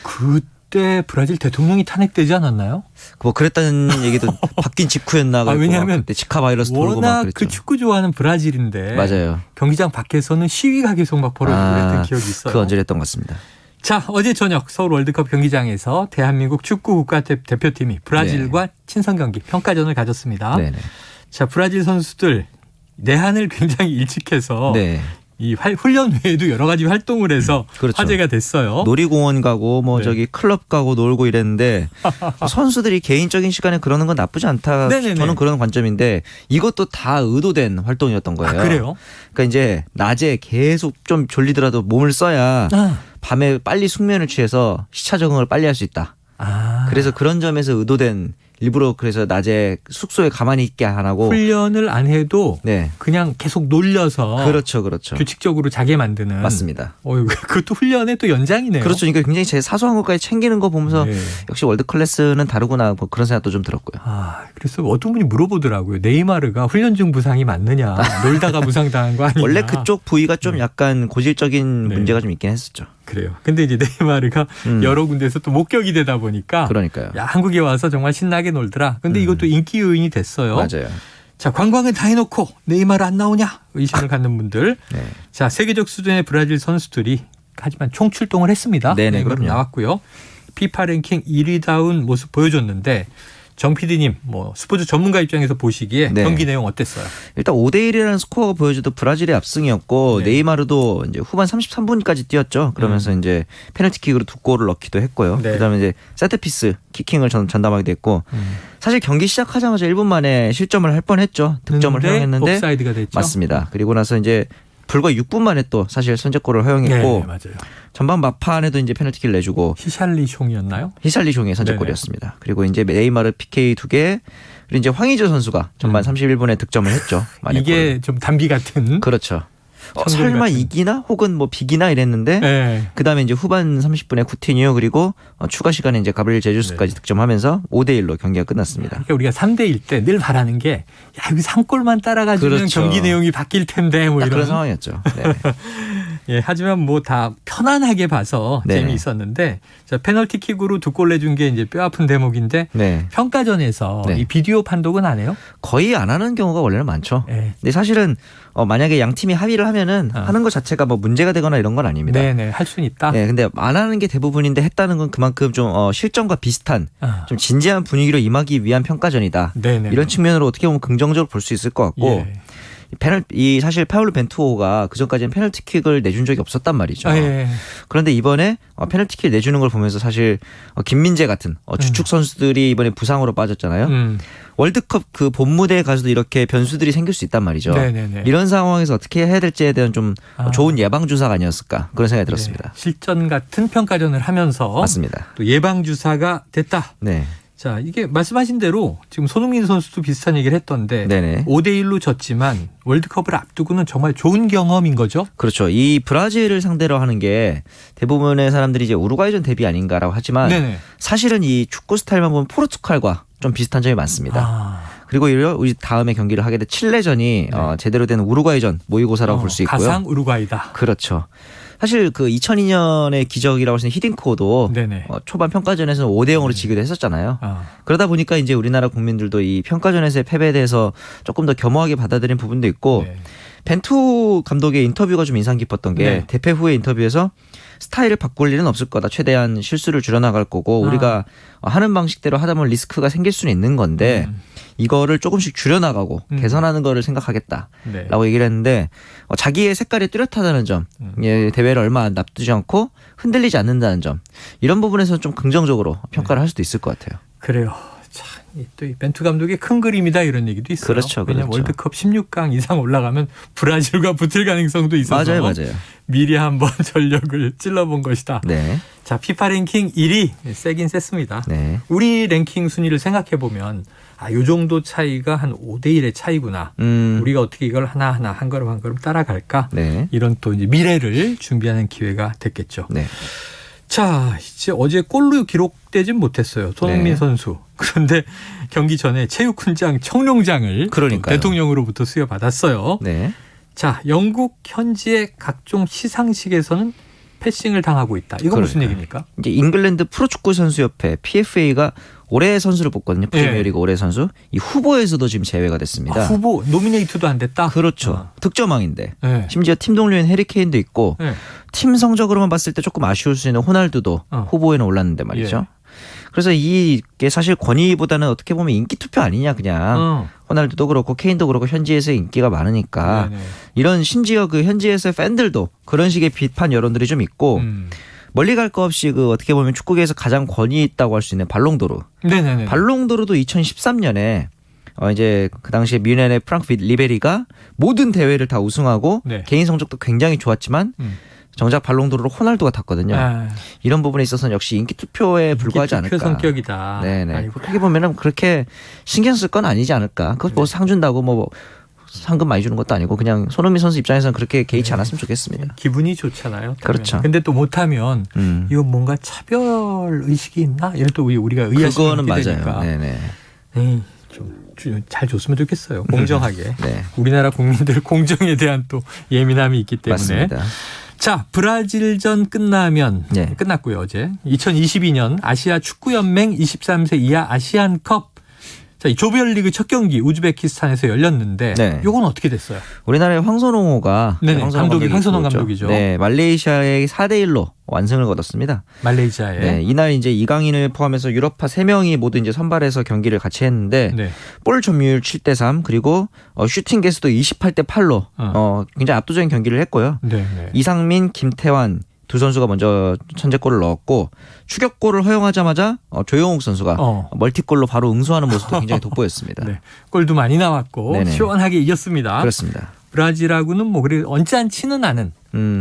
그때 브라질 대통령이 탄핵되지 않았나요? 뭐 그랬다는 얘기도 바뀐 직후였나. 왜냐하면 그때 지카 바이러스 돌고 막 워낙 그랬죠. 그 축구 좋아하는 브라질인데 맞아요. 경기장 밖에서는 시위가 계속 막 벌어지고 그랬던 기억이 있어요. 그 언저리 했던 것 같습니다. 자, 어제 저녁 서울 월드컵 경기장에서 대한민국 축구 국가대표팀이 브라질과 친선 경기 평가전을 가졌습니다. 네네. 자, 브라질 선수들 내한을 굉장히 일찍 해서 이 훈련 외에도 여러 가지 활동을 해서 화제가 됐어요. 놀이공원 가고 뭐 저기 클럽 가고 놀고 이랬는데 선수들이 개인적인 시간에 그러는 건 나쁘지 않다. 저는 그런 관점인데 이것도 다 의도된 활동이었던 거예요. 그래요? 그러니까 이제 낮에 계속 좀 졸리더라도 몸을 써야 밤에 빨리 숙면을 취해서 시차 적응을 빨리 할 수 있다. 그래서 그런 점에서 의도된 일부러 그래서 낮에 숙소에 가만히 있게 안 하고 훈련을 안 해도 그냥 계속 놀려서 그렇죠. 규칙적으로 자게 만드는. 맞습니다. 그것도 훈련의 또 연장이네요. 그렇죠. 그러니까 굉장히 제 사소한 것까지 챙기는 거 보면서 역시 월드 클래스는 다르구나 뭐 그런 생각도 좀 들었고요. 그래서 어떤 분이 물어보더라고요. 네이마르가 훈련 중 부상이 맞느냐. 놀다가 부상당한 거 아니냐. 원래 그쪽 부위가 좀 약간 고질적인 문제가 좀 있긴 했었죠. 그래요. 근데 이제 네이마르가 여러 군데에서 또 목격이 되다 보니까 그러니까요. 야, 한국에 와서 정말 신나게 놀더라. 근데 이것도 인기 요인이 됐어요. 맞아요. 자, 관광은 다 해놓고 네이마르 안 나오냐 의심을 갖는 분들. 자, 세계적 수준의 브라질 선수들이 하지만 총출동을 했습니다. 네네, 그럼 나왔고요. 피파 랭킹 1위다운 모습 보여줬는데 정 PD님, 뭐 스포츠 전문가 입장에서 보시기에 경기 내용 어땠어요? 일단 5대1이라는 스코어가 보여줘도 브라질의 압승이었고 네이마르도 이제 후반 33분까지 뛰었죠. 그러면서 이제 페널티킥으로 2골을 넣기도 했고요. 그다음에 이제 세트피스 키킹을 전담하기도 했고 사실 경기 시작하자마자 1분 만에 실점을 할 뻔했죠. 득점을 허용했는데 옵사이드가 됐죠. 맞습니다. 그리고 나서 이제 불과 6분 만에 또 사실 선제골을 허용했고 맞아요. 전반 막판에도 이제 페널티킥을 내주고 히샬리숑이었나요? 히샬리숑의 선제골이었습니다. 그리고 이제 네이마르 PK 2개 그리고 이제 황의조 선수가 전반 31분에 득점을 했죠. 이게 좀 단비 같은. 그렇죠. 설마 같은. 이기나 혹은 뭐 비기나 이랬는데 그다음에 이제 후반 30분에 쿠티뉴 그리고 추가 시간에 이제 가브리엘 제주스까지 득점하면서 5대1로 경기가 끝났습니다. 그러니까 우리가 3대1 때 늘 바라는 게 야, 여기 3골만 따라가주면 경기 내용이 바뀔 텐데 뭐 이런 그런 상황이었죠. 하지만 뭐 다 편안하게 봐서 재미있었는데 자, 페널티킥으로 2골 내준 게 이제 뼈아픈 대목인데 평가전에서 이 비디오 판독은 안 해요? 거의 안 하는 경우가 원래는 많죠. 근데 사실은 만약에 양 팀이 합의를 하면은 하는 것 자체가 뭐 문제가 되거나 이런 건 아닙니다. 할 수는 있다. 근데 안 하는 게 대부분인데 했다는 건 그만큼 좀 실전과 비슷한 좀 진지한 분위기로 임하기 위한 평가전이다. 이런 측면으로 어떻게 보면 긍정적으로 볼 수 있을 것 같고 사실 파울루 벤투호가 그전까지는 페널티킥을 내준 적이 없었단 말이죠. 그런데 이번에 페널티킥을 내주는 걸 보면서 사실 김민재 같은 주축 선수들이 이번에 부상으로 빠졌잖아요. 월드컵 그 본무대에 가서도 이렇게 변수들이 생길 수 있단 말이죠. 이런 상황에서 어떻게 해야 될지에 대한 좀 좋은 예방주사가 아니었을까 그런 생각이 들었습니다. 실전 같은 평가전을 하면서 맞습니다. 또 예방주사가 됐다. 자, 이게 말씀하신 대로 지금 손흥민 선수도 비슷한 얘기를 했던데 5대1로 졌지만 월드컵을 앞두고는 정말 좋은 경험인 거죠? 그렇죠. 이 브라질을 상대로 하는 게 대부분의 사람들이 이제 우루과이전 대비 아닌가라고 하지만 사실은 이 축구 스타일만 보면 포르투갈과 좀 비슷한 점이 많습니다. 그리고 우리 다음에 경기를 하게 될 칠레전이 제대로 된 우루과이전 모의고사라고 볼 수 있고요. 가상 우루과이다. 그렇죠. 사실 그 2002년의 기적이라고 할 수 있는 히딩크호도 초반 평가전에서는 5대0으로 지기도 했었잖아요. 그러다 보니까 이제 우리나라 국민들도 이 평가전에서의 패배에 대해서 조금 더 겸허하게 받아들인 부분도 있고 벤투 감독의 인터뷰가 좀 인상 깊었던 게 네. 대패 후의 인터뷰에서 스타일을 바꿀 일은 없을 거다. 최대한 실수를 줄여나갈 거고 우리가 하는 방식대로 하다 보면 리스크가 생길 수는 있는 건데 이거를 조금씩 줄여나가고 개선하는 거를 생각하겠다라고 네. 얘기를 했는데 자기의 색깔이 뚜렷하다는 점, 예, 대회를 얼마 납두지 않고 흔들리지 않는다는 점 이런 부분에서는 좀 긍정적으로 평가를 할 수도 있을 것 같아요. 그래요. 또 이 벤투 감독의 큰 그림이다 이런 얘기도 있어요. 그렇죠. 왜냐하면 월드컵 16강 이상 올라가면 브라질과 붙을 가능성도 있어서 맞아요. 미리 한번 전력을 찔러본 것이다. 네. 자, 피파 랭킹 1위 세긴 셌습니다. 네. 우리 랭킹 순위를 생각해 보면 이 정도 차이가 한 5대 1의 차이구나. 우리가 어떻게 이걸 하나하나 한 걸음 한 걸음 따라갈까? 네. 이런 또 이제 미래를 준비하는 기회가 됐겠죠. 네. 자, 이제 어제 골로 기록되진 못했어요. 손흥민 네. 선수. 그런데 경기 전에 체육훈장 청룡장을 대통령으로부터 수여받았어요. 네. 자, 영국 현지의 각종 시상식에서는 패싱을 당하고 있다. 이건 무슨 얘기입니까? 이제 잉글랜드 프로축구 선수협회 PFA가 올해의 선수를 뽑거든요. 프리미어리그 올해의 선수. 이 후보에서도 지금 제외가 됐습니다. 후보 노미네이트도 안 됐다? 그렇죠. 득점왕인데. 네. 심지어 팀 동료인 해리 케인도 있고 팀 성적으로만 봤을 때 조금 아쉬울 수 있는 호날두도 후보에는 올랐는데 말이죠. 그래서 이게 사실 권위보다는 어떻게 보면 인기 투표 아니냐 그냥. 호날두도 그렇고 케인도 그렇고 현지에서 인기가 많으니까 이런 심지어 그 현지에서의 팬들도 그런 식의 비판 여론들이 좀 있고 멀리 갈 거 없이 그 어떻게 보면 축구계에서 가장 권위 있다고 할 수 있는 발롱도르. 네네네. 발롱도르도 2013년에 이제 그 당시에 뮌헨의 프랑크 리베리가 모든 대회를 다 우승하고 개인 성적도 굉장히 좋았지만 정작 발롱도르로 호날두가 탔거든요. 이런 부분에 있어서는 역시 인기 투표에 불과하지 않을까. 투표 성격이다. 네네. 그렇게 보면은 그렇게 신경 쓸 건 아니지 않을까. 그것 뭐 상 준다고 뭐 상금 많이 주는 것도 아니고 그냥 손흥민 선수 입장에서는 그렇게 개의치 않았으면 좋겠습니다. 기분이 좋잖아요. 그렇죠. 근데 또 못하면 이거 뭔가 차별 의식이 있나? 이런 또 우리가 의아심을 그거는 갖게 되니까. 맞아요. 네네. 좀 잘 줬으면 좋겠어요. 공정하게. 네. 우리나라 국민들 공정에 대한 또 예민함이 있기 때문에. 맞습니다. 자, 브라질전 끝나면 끝났고요. 어제 2022년 아시아 축구연맹 23세 이하 아시안컵. 자, 이 조별리그 첫 경기 우즈베키스탄에서 열렸는데 이건 어떻게 됐어요? 우리나라의 황선홍호가 황선홍 감독이죠. 네, 말레이시아의 4대1로 완승을 거뒀습니다. 말레이시아에. 네, 이날 이제 이강인을 포함해서 유럽파 3명이 모두 이제 선발해서 경기를 같이 했는데 볼 점유율 7대3 그리고 슈팅 개수도 28대 8로 굉장히 압도적인 경기를 했고요. 이상민, 김태환 두 선수가 먼저 선제골을 넣었고 추격골을 허용하자마자 조용욱 선수가 멀티골로 바로 응수하는 모습도 굉장히 돋보였습니다. 골도 많이 나왔고 시원하게 이겼습니다. 그렇습니다. 브라질하고는 뭐 그리 언짢지는 않은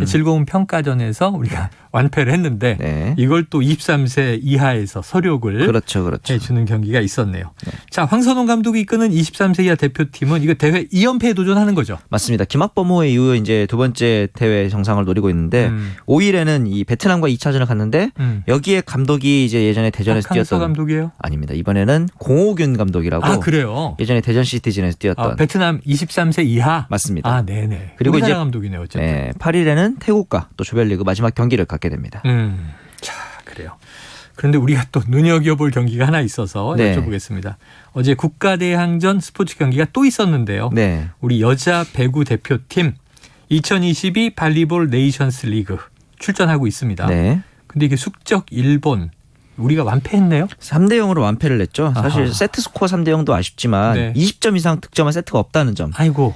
즐거운 평가전에서 우리가 완패를 했는데 이걸 또 23세 이하에서 서력을 해주는 경기가 있었네요. 자, 황선홍 감독이 이끄는 23세 이하 대표팀은 이거 대회 2연패에 도전하는 거죠. 맞습니다. 김학범호의 이후 이제 두 번째 대회 정상을 노리고 있는데 5일에는 이 베트남과 2차전을 갔는데 여기에 감독이 이제 예전에 대전에서 뛰었던 감독이에요? 아닙니다. 이번에는 공호균 감독이라고. 그래요? 예전에 대전 시티즌에서 뛰었던. 베트남 23세 이하. 맞습니다. 네네. 그리고 이제 감독이네요. 어쨌든. 네, 8일에는 태국과 또 조별리그 마지막 경기를 갖게 됩니다. 자, 그래요. 그런데 우리가 또 눈여겨볼 경기가 하나 있어서 여쭤보겠습니다. 어제 국가대항전 스포츠 경기가 또 있었는데요. 우리 여자 배구 대표팀 2022 발리볼 네이션스 리그 출전하고 있습니다. 근데 이게 숙적 일본 우리가 완패했네요. 3대 0으로 완패를 냈죠. 사실 세트 스코어 3대 0도 아쉽지만 20점 이상 득점한 세트가 없다는 점.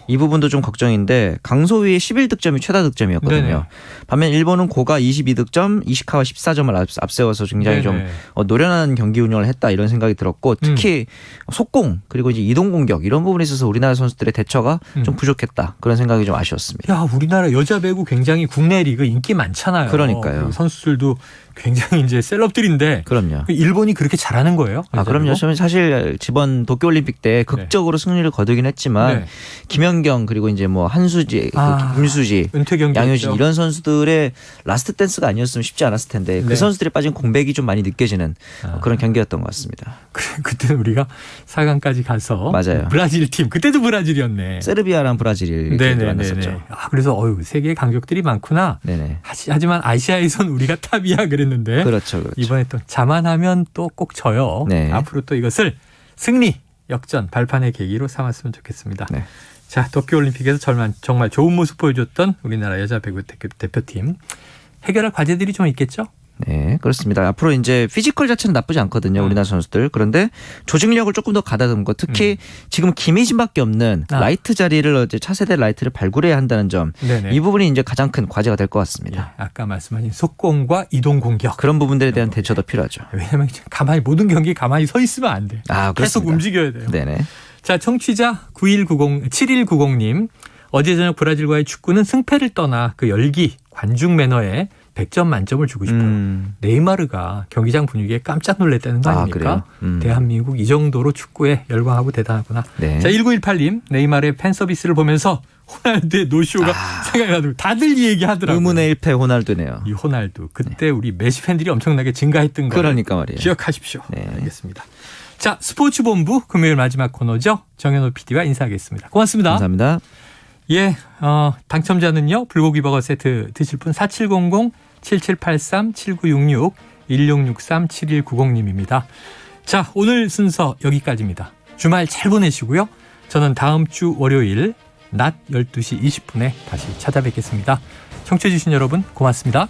이 부분도 좀 걱정인데 강소희의 11득점이 최다 득점이었거든요. 반면 일본은 고가 22득점, 이시카와 14점을 앞세워서 굉장히 좀 노련한 경기 운영을 했다 이런 생각이 들었고 특히 속공 그리고 이제 이동 공격 이런 부분에 있어서 우리나라 선수들의 대처가 좀 부족했다. 그런 생각이 좀 아쉬웠습니다. 야, 우리나라 여자 배구 굉장히 국내 리그 인기 많잖아요. 그러니까요. 선수들도 굉장히 이제 셀럽들인데 그럼요. 일본이 그렇게 잘하는 거예요? 그럼요. 저는 사실 이번 도쿄올림픽 때 극적으로 승리를 거두긴 했지만 김연경 그리고 이제 뭐 한수지, 김수지, 양효진 이런 선수들의 라스트 댄스가 아니었으면 쉽지 않았을 텐데 그 선수들이 빠진 공백이 좀 많이 느껴지는 그런 경기였던 것 같습니다. 그때는 우리가 4강까지 가서 맞아요. 브라질 팀 그때도 브라질이었네. 세르비아랑 브라질이 만났었죠. 그래서 세계의 강력들이 많구나. 하지만 아시아에선 우리가 탑이야 그랬는데 그렇죠. 이번에 또 자만하면 또 꼭 져요. 앞으로 또 이것을 승리 역전 발판의 계기로 삼았으면 좋겠습니다. 자, 도쿄올림픽에서 정말 좋은 모습 보여줬던 우리나라 여자 배구 대표팀. 해결할 과제들이 좀 있겠죠? 네, 그렇습니다. 앞으로 이제 피지컬 자체는 나쁘지 않거든요. 우리나라 선수들. 그런데 조직력을 조금 더 가다듬은 거. 특히 지금 김희진밖에 없는 라이트 자리를 이제 차세대 라이트를 발굴해야 한다는 점. 네네. 이 부분이 이제 가장 큰 과제가 될 것 같습니다. 예, 아까 말씀하신 속공과 이동 공격. 그런 부분들에 대한 대처도 필요하죠. 왜냐하면 모든 경기 가만히 서 있으면 안 돼. 계속 움직여야 돼요. 네네. 자, 청취자 7190님. 어제 저녁 브라질과의 축구는 승패를 떠나 그 열기, 관중 매너에 100점 만점을 주고 싶어요. 네이마르가 경기장 분위기에 깜짝 놀랐다는 거 아닙니까? 대한민국 이 정도로 축구에 열광하고 대단하구나. 네. 자, 1918님. 네이마르의 팬 서비스를 보면서 호날두의 노쇼가 생각나더라고요. 다들 이 얘기 하더라고요. 의문의 1패 호날두네요. 이 호날두. 그때 우리 메시 팬들이 엄청나게 증가했던 거. 그러니까 말이에요. 기억하십시오. 네. 알겠습니다. 자, 스포츠본부 금요일 마지막 코너죠. 정현호 PD와 인사하겠습니다. 고맙습니다. 감사합니다. 예, 당첨자는요. 불고기 버거 세트 드실 분 4700-7783-7966-1663-7190님입니다. 자, 오늘 순서 여기까지입니다. 주말 잘 보내시고요. 저는 다음 주 월요일 낮 12시 20분에 다시 찾아뵙겠습니다. 청취해 주신 여러분 고맙습니다.